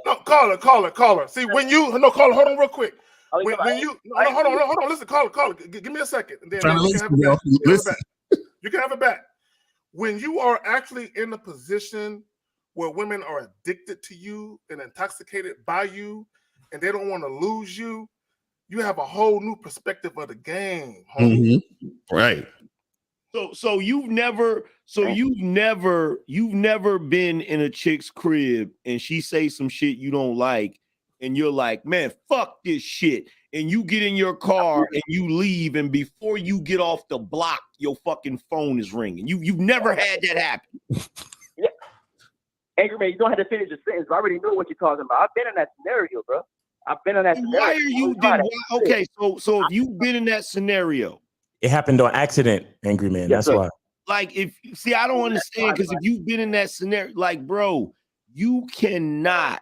No, caller. See, when you caller, hold on real quick. When you hold on. Listen, caller. Give me a second, and then you can have it back. When you are actually in a position where women are addicted to you and intoxicated by you, and they don't want to lose you, you have a whole new perspective of the game. Right. So you've never been in a chick's crib and she say some shit you don't like, and you're like, man, fuck this shit. And you get in your car and you leave, and before you get off the block, your fucking phone is ringing. You've never had that happen. Yeah. Angry man, you don't have to finish the sentence. I already know what you're talking about. I've been in that scenario, bro. I've been in that scenario. Why are you okay? So if you've been in that scenario, it happened on accident, Angry Man. That's why. Like, I don't understand, because if you've been in that scenario, like, bro, you cannot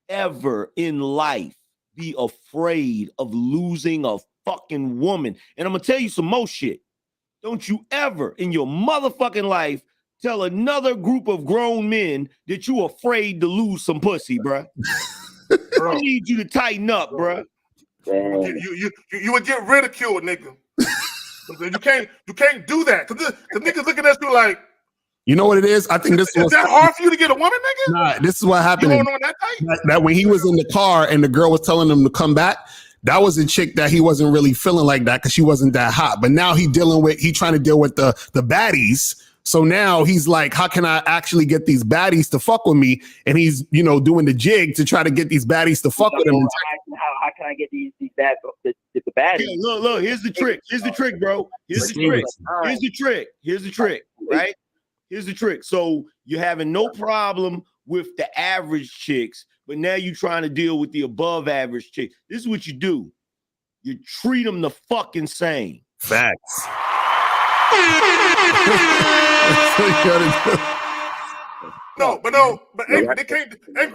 ever in life be afraid of losing a fucking woman. And I'm gonna tell you some more shit. Don't you ever in your motherfucking life tell another group of grown men that you afraid to lose some pussy, bruh. I need you to tighten up, bruh. You would get ridiculed, nigga. You can't do that, because niggas looking at you like, you know what it is? I think this was that hard for you to get a woman, nigga? Nah, this is what happened. You don't know that when he was in the car and the girl was telling him to come back, that was a chick that he wasn't really feeling like that because she wasn't that hot. But now he trying to deal with the baddies. So now he's like, how can I actually get these baddies to fuck with me? And he's, doing the jig to try to get these baddies to fuck with him. How can I get these bad the baddies? Yeah, look, here's the trick. Here's the trick, bro. Here's the trick. Right? Here's the trick. So you're having no problem with the average chicks, but now you're trying to deal with the above average chicks. This is what you do. You treat them the fucking same. Facts. But Angry,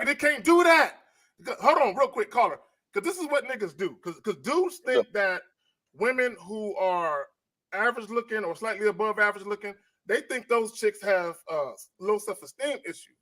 they can't do that. Hold on, real quick, caller, because this is what niggas do. Because dudes think that women who are average looking or slightly above average looking, they think those chicks have low self-esteem issues,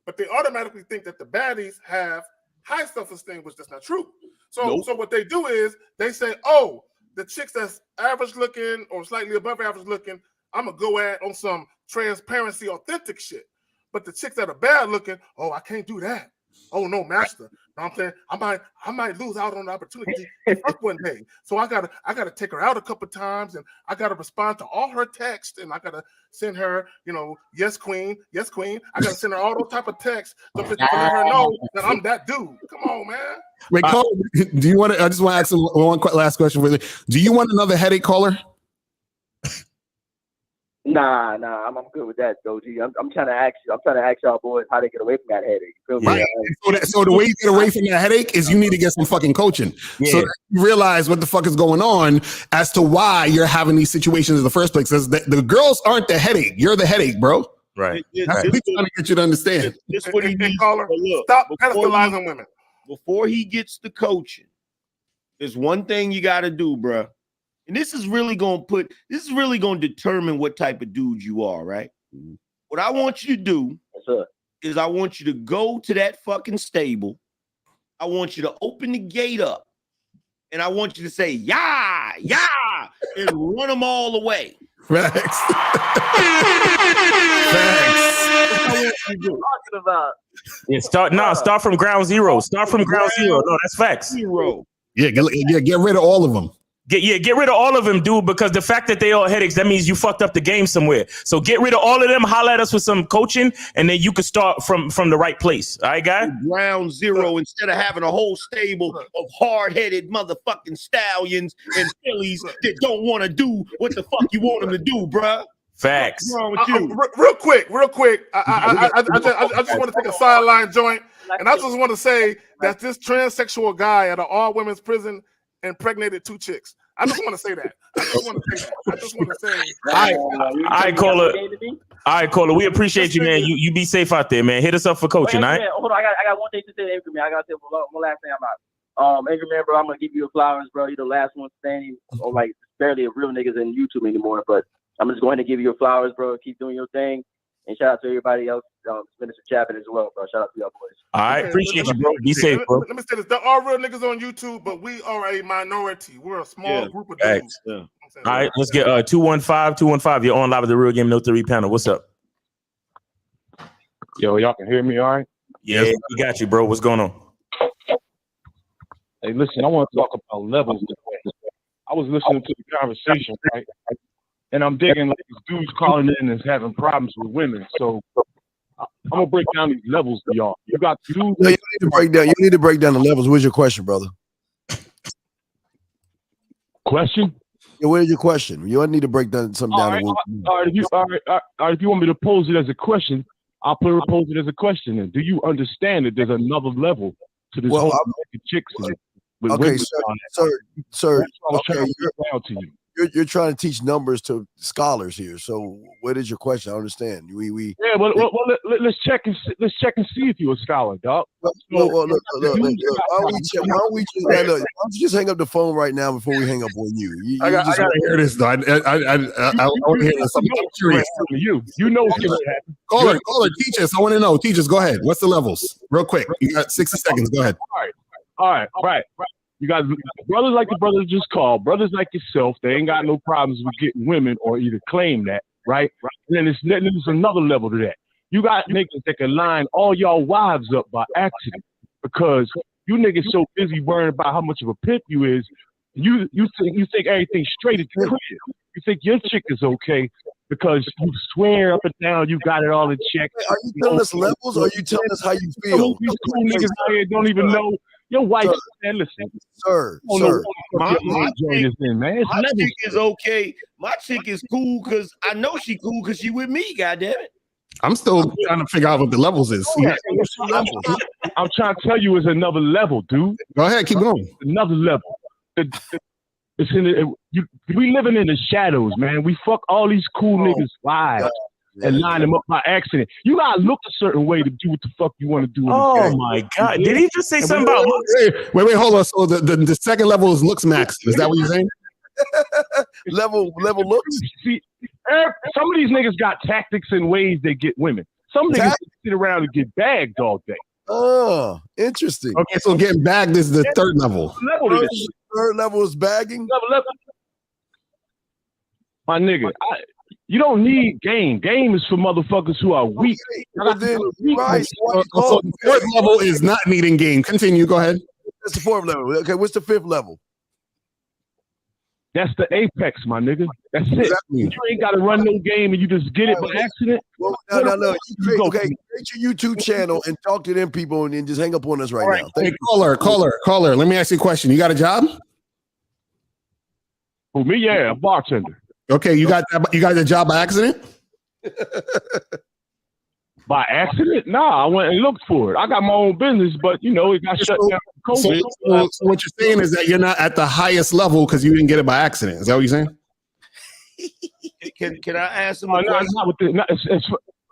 but they automatically think that the baddies have high self-esteem, which is not true. So what they do is they say, oh, the chicks that's average looking or slightly above average looking, I'm gonna go at on some transparency, authentic shit. But the chicks that are bad looking, oh, I can't do that. Oh no, master. You know what I'm saying? I might lose out on the opportunity to fuck one day. So I gotta take her out a couple times, and I gotta respond to all her texts, and I gotta send her, yes queen. I gotta send her all those type of texts to let her know that I'm that dude. Come on, man. Wait, caller, do you want to? I just want to ask him one last question for you. Do you want another headache, caller? Nah, I'm good with that, OG. I'm trying to ask y'all boys how to get away from that headache. You feel me? Right. So the way you get away from that headache is you need to get some fucking coaching. Yeah. So that you realize what the fuck is going on as to why you're having these situations in the first place. Because the girls aren't the headache. You're the headache, bro. Right. That's what we're trying to get you to understand. This what he needs. Caller, stop pedestalizing women. Before he gets the coaching, there's one thing you got to do, bro. And this is really going to determine what type of dude you are, right? Mm-hmm. What I want you to do is I want you to go to that fucking stable. I want you to open the gate up. And I want you to say, yeah, and run them all away. Facts. Talking about. Yeah, start from ground zero. Start from ground zero. No, that's facts. Zero. Yeah, get rid of all of them. Get rid of all of them, dude, because the fact that they all headaches, that means you fucked up the game somewhere. So get rid of all of them, holler at us with some coaching, and then you can start from the right place. All right, guy? Ground zero instead of having a whole stable of hard-headed motherfucking stallions and fillies that don't want to do what the fuck you want them to do, bruh. Facts. What's wrong with you? Real quick. I just want to take a sideline joint, and I just want to say that this transsexual guy at an all-women's prison impregnated 2 chicks. I just want to say that. I just want to say. All right, caller. All right, caller. We appreciate you, man. You be safe out there, man. Hit us up for coaching, all right? Hold on, I got one thing to say to Anchorman. I got to say one last thing about Anchorman, bro. I'm gonna give you your flowers, bro. You're the last one standing. Or like barely a real niggas in YouTube anymore, but I'm just going to give you your flowers, bro. Keep doing your thing. And shout out to everybody else, Minister Chapin as well, bro. Shout out to y'all boys. All right, appreciate you, bro. Be safe, bro. Let me say this: there are real niggas on YouTube, but we are a minority. We're a small group of dudes. Yeah. All right, let's get 215. You're on live at the Real Game No 3 panel. What's up? Yo, y'all can hear me, all right? Yeah, we got you, bro. What's going on? Hey, listen, I want to talk about levels. I was listening to the conversation, right? And I'm digging like this dude's calling in and having problems with women. So I'm gonna break down these levels for y'all. You got dudes. No, you need to break down the levels. Where's your question, brother? Question? Yeah, where's your question? You need to break down something down. All right, if you want me to pose it as a question, I'll pose it as a question. And do you understand that there's another level to this whole chicks with okay, women? Sir. Okay, You're trying to teach numbers to scholars here. So what is your question? I understand. Yeah, well, let's check and see if you're a scholar, dog. Look. Why don't we just hang up the phone right now before we hang up on you? I gotta hear this though. I want to hear this. I'm curious. You know what's gonna happen. Caller, teach us. I want to know. Teach us. Go ahead. What's the levels? Real quick. You got 60 seconds. Go ahead. All right. You guys, brothers like the brothers just called, brothers like yourself, they ain't got no problems with getting women or either claim that, right? And then there's another level to that. You got niggas that can line all y'all wives up by accident because you niggas so busy worrying about how much of a pimp you is, you think everything straight is clear. You think your chick is okay because you swear up and down you got it all in check. Are you telling us levels or are you telling us how you feel? These cool niggas out here don't even know. Your wife, man, listen. Sir. My chick is okay. My chick is cool because I know she cool because she with me, goddammit. I'm still trying to figure out what the levels is. I'm trying to tell you it's another level, dude. Go ahead, keep going. Another level. We living in the shadows, man. We fuck all these cool niggas lives. And line them up by accident. You gotta look a certain way to do what the fuck you want to do. Oh my God! Did he just say something about looks? Wait, hold on. So the second level is looks max. Is that what you're saying? level looks. See, some of these niggas got tactics and ways they get women. Some niggas sit around and get bagged all day. Oh, interesting. Okay, so getting bagged is the third level. Third level is bagging. Level. My nigga, you don't need game. Game is for motherfuckers who are weak. So the fourth level is not needing game. Continue. Go ahead. That's the fourth level. Okay, what's the fifth level? That's the apex, my nigga. That's it. Exactly. You ain't got to run no game and you just get it by accident. Well, no. Create your YouTube channel and talk to them people and then just hang up on us right now. Hey, caller. Let me ask you a question. You got a job? For me, yeah, a bartender. Okay, you got a job by accident? By accident? Nah, I went and looked for it. I got my own business, but it got shut down for COVID. So what you're saying is that you're not at the highest level because you didn't get it by accident. Is that what you're saying? Can I ask him a question? Not with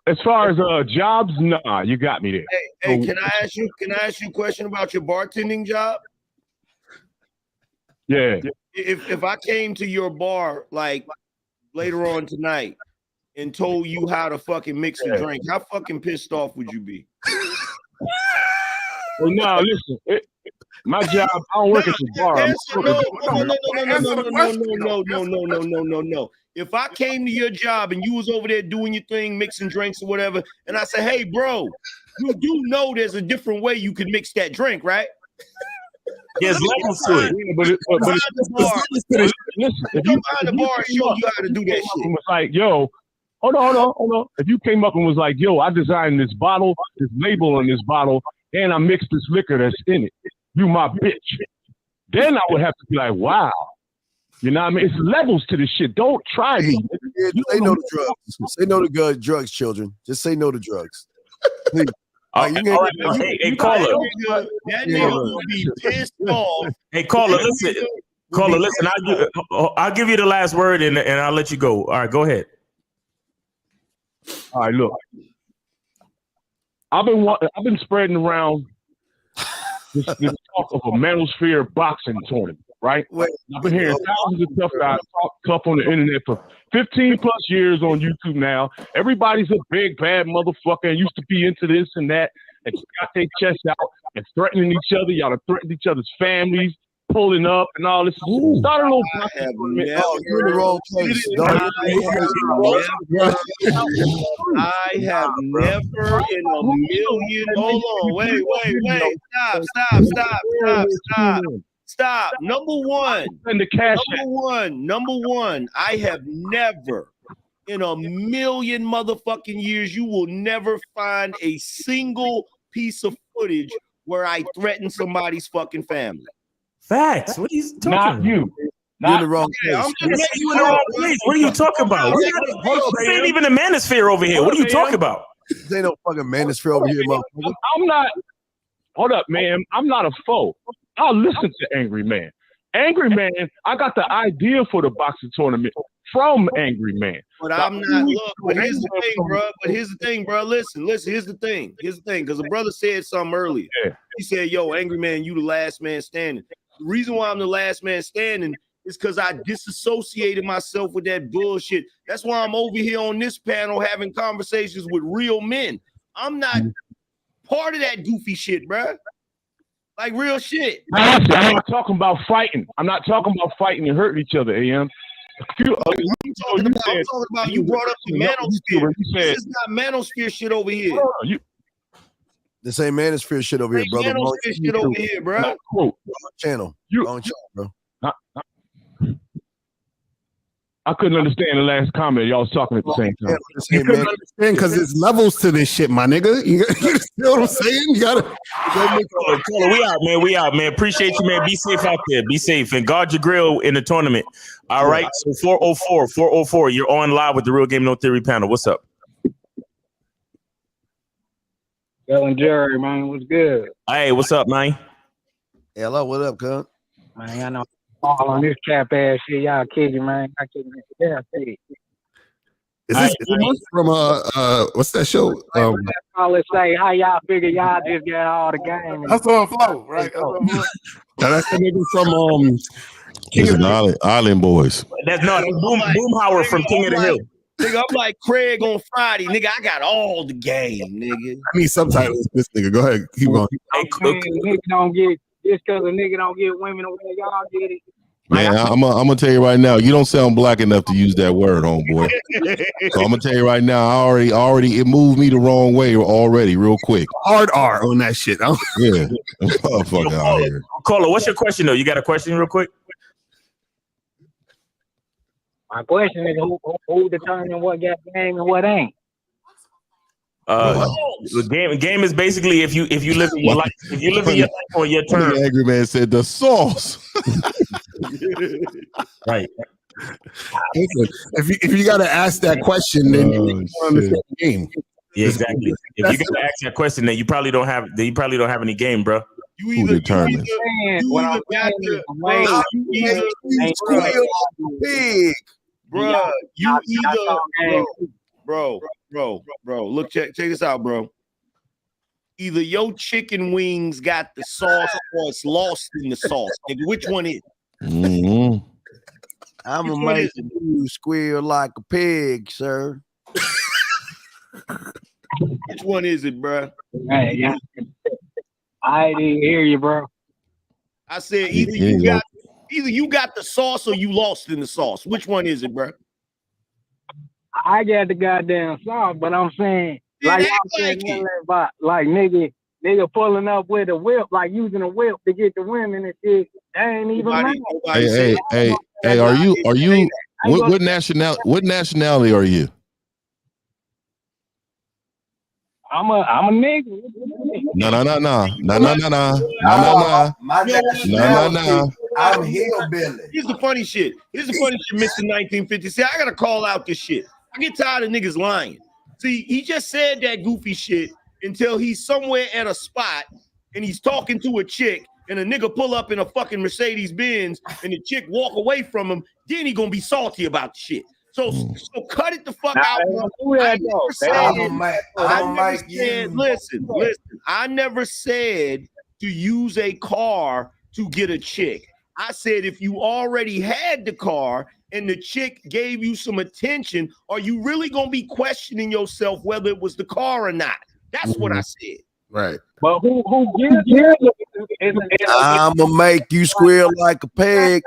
as far as jobs, nah, you got me there. Hey, can I ask you a question about your bartending job? Yeah. If I came to your bar like later on tonight and told you how to fucking mix a drink, how fucking pissed off would you be? Well, no, listen. My job, I don't work at the bar. No. If I came to your job and you was over there doing your thing, mixing drinks or whatever, and I said, hey, bro, you do know there's a different way you can mix that drink, right? There's levels to it. Yeah, but listen, if you behind the bar and show you how to do that shit. Was like, yo, hold on. If you came up and was like, yo, I designed this bottle, this label on this bottle, and I mixed this liquor that's in it. You my bitch. Then I would have to be like, wow. You know what I mean? It's levels to this shit. Don't try me. Say no to drugs. Say no to drugs, children. Just say no to drugs. Please. Hey, caller. That nigga will be pissed off. Hey, caller, listen. Caller, listen. I'll give you the last word and I'll let you go. All right, go ahead. All right, look. I've been spreading around this talk of a manosphere boxing tournament, right? I've been hearing thousands of tough guys talk tough on the internet for 15 plus years on YouTube now. Everybody's a big bad motherfucker and used to be into this and that and got their chest out and threatening each other. Y'all have threatened each other's families, pulling up and all this. Start a little you're in the wrong place. I have never in a million. Hold on, wait. Stop. Number one. I have never in a million motherfucking years, you will never find a single piece of footage where I threaten somebody's fucking family. Facts. What are you talking Not about? you. You're in the wrong place. I'm just you in the wrong place. What are you talking about? This ain't even a manosphere over here. What are you talking about? This ain't no fucking manosphere over here, motherfucker. I'm not. Hold up, man. I'm not a foe. I'll listen to Angry Man. Angry Man, I got the idea for the boxing tournament from Angry Man. But I'm not. Look, but here's the thing, bro. Listen. Here's the thing. Because a brother said something earlier. Yeah. He said, "Yo, Angry Man, you the last man standing." The reason why I'm the last man standing is because I disassociated myself with that bullshit. That's why I'm over here on this panel having conversations with real men. I'm not part of that goofy shit, bro. Like real shit. I'm not talking about fighting. I'm not talking about fighting and hurting each other, AM. I'm talking about you brought up the manosphere. This is not manosphere shit over here. This ain't manosphere shit over here, brother. Manosphere shit over here, bro. Wrong channel, bro. I couldn't understand the last comment. Y'all was talking at the same time. You couldn't understand because there's levels to this shit, my nigga. You know what I'm saying? You gotta. We out, man. Appreciate you, man. Be safe out there. Be safe and guard your grill in the tournament. All right. So 404. You're on live with the Real Game No Theory panel. What's up? Telling Jerry, man, what's good? Hey, what's up, man? Hello, what up, cuz? Man, I know all on this cap ass shit. Y'all kidding, man. I can't say. Is this from what's that show? All it say, how y'all figure y'all just got all the game? That's on flow, right? That's the nigga from Listen, Island Boys. That's Boomhauer from King of the Hill. Nigga, I'm like Craig on Friday. Nigga, I got all the game, nigga. I need subtitles. This nigga. Go ahead. Keep going. Nigga don't get just because a nigga don't get women the way y'all get it. Man, I'm gonna tell you right now, you don't sound black enough to use that word, homeboy. So I'm gonna tell you right now, I already it moved me the wrong way already, real quick. Hard R on that shit. Yeah, motherfucker out here. Caller, what's your question though? You got a question real quick? My question is who determines what got game and what ain't? The game is basically if you live in your life, if you live in your life on your terms. The Angry Man said the sauce. Right. Listen, if you gotta ask that question, then you don't understand the game. Yeah, exactly. If you gotta ask that question, then you probably don't have any game, bro. Who determines? Bro, look, check this out, bro. Either your chicken wings got the sauce or it's lost in the sauce. Nigga, which one is it? Mm-hmm. I'm gonna make you squeal like a pig, sir. Which one is it, bro? Hey, yeah. I didn't hear you, bro. I said either you got the sauce or you lost in the sauce. Which one is it, bro? I got the goddamn sauce, but I'm saying like y'all said, like nigga, nigga pulling up with a whip, like using a whip to get the women and shit. They ain't even mad. Hey, are you what nationality are you? I'm a nigga. No. My nationality, I'm hillbilly. Here's the funny shit. Mr. 1950. See, I gotta call out this shit. I get tired of niggas lying. See, he just said that goofy shit until he's somewhere at a spot and he's talking to a chick and a nigga pull up in a fucking Mercedes Benz and the chick walk away from him. Then he gonna be salty about the shit. So cut it the fuck out. Listen. I never said to use a car to get a chick. I said if you already had the car and the chick gave you some attention, are you really gonna be questioning yourself whether it was the car or not? That's what I said. Right. But who gives you? I'ma make you squeal like a pig.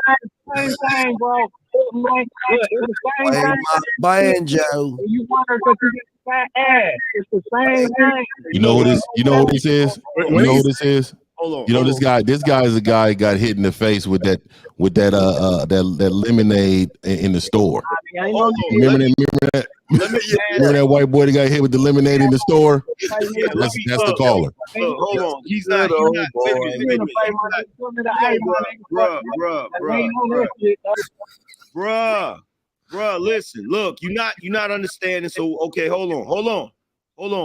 Same thing, bro. It's the same thing. Banjo. You wonder because you get that ass. It's the same thing. You know what this is? Hold on. You know this guy is a guy who got hit in the face with that lemonade in the store. Remember that white boy that got hit with the lemonade in the store? That's the caller. Hold on. He's not. Bruh, listen. Look, you're not understanding. So okay, hold on,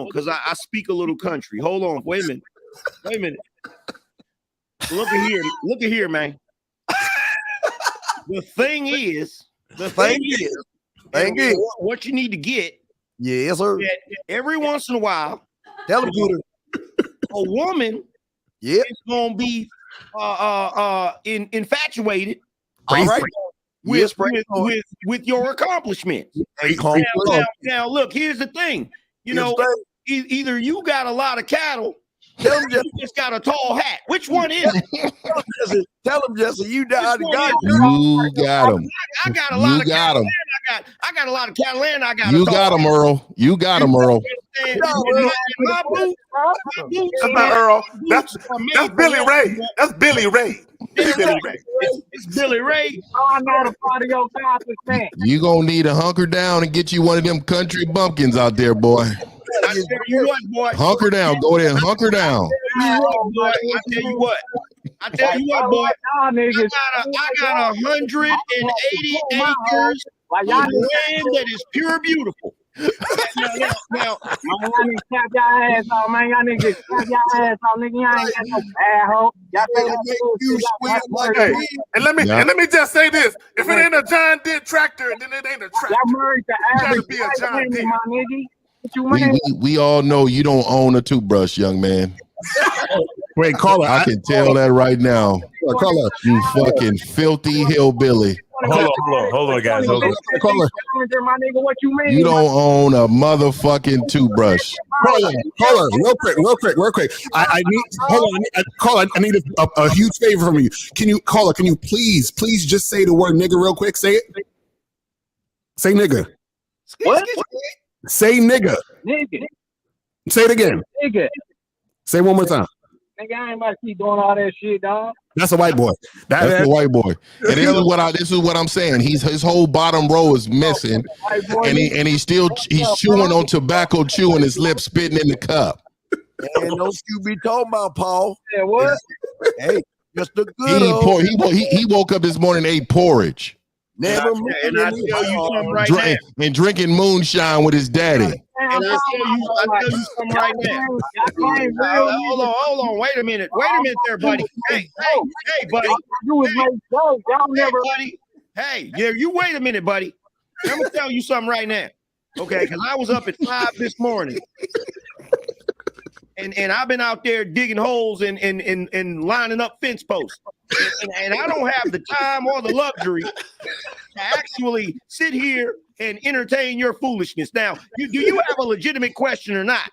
because I speak a little country. Hold on, wait a minute. Look at here, man. The thing is, what you need to get, yes, sir. Every once in a while, tell him to a woman is gonna be infatuated, all right, with your accomplishments. Now, look, here's the thing. You know, either you got a lot of cattle. Tell him you just got a tall hat. Which one is it? Tell him, Jesse, you got him. I got a lot of cattle. I got a lot of cattle and I got You got him, Earl. You got him, Earl. That's not Earl. That's Billy Ray. That's Billy Ray. It's Billy Ray. I'm not a part of your conscious. You gonna need to hunker down and get you one of them country bumpkins out there, boy. I tell you what, boy. Hunker down. Go there and hunker down. I tell you what, boy. I got 180 acres of land that is pure beautiful. Now, y'all need to tap your ass off, man. Y'all need to tap your ass off, nigga. Y'all ain't got no asshole. Hey, and let me just say this: if it ain't a John Deere tractor, then it ain't a tractor. It gotta be a John Deere. We all know you don't own a toothbrush, young man. Wait, caller. I can tell that right now. Caller, you fucking filthy hillbilly. Hold on, guys. Hold on. Caller. You don't own a motherfucking toothbrush. Caller, real quick. I need a huge favor from you. Can you please just say the word nigga real quick? Say it. Say nigga. What? Say nigga. Nigga. Say it again. Nigga. Say it one more time. Nigga, I ain't about to keep doing all that shit, dog. That's a white boy. That's a white boy. And this is what I'm saying. His whole bottom row is missing, and he's chewing on tobacco, chewing his lips, spitting in the cup. And don't you be talking about Paul? Yeah, what? Hey, just a good. He woke up this morning and ate porridge. Never and I tell you something right now. And drinking moonshine with his daddy. And I tell you something right now. Hold on. Wait a minute there, buddy. Hey, buddy. Hey, you wait a minute, buddy. I'm gonna tell you something right now. Okay, because I was up at 5 this morning. And I've been out there digging holes and lining up fence posts. And I don't have the time or the luxury to actually sit here and entertain your foolishness. Now, do you have a legitimate question or not?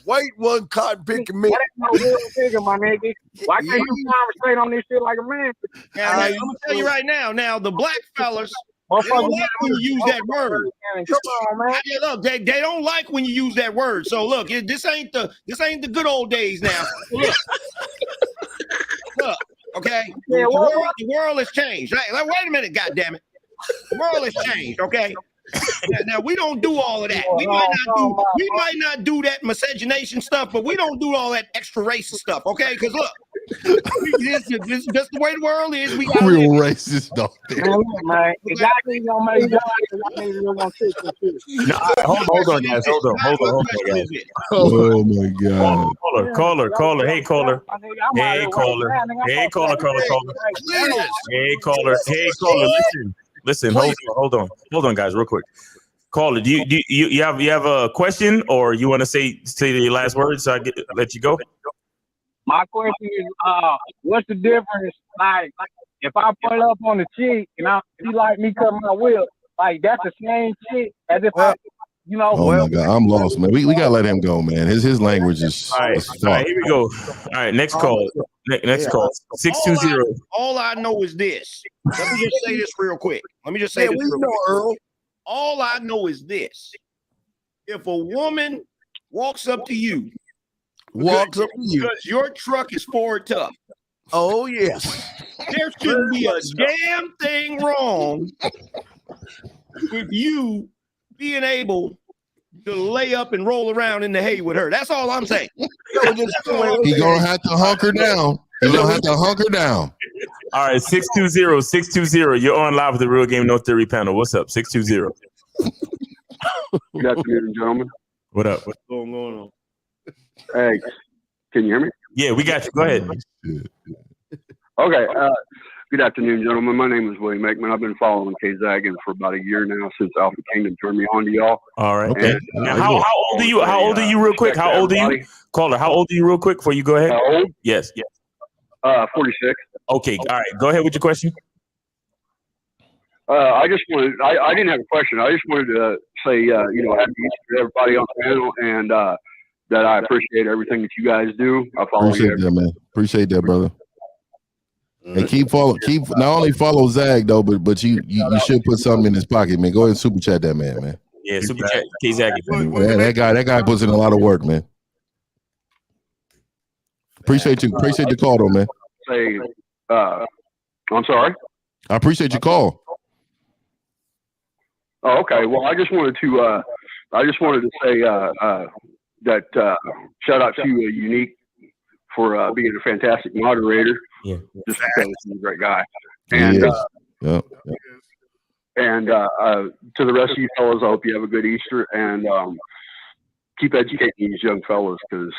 White one cotton picking me. That ain't no real figure, my nigga. Why can't you conversate on this shit like a man? Now, I'm gonna tell you right now. Now, the black fellas They don't like when you use that word. Come on, man. Look, they don't like when you use that word. So look, this ain't the good old days now. Look, okay. The world has changed. Like, wait a minute, goddammit. The world has changed, okay? Now we don't do all of that. We might not do that miscegenation stuff, but we don't do all that extra racist stuff, okay? Because look, this is just the way the world is. We got real racist, dog. Man, exactly. Hold on, guys. Hold on, guys. Oh my God. Caller. Hey, caller. Hey, caller. Listen. Hold on, guys, real quick. Caller, do you have a question, or you want to say your last words so I let you go? My question is, what's the difference? Like if I pull up on the chick and she like me cut my whip, like that's the same shit as if I, Oh my God, I'm lost, man. We gotta let him go, man. His language is. All right, here we go. All right, next call. Next call. 620. All I know is this. Let me just say this real quick. Earl. All I know is this. If a woman walks up to you, because your truck is Ford Tough. Oh yes. There shouldn't be a damn thing wrong with you being able to lay up and roll around in the hay with her. That's all I'm saying. He gonna have to hunker down. All right, 620. You're on live with the Real Game No Theory panel. What's up? 620. Good afternoon, gentlemen. What up? What's going on? Hey, can you hear me? Yeah, we got you. Go ahead. Okay. Good afternoon, gentlemen. My name is William Aikman. I've been following K-Zagging for about a year now since Alpha Kingdom turned me on to y'all. All right. Okay. Now, how old are you? How old are you, real quick? How old are you? Caller, how old are you, real quick, before you go ahead? How old? Yes. 46. Okay. All right. Go ahead with your question. I just wanted, I didn't have a question. I just wanted to say, happy Easter to everybody on the panel, and that I appreciate everything that you guys do. I follow Appreciate that, man. Appreciate that, brother. And keep not only follow Zag though, but you should put something in his pocket, man. Go ahead and super chat that man, man. Yeah, super chat K-Zag. That guy puts in a lot of work, man. Appreciate the call though, man. Say, I'm sorry. I appreciate your call. Oh, okay. Well, I just wanted to say that shout out to Unique for being a fantastic moderator. Yeah. Just because he's a great guy. And and to the rest of you fellas, I hope you have a good Easter, and keep educating these young fellas, because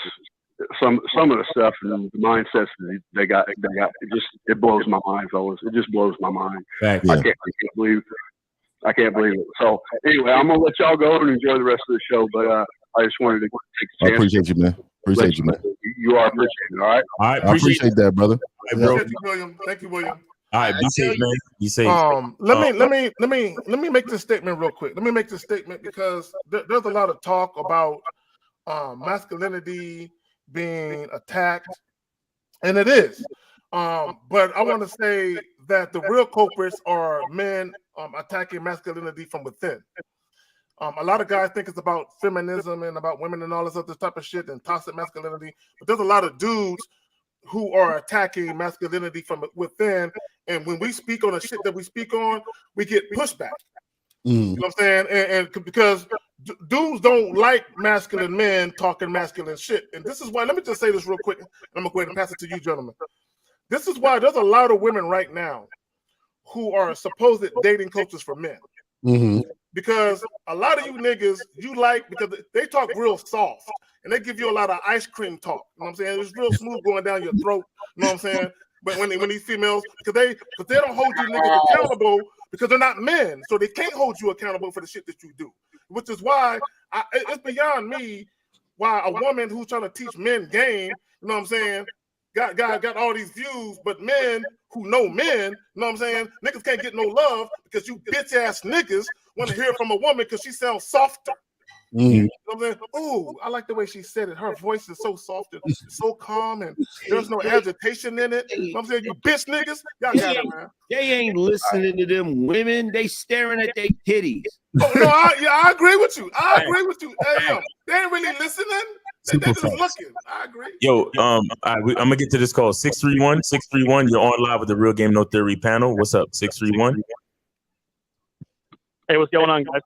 some of the stuff and the mindsets they got it blows my mind, fellas. It just blows my mind. I can't believe it. So anyway, I'm gonna let y'all go and enjoy the rest of the show, but I just wanted to take a chance. I appreciate you, man. Appreciate you, man. You are appreciated. All right. I appreciate that, brother. Thank you, William. Thank you, William. All right, be safe, man. Be safe. Let me make this statement real quick. Let me make this statement because there's a lot of talk about masculinity being attacked, and it is. But I want to say that the real culprits are men attacking masculinity from within. A lot of guys think it's about feminism and about women and all this other type of shit and toxic masculinity, but there's a lot of dudes who are attacking masculinity from within. And when we speak on the shit that we speak on, we get pushback. You know what I'm saying? And because dudes don't like masculine men talking masculine shit. And this is why, let me just say this real quick. I'm going to go ahead and pass it to you, gentlemen. This is why there's a lot of women right now who are supposed dating coaches for men. Because a lot of you niggas, you like, because they talk real soft and they give you a lot of ice cream talk. You know what I'm saying? It's real smooth going down your throat. You know what I'm saying? But when these females, because they don't hold you niggas accountable because they're not men. So they can't hold you accountable for the shit that you do. Which is why it's beyond me why a woman who's trying to teach men game, you know what I'm saying, got all these views, but men who know men, you know what I'm saying, niggas can't get no love because you bitch ass niggas want to hear from a woman because she sounds softer. You know what I'm saying? Oh, I like the way she said it. Her voice is so soft and so calm, and there's no agitation in it. You know what I'm saying? You bitch niggas, y'all got it, man. They ain't listening to them women. They staring at their titties. Oh, no, I agree with you. I agree with you. Hey, they ain't really listening. They just looking. I agree. Yo, I'm gonna get to this call. 631. You're on live with the Real Game No Theory panel. What's up? 631. Hey, what's going on, guys?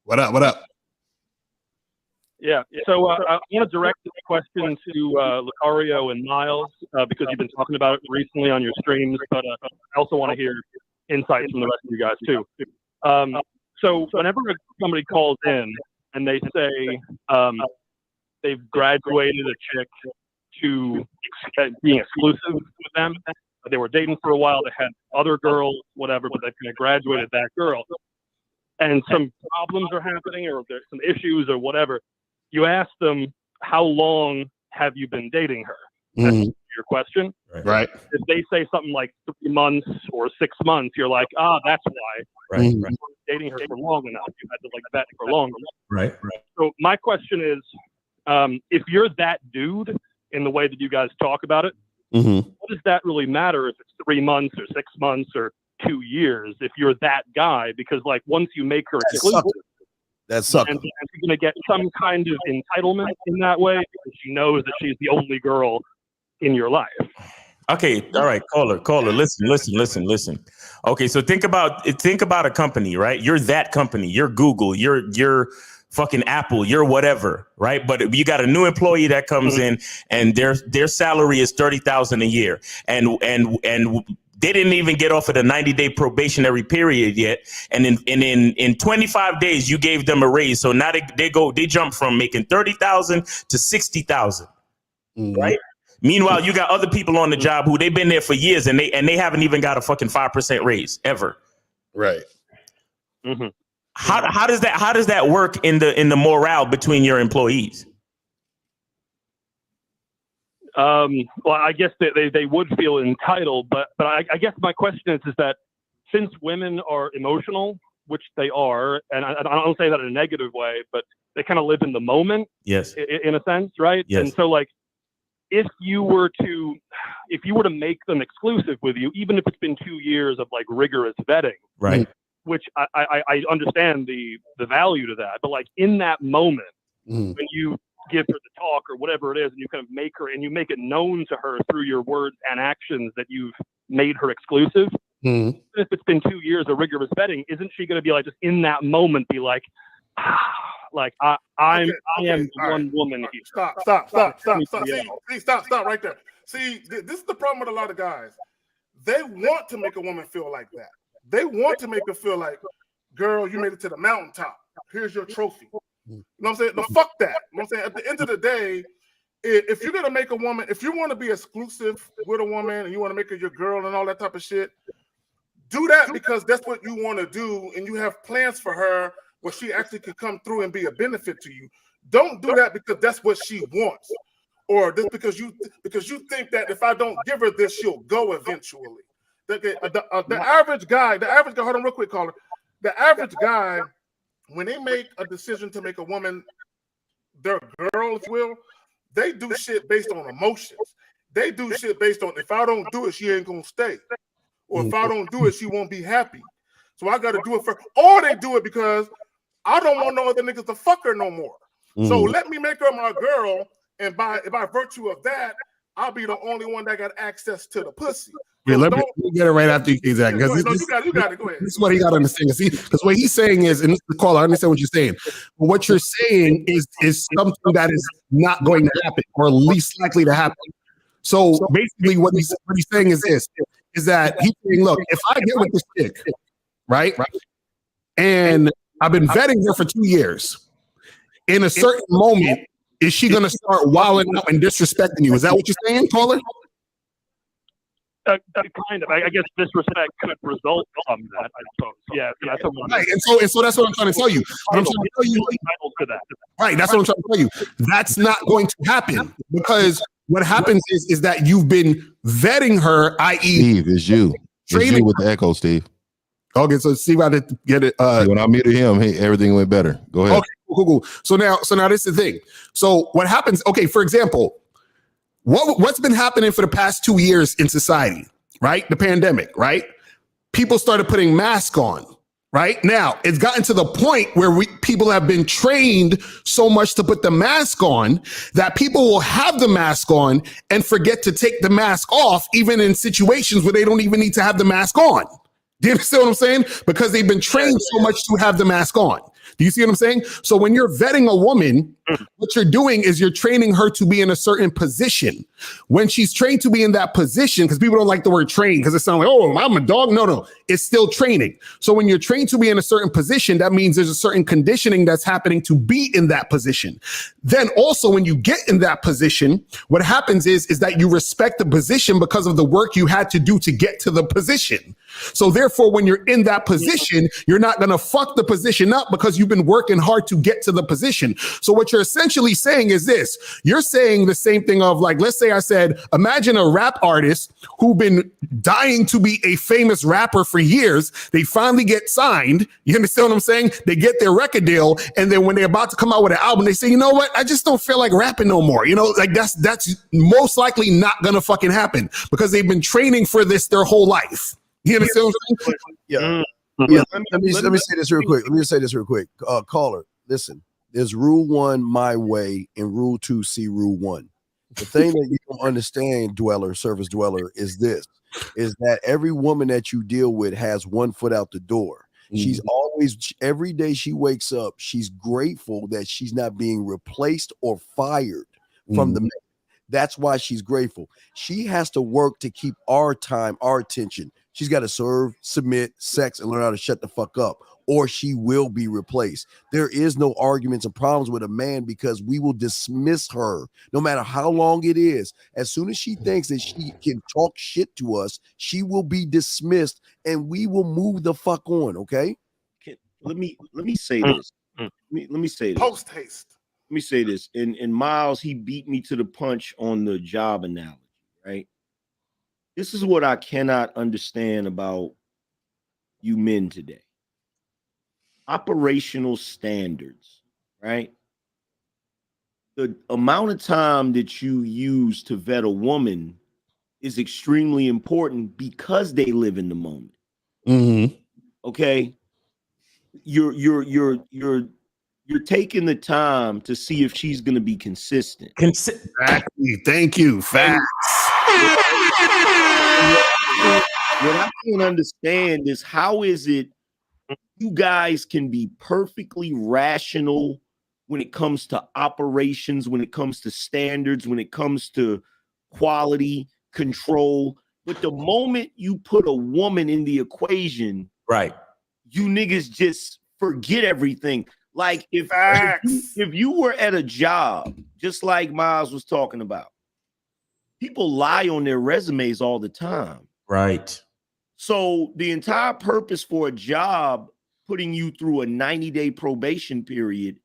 What up? What up? Yeah. So I want to direct this question to Lucario and Miles because you've been talking about it recently on your streams, but I also want to hear insights from the rest of you guys too. So whenever somebody calls in and they say they've graduated a chick to being exclusive with them, they were dating for a while, they had other girls, whatever, but they graduated that girl, and some problems are happening or there's some issues or whatever, you ask them, how long have you been dating her? That's your question. Right. If they say something like 3 months or 6 months, you're like, that's why. Right. You weren't dating her for long enough. You had to like vet for longer. Right. So my question is, if you're that dude in the way that you guys talk about it, what does that really matter if it's 3 months or 6 months or 2 years? If you're that guy, because like once you make her exclusive, that's something. And she's going to get some kind of entitlement in that way because she knows that she's the only girl in your life. Okay, all right, caller. Listen. Okay, so think about a company, right? You're that company. You're Google. You're fucking Apple. You're whatever, right? But you got a new employee that comes in, and their salary is $30,000 a year, and they didn't even get off of the 90-day probationary period yet. And in 25 days, you gave them a raise. So now they jump from making 30,000 to 60,000, right? Meanwhile, you got other people on the job who they've been there for years and they haven't even got a fucking 5% raise ever. Right. How does that work in the morale between your employees? Well, I guess they would feel entitled, but I guess my question is that since women are emotional, which they are, and I don't say that in a negative way, but they kind of live in the moment. Yes. In a sense, right? Yes. And so like, if you were to make them exclusive with you, even if it's been 2 years of like rigorous vetting, right? Which I understand the value to that, but like in that moment when you give her the talk or whatever it is, and you kind of make her and you make it known to her through your words and actions that you've made her exclusive. Even if it's been 2 years of rigorous vetting, isn't she going to be like just in that moment be like, like I am one woman here. Stop right there. See, this is the problem with a lot of guys. They want to make a woman feel like that. They want to make her feel like, girl, you made it to the mountaintop. Here's your trophy. You know what I'm saying? No, fuck that. You know what I'm saying? At the end of the day, if you're gonna make a woman, if you want to be exclusive with a woman and you want to make her your girl and all that type of shit, do that because that's what you want to do, and you have plans for her where she actually could come through and be a benefit to you. Don't do that because that's what she wants, or just because you think that if I don't give her this, she'll go eventually. The average guy, hold on real quick, caller. The average guy, when they make a decision to make a woman their girl, if you will, they do shit based on emotions. They do shit based on, if I don't do it, she ain't gonna stay. Or if I don't do it, she won't be happy. So I gotta do it for, or they do it because I don't want no other niggas to fuck her no more. So let me make her my girl, and by virtue of that, I'll be the only one that got access to the pussy. Wait, let me get it right after you say that. Because you got it. Go ahead. This is what he got to understand. See, because what he's saying is, and this is the call, I understand what you're saying. But what you're saying is something that is not going to happen, or least likely to happen. So basically, what he's saying is this: is that he's saying, look, if I get with this chick, right, and I've been vetting her for 2 years, in a certain moment, is she going to start wilding out and disrespecting you? Is that what you're saying, caller? Kind of. I guess disrespect could result from that, I suppose. Yeah. Right. And so that's what I'm trying to tell you. Right. That's what I'm trying to tell you. That's not going to happen, because what happens is that you've been vetting her, i.e. Steve, it's you. It's you with the echo, Steve. Okay, so Steve, I did get it. When I muted him, hey, everything went better. Go ahead. Okay, Cool. So now this is the thing. So what happens? Okay, for example, what's been happening for the past 2 years in society, right? The pandemic, right? People started putting masks on. Right now, it's gotten to the point where people have been trained so much to put the mask on that people will have the mask on and forget to take the mask off, even in situations where they don't even need to have the mask on. Do you understand what I'm saying? Because they've been trained so much to have the mask on. Do you see what I'm saying? So when you're vetting a woman, what you're doing is you're training her to be in a certain position. When she's trained to be in that position, because people don't like the word train because it sounds like, oh, I'm a dog. No, it's still training. So when you're trained to be in a certain position, that means there's a certain conditioning that's happening to be in that position. Then also when you get in that position, what happens is that you respect the position because of the work you had to do to get to the position. So therefore, when you're in that position, you're not going to fuck the position up because you've been working hard to get to the position. So what you're essentially saying is this. You're saying the same thing of like, let's say I said, imagine a rap artist who've been dying to be a famous rapper for years. They finally get signed. You understand what I'm saying? They get their record deal. And then when they're about to come out with an album, they say, you know what? I just don't feel like rapping no more. You know, like that's most likely not going to fucking happen because they've been training for this their whole life. You understand what I'm saying? Yeah. Yeah. Let me say this real quick. Let me say this real quick. Caller, listen. There's rule 1, my way, and rule 2, see rule 1. The thing that you don't understand, surface dweller, is this: is that every woman that you deal with has one foot out the door. She's always, every day she wakes up, she's grateful that she's not being replaced or fired from the man. That's why she's grateful. She has to work to keep our time, our attention. She's got to serve, submit, sex, and learn how to shut the fuck up, or she will be replaced. There is no arguments and problems with a man because we will dismiss her no matter how long it is. As soon as she thinks that she can talk shit to us, she will be dismissed and we will move the fuck on, okay? Let me say this. Let me say this. Post haste. Let me say this. In Miles, he beat me to the punch on the job analogy, right? This is what I cannot understand about you men today. Operational standards, right? The amount of time that you use to vet a woman is extremely important because they live in the moment. Okay? You're taking the time to see if she's going to be consistent. Exactly. Thank you. Facts. What I can't understand is how is it you guys can be perfectly rational when it comes to operations, when it comes to standards, when it comes to quality control, but the moment you put a woman in the equation, right, you niggas just forget everything. Like if you were at a job, just like Miles was talking about, people lie on their resumes all the time. Right. So the entire purpose for a job putting you through a 90-day probation period,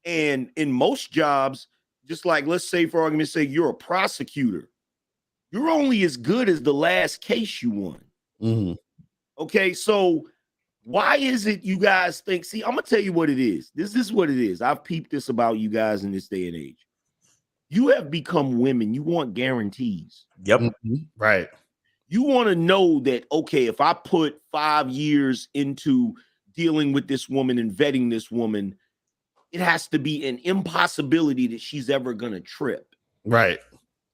and in most jobs, just like, let's say for argument's sake, you're a prosecutor, you're only as good as the last case you won. Okay, so why is it you guys think, see, I'm gonna tell you what it is. This is what it is. I've peeped this about you guys in this day and age. You have become women. You want guarantees. Yep. Right. You want to know that, okay, if I put 5 years into dealing with this woman and vetting this woman, it has to be an impossibility that she's ever going to trip. Right.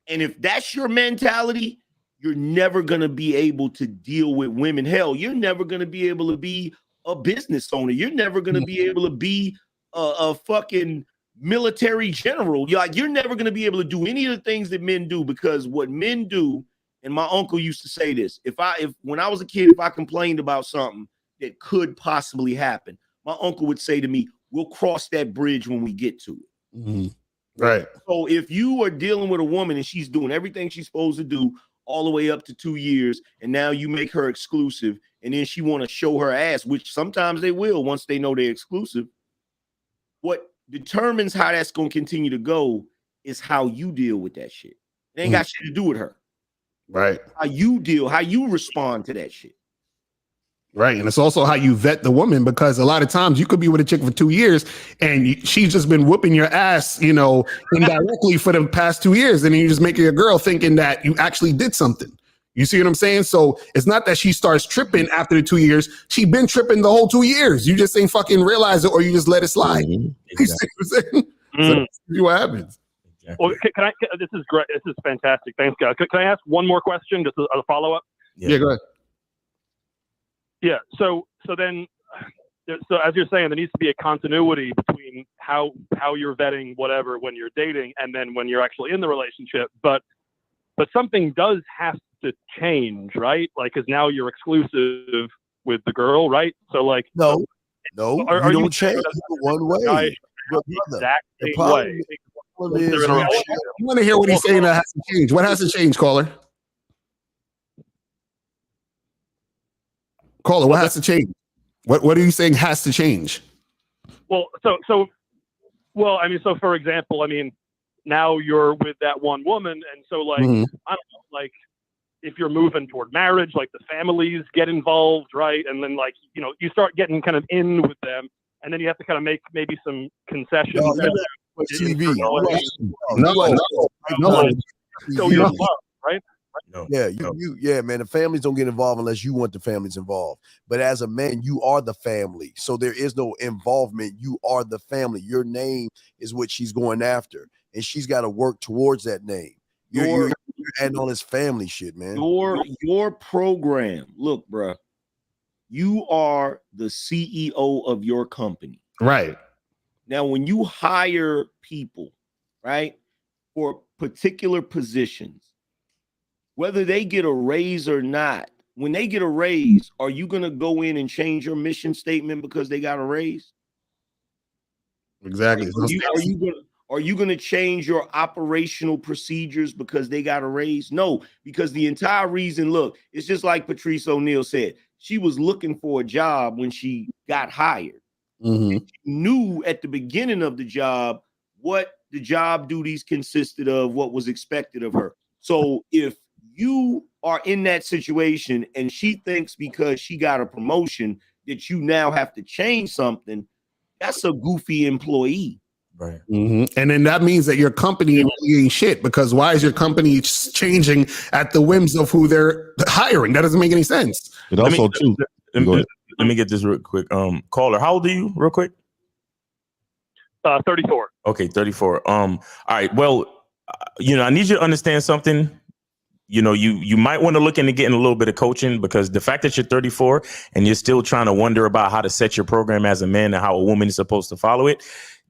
And if that's your mentality, you're never going to be able to deal with women. Hell, you're never going to be able to be a business owner. You're never going to be able to be a fucking military general. You're never going to be able to do any of the things that men do, because what men do, and my uncle used to say this, if when I was a kid, if I complained about something that could possibly happen, my uncle would say to me, we'll cross that bridge when we get to it. Right. So if you are dealing with a woman and she's doing everything she's supposed to do all the way up to 2 years, and now you make her exclusive, and then she want to show her ass, which sometimes they will once they know they're exclusive, what determines how that's going to continue to go is how you deal with that shit. It ain't got shit to do with her. Right. How you deal, how you respond to that shit. Right. And it's also how you vet the woman, because a lot of times you could be with a chick for 2 years and she's just been whooping your ass, indirectly for the past 2 years. And then you just make your girl thinking that you actually did something. You see what I'm saying? So it's not that she starts tripping after the 2 years. She been tripping the whole 2 years. You just ain't fucking realize it, or you just let it slide. Mm-hmm. You see what I'm saying? So that's what happens. Well, can I? This is great. This is fantastic. Thanks, guys. Can I ask one more question, just a follow up? Yeah, go ahead. Yeah. So as you're saying, there needs to be a continuity between how you're vetting whatever when you're dating and then when you're actually in the relationship. But something does have to change, right? Like, because now you're exclusive with the girl, right? So like, no, you don't change one way. The exact same way. You want to hear what he's saying that has to change. What has to change, caller? Caller, what has to change? What are you saying has to change? Well, so for example, now you're with that one woman, and so like, I don't know, like if you're moving toward marriage, like the families get involved, right? And then like, you start getting kind of in with them, and then you have to kind of make maybe some concessions. TV. No. So you're love, right? No. Yeah, man. The families don't get involved unless you want the families involved. But as a man, you are the family. So there is no involvement. You are the family. Your name is what she's going after. And she's got to work towards that name. You're adding on this family shit, man. Your program. Look, bro. You are the CEO of your company. Right. Now, when you hire people, right, for particular positions, whether they get a raise or not, when they get a raise, are you going to go in and change your mission statement because they got a raise? Exactly. Are you going to change your operational procedures because they got a raise? No, because the entire reason, look, it's just like Patrice O'Neal said. She was looking for a job when she got hired. Mm-hmm. She knew at the beginning of the job what the job duties consisted of, what was expected of her. So if you are in that situation and she thinks because she got a promotion that you now have to change something, that's a goofy employee. Right. Mm-hmm. And then that means that your company really ain't shit, because why is your company changing at the whims of who they're hiring? That doesn't make any sense. It also too. Let me get this real quick. Caller, how old are you, real quick? 34. Okay, 34. All right. Well, I need you to understand something. You might want to look into getting a little bit of coaching, because the fact that you're 34 and you're still trying to wonder about how to set your program as a man and how a woman is supposed to follow it,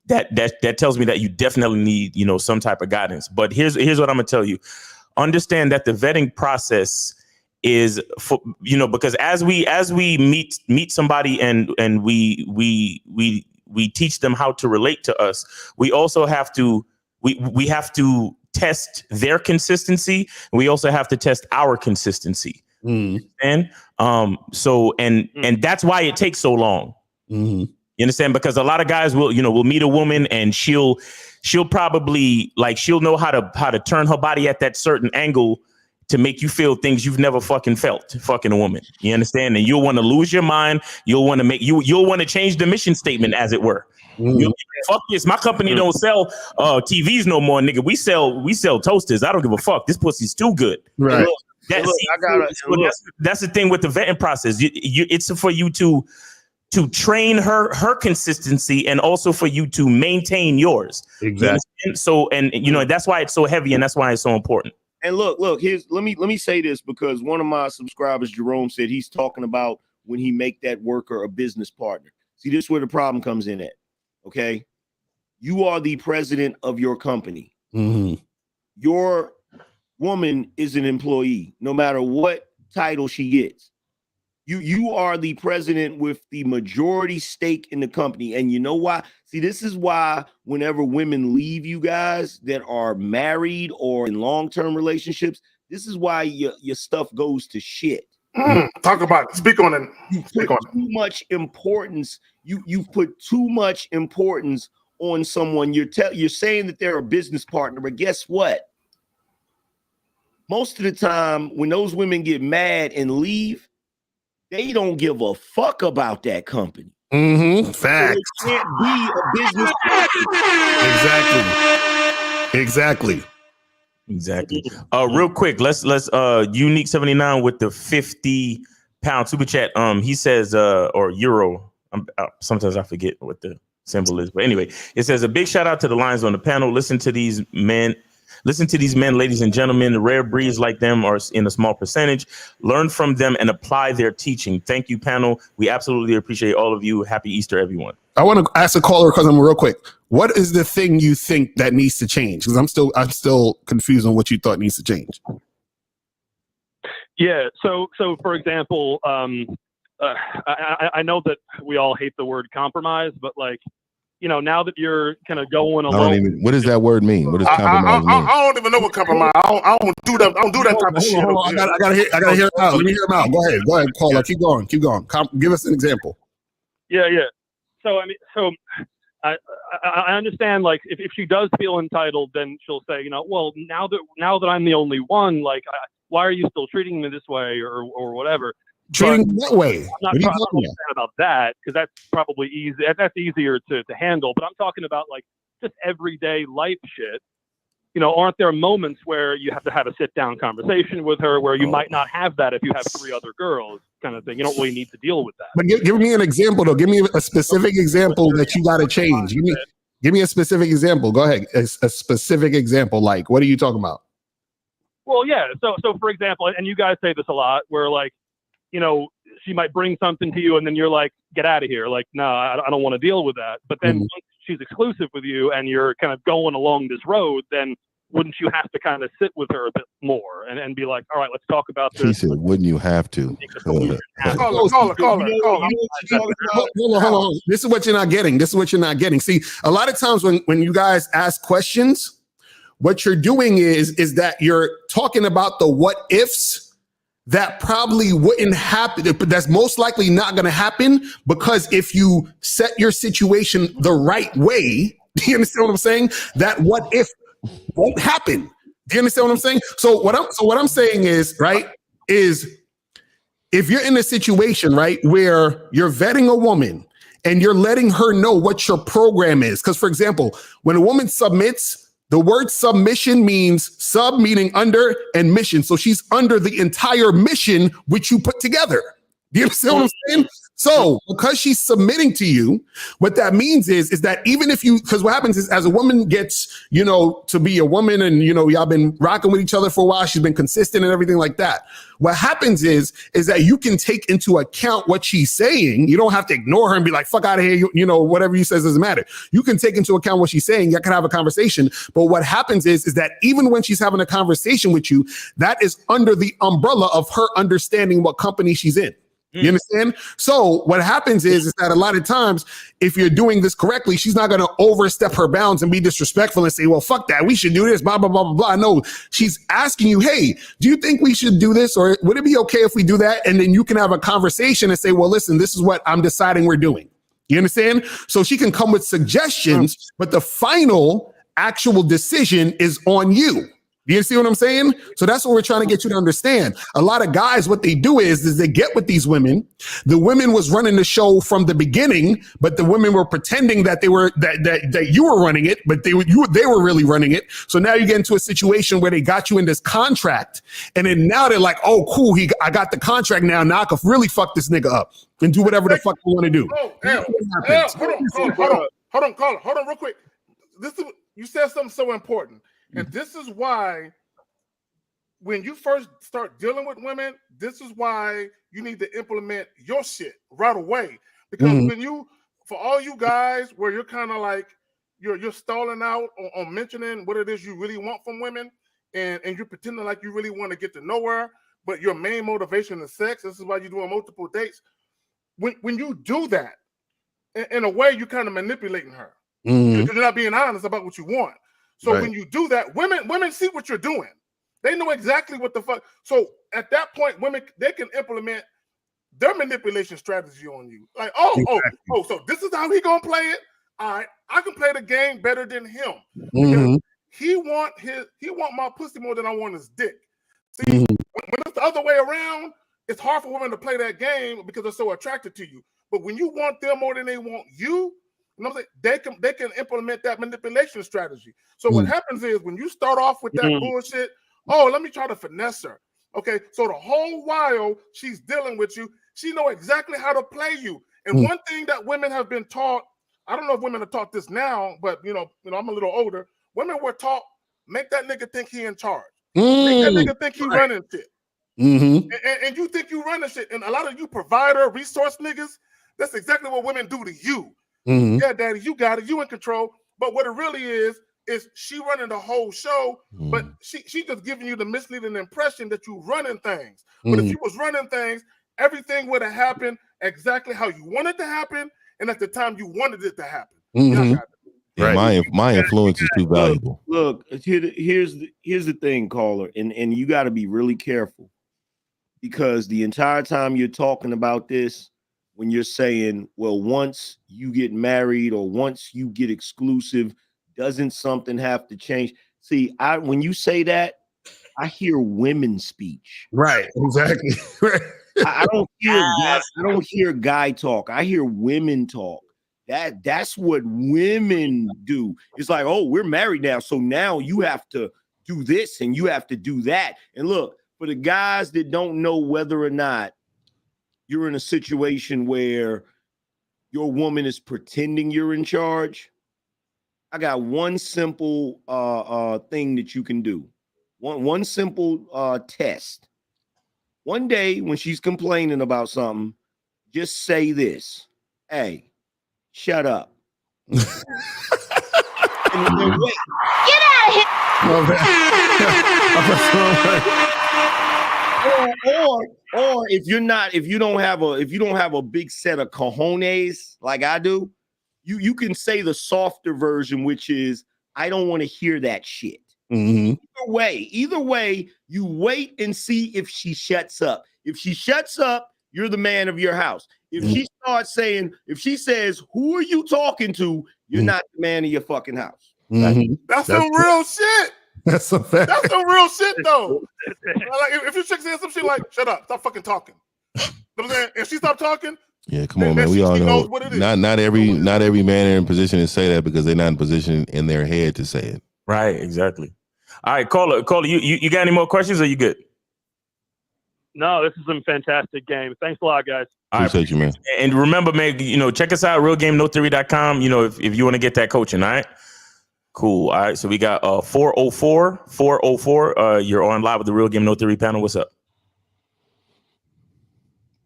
that tells me that you definitely need, some type of guidance. But here's what I'm gonna tell you. Understand that the vetting process is for, because as we meet somebody and we teach them how to relate to us, we also have to we have to test their consistency. We also have to test our consistency. And that's why it takes so long. Mm-hmm. You understand? Because a lot of guys will meet a woman and she'll probably she'll know how to turn her body at that certain angle to make you feel things you've never fucking felt fucking a woman. You understand? And you'll want to lose your mind. You'll want to you'll want to change the mission statement, as it were. Fuck this. My company don't sell TVs no more, nigga. We sell toasters. I don't give a fuck. This pussy's too good. Right. That's the thing with the vetting process. It's for you to train her consistency, and also for you to maintain yours. Exactly. So, and that's why it's so heavy, and that's why it's so important. And look, here's let me say this, because one of my subscribers, Jerome, said he's talking about when he make that worker a business partner. See, this is where the problem comes in at. Okay. You are the president of your company. Mm-hmm. Your woman is an employee, no matter what title she gets. You are the president with the majority stake in the company. And you know why? See, this is why whenever women leave you guys that are married or in long-term relationships, this is why your stuff goes to shit. Talk about it. Speak on it. Too much importance. You put too much importance on someone. You're saying that they're a business partner, but guess what? Most of the time, when those women get mad and leave, They don't give a fuck about that company. Facts. So it can't be a business. Exactly. Real quick, let's Unique 79 with the 50-pound super chat. He says or euro. Sometimes I forget what the symbol is, but anyway, it says a big shout out to the lions on the panel. Listen to these men, ladies and gentlemen. Rare breeds like them are in a small percentage. Learn from them and apply their teaching. Thank you, panel. We absolutely appreciate all of you. Happy Easter, everyone. I want to ask a caller because I'm real quick. What is the thing you think that needs to change? Because I'm still confused on what you thought needs to change. Yeah. So for example, I know that we all hate the word compromise, but like, you know, now that you're kind of going along, what does that word mean? What does compromise mean? I don't even know what compromise. I don't do that. I don't do that type of shit. I gotta hear him out. Let me hear him out. Go ahead, caller. Keep going. Give us an example. Yeah. So I mean, I understand. Like, if she does feel entitled, then she'll say, you know, well, now that I'm the only one, like, why are you still treating me this way, or whatever? Treating me that way. I'm not talking about that, because that's probably easy. That's easier to handle. But I'm talking about like just everyday life shit. You know, aren't there moments where you have to have a sit down conversation with her where you might not have that if you have 3 other girls, kind of thing? You don't really need to deal with that. But give me an example though. Give me a specific example that you got to change. Give me a specific example. Go ahead. A specific example. Like, what are you talking about? Well, yeah. So for example, and you guys say this a lot, where like, you know, she might bring something to you and then you're like, get out of here. Like, no, I don't want to deal with that. But then once she's exclusive with you and you're kind of going along this road, then wouldn't you have to kind of sit with her a bit more and be like, all right, let's talk about this. He said, wouldn't you have to? Caller. Hold on. This is what you're not getting. See, a lot of times when you guys ask questions, what you're doing is that you're talking about the what ifs that probably wouldn't happen, but that's most likely not going to happen, because if you set your situation the right way, do you understand what I'm saying? That what if won't happen. Do you understand what I'm saying? So what I'm saying is, right, is if you're in a situation, right, where you're vetting a woman and you're letting her know what your program is, because for example, when a woman submits, the word submission means sub meaning under and mission. So she's under the entire mission which you put together. Do you understand what I'm saying? So because she's submitting to you, what that means is that even if you, because what happens is as a woman gets, you know, to be a woman and, you know, y'all been rocking with each other for a while, she's been consistent and everything like that. What happens is that you can take into account what she's saying. You don't have to ignore her and be like, fuck out of here. You know, whatever you says doesn't matter. You can take into account what she's saying. You can have a conversation. But what happens is that even when she's having a conversation with you, that is under the umbrella of her understanding what company she's in. You understand? So what happens is that a lot of times, if you're doing this correctly, she's not going to overstep her bounds and be disrespectful and say, well, fuck that. We should do this, blah, blah, blah, blah, blah. No, she's asking you, hey, do you think we should do this? Or would it be okay if we do that? And then you can have a conversation and say, well, listen, this is what I'm deciding we're doing. You understand? So she can come with suggestions, but the final actual decision is on you. Do you see what I'm saying? So that's what we're trying to get you to understand. A lot of guys, what they do is they get with these women. The women was running the show from the beginning, but the women were pretending that they were that you were running it, but they were really running it. So now you get into a situation where they got you in this contract, and then now they're like, oh, cool, I got the contract now. Now I can really fuck this nigga up and do whatever the fuck you want to do. Hold on, real quick. You said something so important. And this is why when you first start dealing with women, this is why you need to implement your shit right away. Because when for all you guys where you're kind of like, you're stalling out on mentioning what it is you really want from women, and you're pretending like you really want to get to know her, but your main motivation is sex. This is why you're doing multiple dates. When you do that, in a way, you're kind of manipulating her. Because you're not being honest about what you want. So when you do that, women see what you're doing. They know exactly what the fuck. So at that point, women, they can implement their manipulation strategy on you. Like, so this is how he gonna play it. All right, I can play the game better than him. Because he want my pussy more than I want his dick. See, when it's the other way around, it's hard for women to play that game because they're so attracted to you. But when you want them more than they want you, you know what I'm saying? They can implement that manipulation strategy. So what happens is when you start off with that bullshit, oh, let me try to finesse her. Okay, so the whole while she's dealing with you, she know exactly how to play you. And one thing that women have been taught, I don't know if women are taught this now, but you know, I'm a little older. Women were taught, make that nigga think he in charge. Make that nigga think he running shit. And you think you running shit. And a lot of you provider, resource niggas, that's exactly what women do to you. Yeah, daddy, you got it. You in control. But what it really is she running the whole show, but she just giving you the misleading impression that you running things. But if you was running things, everything would have happened exactly how you wanted to happen and at the time you wanted it to happen. Yeah, my influence is too valuable. Look, here's the thing, caller, and you got to be really careful because the entire time you're talking about this, when you're saying, well, once you get married or once you get exclusive, doesn't something have to change? See, when you say that, I hear women speech. Right, exactly. I don't hear guy talk. I hear women talk. That's what women do. It's like, oh, we're married now, so now you have to do this and you have to do that. And look, for the guys that don't know whether or not you're in a situation where your woman is pretending you're in charge, I got one simple thing that you can do. One simple test. One day when she's complaining about something, just say this: hey, shut up. and wait. Get out of here! Or if you don't have a big set of cojones like I do, you can say the softer version, which is, I don't want to hear that shit. Either way, you wait and see if she shuts up. If she shuts up, you're the man of your house. If she starts saying, if she says, who are you talking to? You're not the man of your fucking house. That's some real shit. That's a fact. That's some real shit, though. Like if your chick says some shit like, shut up, stop fucking talking. You know what I'm saying? If she stopped talking, yeah, come on, man. We all know not every man in a position to say that because they're not in position in their head to say it. Right, exactly. All right, caller, you got any more questions or you good? No, this is a fantastic game. Thanks a lot, guys. Appreciate you, man. And remember, man, check us out, realgamenotheory.com, if you want to get that coaching, all right? Cool. All right, so we got 404. You're on live with the Real Game No Theory panel. What's up?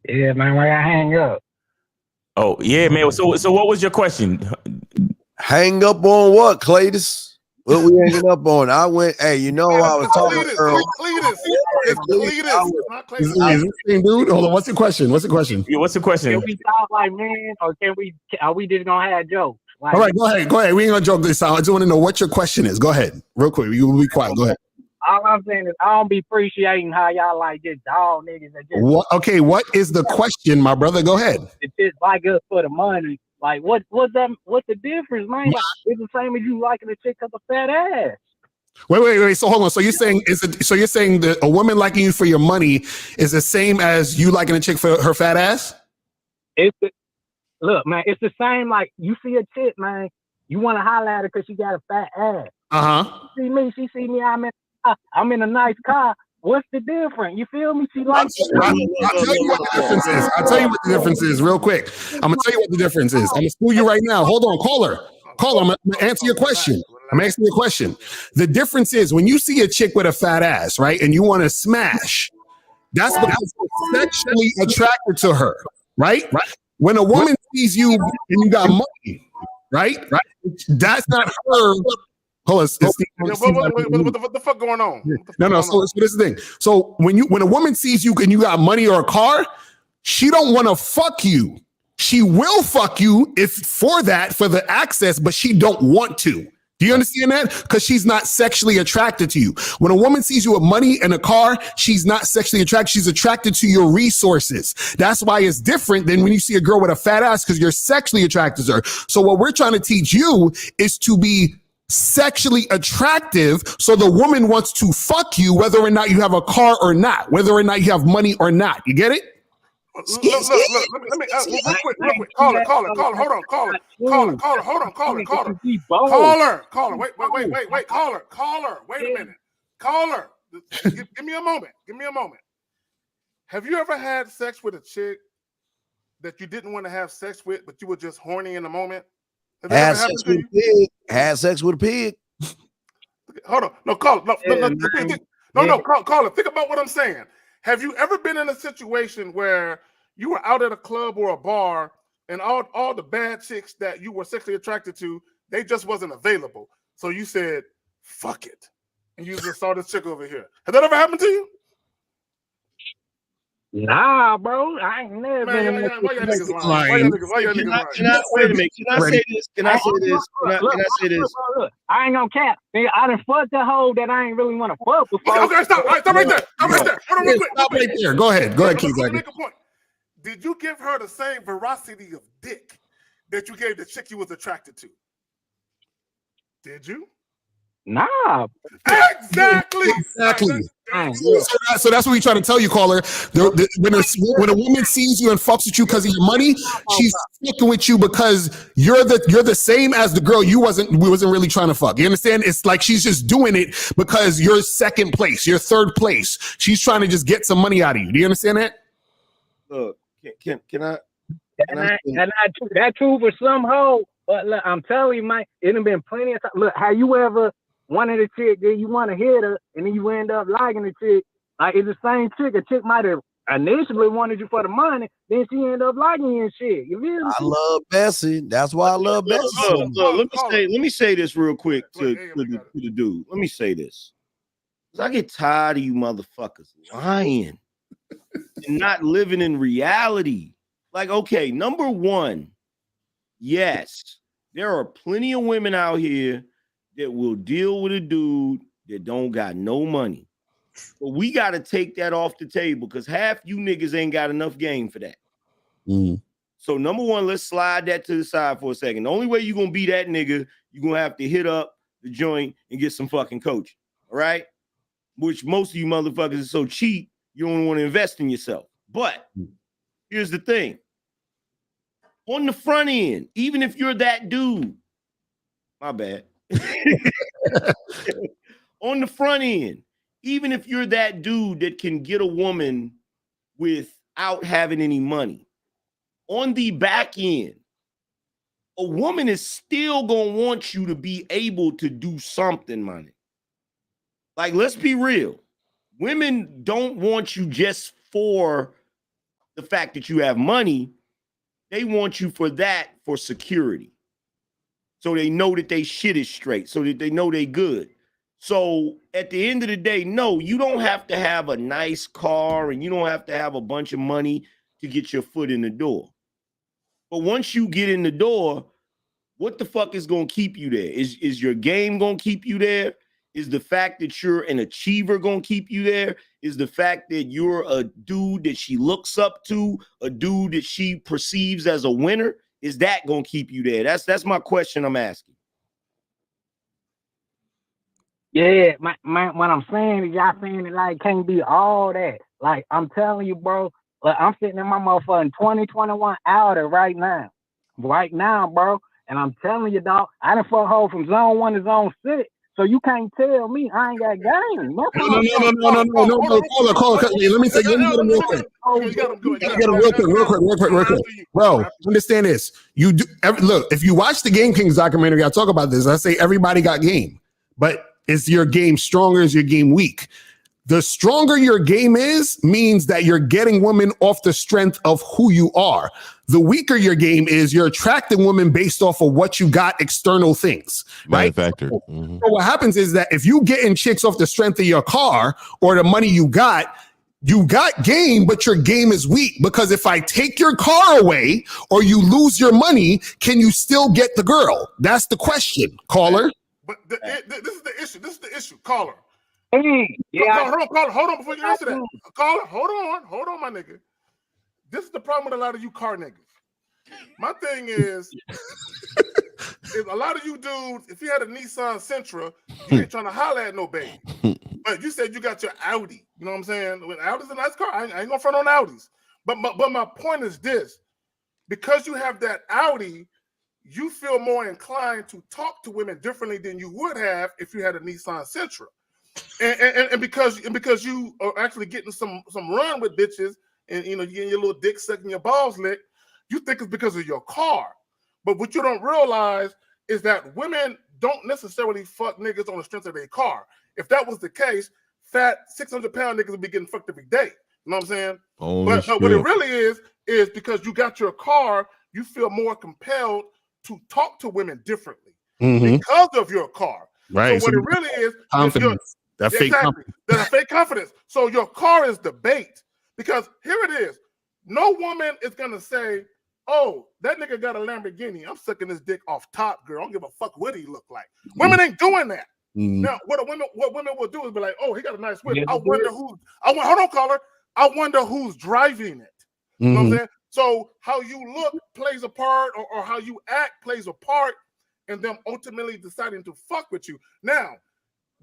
Yeah, man, why I hang up? Oh, yeah, man. So what was your question? Hang up on what, Cletus? What we hanging up on? I went, hey, I was talking to Earl. It's Cletus. Not Cletus. Is this the same dude? Hold on. What's the question? Yeah, what's the question? Can we talk like men, or are we just gonna have jokes? Like, all right, go ahead. We ain't gonna joke this out. I just want to know what your question is. Go ahead, real quick. You will be quiet. Go ahead. All I'm saying is I don't be appreciating how y'all like just dog niggas. What? Okay, what is the question, my brother? Go ahead. It's just like us for the money. Like what's the difference, man? Like, it's the same as you liking a chick with a fat ass. Wait. So hold on. So you're saying that a woman liking you for your money is the same as you liking a chick for her fat ass? Look, man, it's the same. Like you see a chick, man, you want to holler at her because she got a fat ass. She see me. I'm in a nice car. What's the difference? You feel me? She likes it. I'll tell you what the difference is. I'll tell you what the difference is real quick. I'm going to tell you what the difference is. I'm going to school you right now. Hold on, caller. I'm going to answer your question. I'm asking you a question. The difference is when you see a chick with a fat ass, right, and you want to smash, that's because you're sexually attracted to her, right? When a woman sees you and you got money, right? That's not her. Hold on. What the fuck going on? No. So this is the thing. So when a woman sees you and you got money or a car, she don't want to fuck you. She will fuck you for the access, but she don't want to. Do you understand that? Because she's not sexually attracted to you. When a woman sees you with money and a car, she's not sexually attracted. She's attracted to your resources. That's why it's different than when you see a girl with a fat ass because you're sexually attracted to her. So what we're trying to teach you is to be sexually attractive, so the woman wants to fuck you whether or not you have a car or not, whether or not you have money or not. You get it? Look, let me real quick. Caller, hold on, caller, wait a minute. Caller, give me a moment. Have you ever had sex with a chick that you didn't want to have sex with, but you were just horny in the moment? Had sex with a pig. Had sex with a pig. Hold on. No, caller. Caller. Think about what I'm saying. Have you ever been in a situation where you were out at a club or a bar and all the bad chicks that you were sexually attracted to, they just wasn't available? So you said, fuck it. And you just saw this chick over here. Has that ever happened to you? Nah, bro. I ain't never been in Why y'all niggas lying? Wait a minute. Can I say this? Look, I ain't gonna cap. I done fucked a hoe that I ain't really want to fuck before. Okay, stop right there. Hold on real quick. Stop right there. Go ahead, Keith. Make a point. Did you give her the same veracity of dick that you gave the chick you was attracted to? Did you? Nah. Exactly. So that's what we try to tell you, caller. When a woman sees you and fucks with you because of your money, she's fucking with you because you're the same as the girl we wasn't really trying to fuck. You understand? It's like she's just doing it because you're second place, you're third place. She's trying to just get some money out of you. Do you understand that? Look, can I? That's true for some hoe, but look, I'm telling you, Mike, it done been plenty of time. Look, have you ever wanted a chick, then you want to hit her, and then you end up liking the chick? Like, it's the same chick. A chick might have initially wanted you for the money, then she end up liking you and shit. You feel me? I love Bessie. That's why I love Bessie. Let me say this real quick to the dude. Let me say this. I get tired of you motherfuckers lying and not living in reality. Like, okay, number one, yes, there are plenty of women out here that will deal with a dude that don't got no money. But we got to take that off the table because half you niggas ain't got enough game for that. So number one, let's slide that to the side for a second. The only way you're going to be that nigga, you're going to have to hit up the joint and get some fucking coaching. All right? Which most of you motherfuckers are so cheap, you don't want to invest in yourself. But here's the thing. On the front end, even if you're that dude, my bad. On the front end, even if you're that dude that can get a woman without having any money, on the back end, a woman is still gonna want you to be able to do something, money. Like, let's be real. Women don't want you just for the fact that you have money. They want you for security. So they know that they shit is straight, so that they know they good. So at the end of the day, no, you don't have to have a nice car and you don't have to have a bunch of money to get your foot in the door. But once you get in the door, what the fuck is going to keep you there? Is your game going to keep you there? Is the fact that you're an achiever going to keep you there? Is the fact that you're a dude that she looks up to, a dude that she perceives as a winner? Is that going to keep you there? That's my question I'm asking. Yeah, what I'm saying is y'all saying it like can't be all that. Like, I'm telling you, bro, like, I'm sitting in my motherfucking 2021 Outer right now, bro. And I'm telling you, dog, I done fuck hoe from zone 1 to zone 6. So you can't tell me I ain't got game. No. Call. Let me get him real quick. Real quick. Bro, understand this. You do look, if you watch the Game Kings documentary, I talk about this. I say everybody got game, but is your game strong or is your game weak? The stronger your game is means that you're getting women off the strength of who you are. The weaker your game is, you're attracting women based off of what you got, external things, right? Factor. So what happens is that if you getting chicks off the strength of your car or the money you got game, but your game is weak. Because if I take your car away or you lose your money, can you still get the girl? That's the question, caller. But this is the issue, caller. Hey, yeah. Hold on before you answer that. Caller, hold on, my nigga. This is the problem with a lot of you car niggas. My thing is, if a lot of you dudes, if you had a Nissan Sentra, you ain't trying to holler at no baby. But you said you got your Audi. You know what I'm saying? When Audi's a nice car. I ain't gonna front on Audis. But my point is this: because you have that Audi, you feel more inclined to talk to women differently than you would have if you had a Nissan Sentra. And because you are actually getting some run with bitches, and you know you getting your little dick sucking your balls licked, you think it's because of your car. But what you don't realize is that women don't necessarily fuck niggas on the strength of their car. If that was the case, fat 600-pound niggas would be getting fucked every day. You know what I'm saying? But what it really is because you got your car, you feel more compelled to talk to women differently because of your car. Right. So what it really is confidence. That fake confidence. That fake confidence. So your car is the bait. Because here it is. No woman is gonna say, "Oh, that nigga got a Lamborghini. I'm sucking his dick off top, girl. I don't give a fuck what he look like." Women ain't doing that. Now, what women will do is be like, "Oh, he got a nice whip. I wonder hold on, caller. I wonder who's driving it." You know what I'm saying? So how you look plays a part, or how you act plays a part in them ultimately deciding to fuck with you. Now,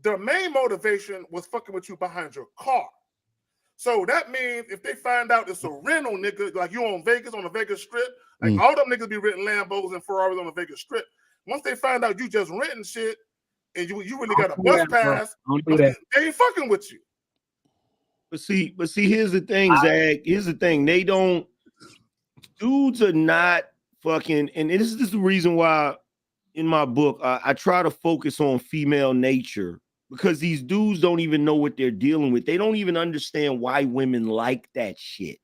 the main motivation was fucking with you behind your car. So that means if they find out it's a rental nigga, like you on the Vegas Strip, like all them niggas be renting Lambos and Ferraris on the Vegas Strip. Once they find out you just renting shit and you really got a bus pass, they ain't fucking with you. But see, here's the thing, Zach. Here's the thing. Dudes are not fucking, and this is the reason why in my book I try to focus on female nature. Because these dudes don't even know what they're dealing with. They don't even understand why women like that shit.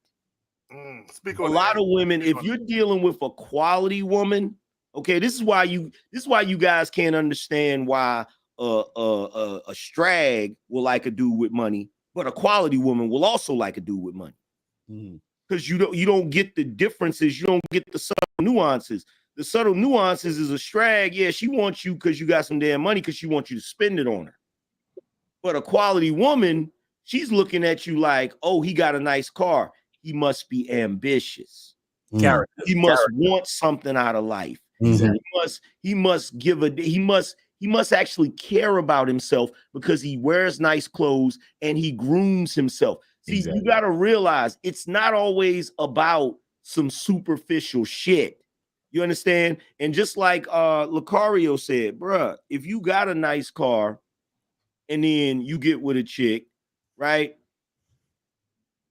A lot of women, if you're dealing with a quality woman, okay, this is why you guys can't understand why a strag will like a dude with money, but a quality woman will also like a dude with money. Because you don't get the differences, you don't get the subtle nuances. The subtle nuances is a strag, yeah, she wants you because you got some damn money because she wants you to spend it on her. But a quality woman, she's looking at you like, oh, he got a nice car. He must be ambitious. He must want something out of life. He must actually care about himself because he wears nice clothes and he grooms himself. See, you got to realize it's not always about some superficial shit. You understand? And just like Lucario said, bruh, if you got a nice car, and then you get with a chick, right?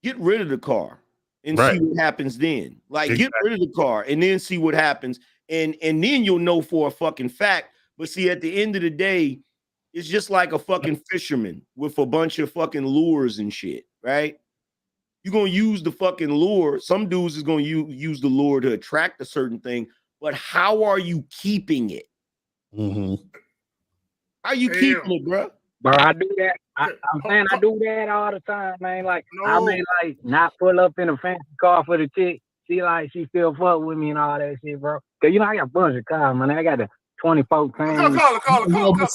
Get rid of the car and see what happens then. Like, get rid of the car and then see what happens. And then you'll know for a fucking fact. But see, at the end of the day, it's just like a fucking fisherman with a bunch of fucking lures and shit, right? You're going to use the fucking lure. Some dudes is going to use the lure to attract a certain thing. But how are you keeping it? How are you keeping it, bro? Bro, I do that. I'm saying I do that all the time, man. Like, I may like not pull up in a fancy car for the chick. She still fuck with me and all that shit, bro. Cause you know I got a bunch of cars, man. I got the 24 Call it. That's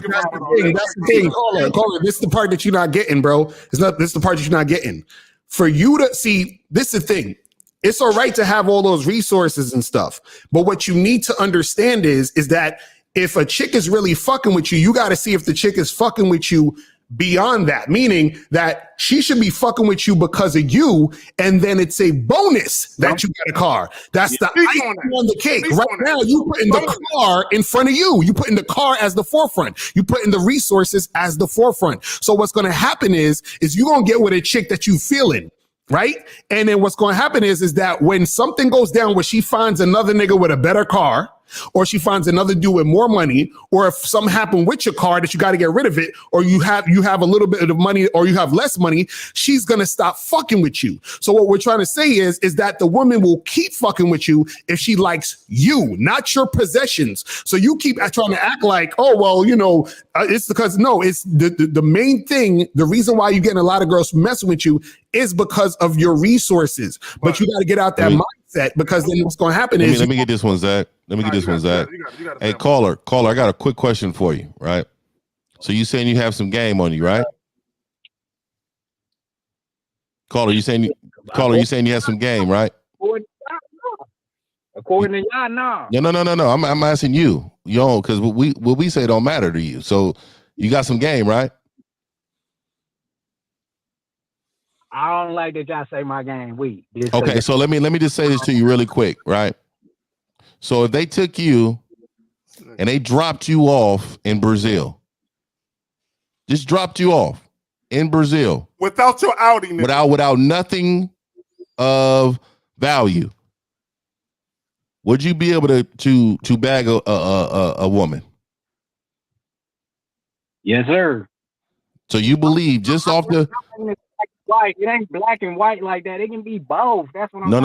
the thing. Call it. This is the part that you're not getting, bro. This is the part that you're not getting. For you to see, this is the thing. It's all right to have all those resources and stuff, but what you need to understand is that if a chick is really fucking with you, you got to see if the chick is fucking with you beyond that, meaning that she should be fucking with you because of you, and then it's a bonus that you got a car. That's the icing on the cake. Right now, you put in the car in front of you. You put in the car as the forefront. You put in the resources as the forefront. So what's going to happen is you're going to get with a chick that you feeling. Right. And then what's going to happen is that when something goes down where she finds another nigga with a better car, or she finds another dude with more money, or if something happened with your car that you got to get rid of it, or you have a little bit of money or you have less money, she's going to stop fucking with you. So what we're trying to say is that the woman will keep fucking with you if she likes you, not your possessions. So you keep trying to act like, oh, well, you know, it's because it's the main thing. The reason why you're getting a lot of girls messing with you is because of your resources. But you got to get out that mindset, because then what's going to happen is... Let me get this one, Zach. Hey, caller, I got a quick question for you, right? So you saying you have some game on you, right? Caller, you saying you have some game, right? Of According to y'all, no. No. I'm asking you, because what we say don't matter to you. So you got some game, right? I don't like that y'all say my game weak. Okay, so let me just say this to you really quick, right? So if they took you and they dropped you off in Brazil, just dropped you off in Brazil without your outing, without nothing of value, would you be able to bag a woman? Yes, sir. So you believe just off the white? It ain't black and white like that. It can be both. That's what I'm no.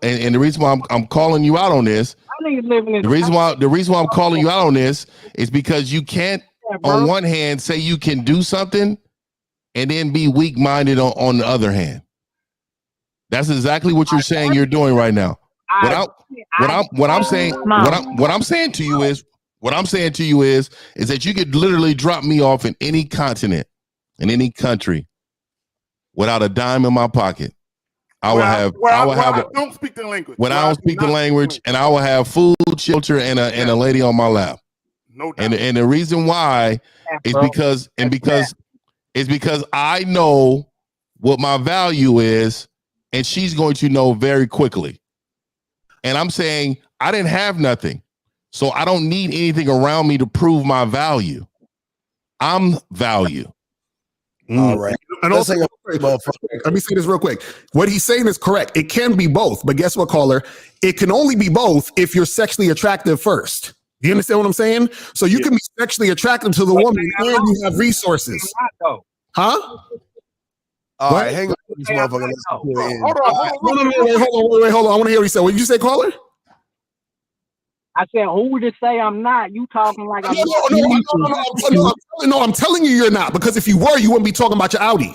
And the reason why I'm calling you out on this, the reason why I'm calling you out on this is because you can't, on one hand, say you can do something and then be weak-minded on the other hand. That's exactly what you're saying you're doing right now. What I'm saying to you is that you could literally drop me off in any continent, in any country, without a dime in my pocket. I don't speak the language. When I don't speak the language, and I will have food, shelter, and a lady on my lap. No doubt. And the reason why is because I know what my value is, and she's going to know very quickly. And I'm saying I didn't have nothing, so I don't need anything around me to prove my value. I'm value. All right. And also, let me say this real quick. What he's saying is correct. It can be both, but guess what, caller? It can only be both if you're sexually attractive first. Do you understand what I'm saying? So you can be sexually attractive to the woman and you have resources. Huh? All right, hang on, this motherfucker. Hold on. I want to hear what you said. What did you say, caller? I said, who would it say I'm not? You talking like I'm No, I'm telling you you're not, because if you were, you wouldn't be talking about your Audi.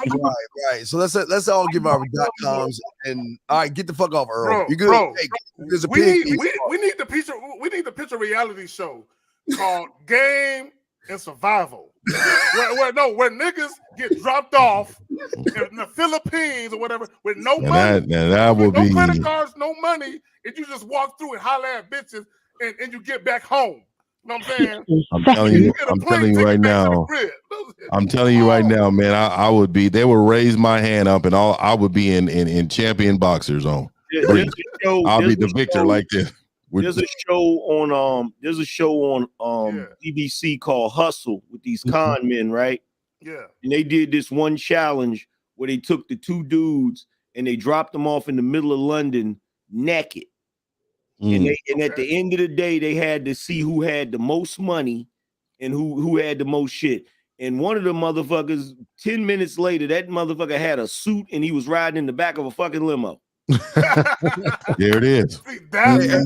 Right. So let's all give our .coms and all right, get the fuck off, Earl. Bro, You good? bro, Hey, there's a we pig. need the picture reality show called Game and Survival. where niggas get dropped off in the Philippines or whatever with no money, that would no be credit cards, no money, and you just walk through and holler at bitches and you get back home. You know what I'm saying? I'm telling you right now. I'm telling you right now, man. I would be. They would raise my hand up, and I would be in champion boxer zone. I'll be the victor like this. There's a show on BBC called Hustle with these con men, right? Yeah. And they did this one challenge where they took the two dudes and they dropped them off in the middle of London naked. And at the end of the day, they had to see who had the most money and who had the most shit. And one of the motherfuckers, 10 minutes later, that motherfucker had a suit and he was riding in the back of a fucking limo. There it is. That's There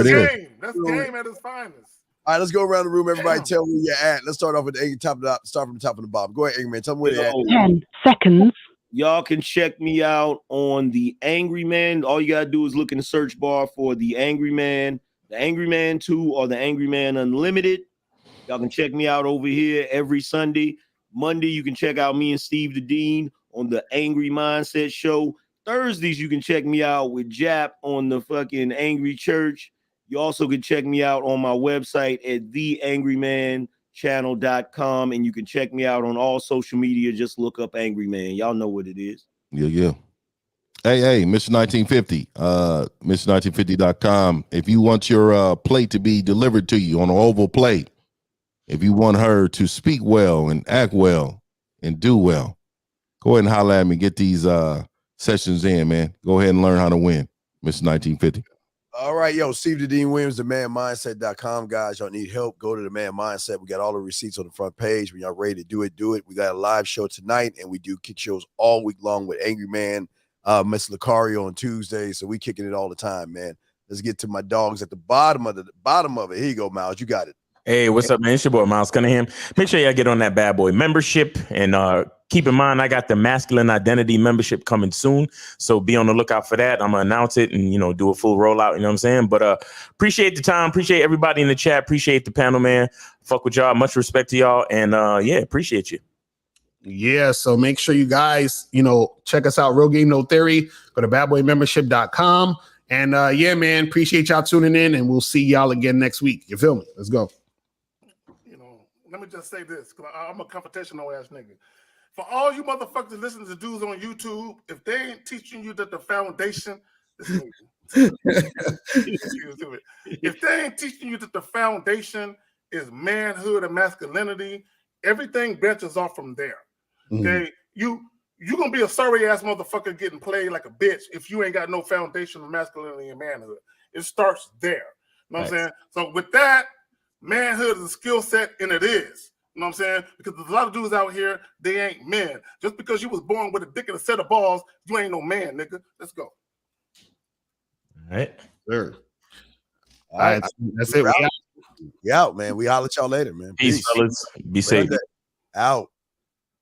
it game. is. That's game at its finest. All right, let's go around the room. Everybody tell me where you're at. Let's start off with the top. Start from the top of the bottom. Go ahead, Angry Man. Tell me where you're at. 10 seconds. Y'all can check me out on The Angry Man. All you gotta do is look in the search bar for The Angry Man 2, or The Angry Man Unlimited. Y'all can check me out over here every Sunday. Monday, you can check out me and Steve the Dean on the Angry Mindset Show. Thursdays, you can check me out with Jap on the fucking Angry Church. You also can check me out on my website at theangrymanchannel.com, and you can check me out on all social media. Just look up Angry Man. Y'all know what it is. Yeah. Hey, Mr. 1950, Mr.1950.com. If you want your plate to be delivered to you on an oval plate, if you want her to speak well and act well and do well, go ahead and holler at me. Get these sessions in, man. Go ahead and learn how to win, Mr. 1950. All right, Steve the Dean Williams, themanmindset.com. Guys, y'all need help, go to the Man Mindset. We got all the receipts on the front page. When y'all ready to do it, do it. We got a live show tonight, and we do kick shows all week long with Angry Man, Miss Lucario on Tuesday. So we kicking it all the time, man. Let's get to my dogs at the bottom of it. Here you go, Miles. You got it. Hey, what's up, man? It's your boy, Miles Cunningham. Make sure y'all get on that bad boy membership. And keep in mind, I got the Masculine Identity membership coming soon. So be on the lookout for that. I'm going to announce it and, do a full rollout. You know what I'm saying? But appreciate the time. Appreciate everybody in the chat. Appreciate the panel, man. Fuck with y'all. Much respect to y'all. And appreciate you. Yeah, so make sure you guys, check us out. Real Game No Theory. Go to badboymembership.com. And yeah, man, appreciate y'all tuning in, and we'll see y'all again next week. You feel me? Let's go. You know, let me just say this, because I'm a confrontational ass nigga. For all you motherfuckers listening to dudes on YouTube, if they ain't teaching you that the foundation, if they ain't teaching you that the foundation is manhood and masculinity, everything branches off from there. Okay, you gonna be a sorry ass motherfucker getting played like a bitch if you ain't got no foundation of masculinity and manhood. It starts there. You know what I'm saying? So with that, manhood is a skill set, and it is. You know what I'm saying? Because there's a lot of dudes out here, they ain't men. Just because you was born with a dick and a set of balls, you ain't no man, nigga. Let's go. All right. Sure. All right. That's it. We out, man. We holler at y'all later, man. Peace, fellas. Be safe. Out.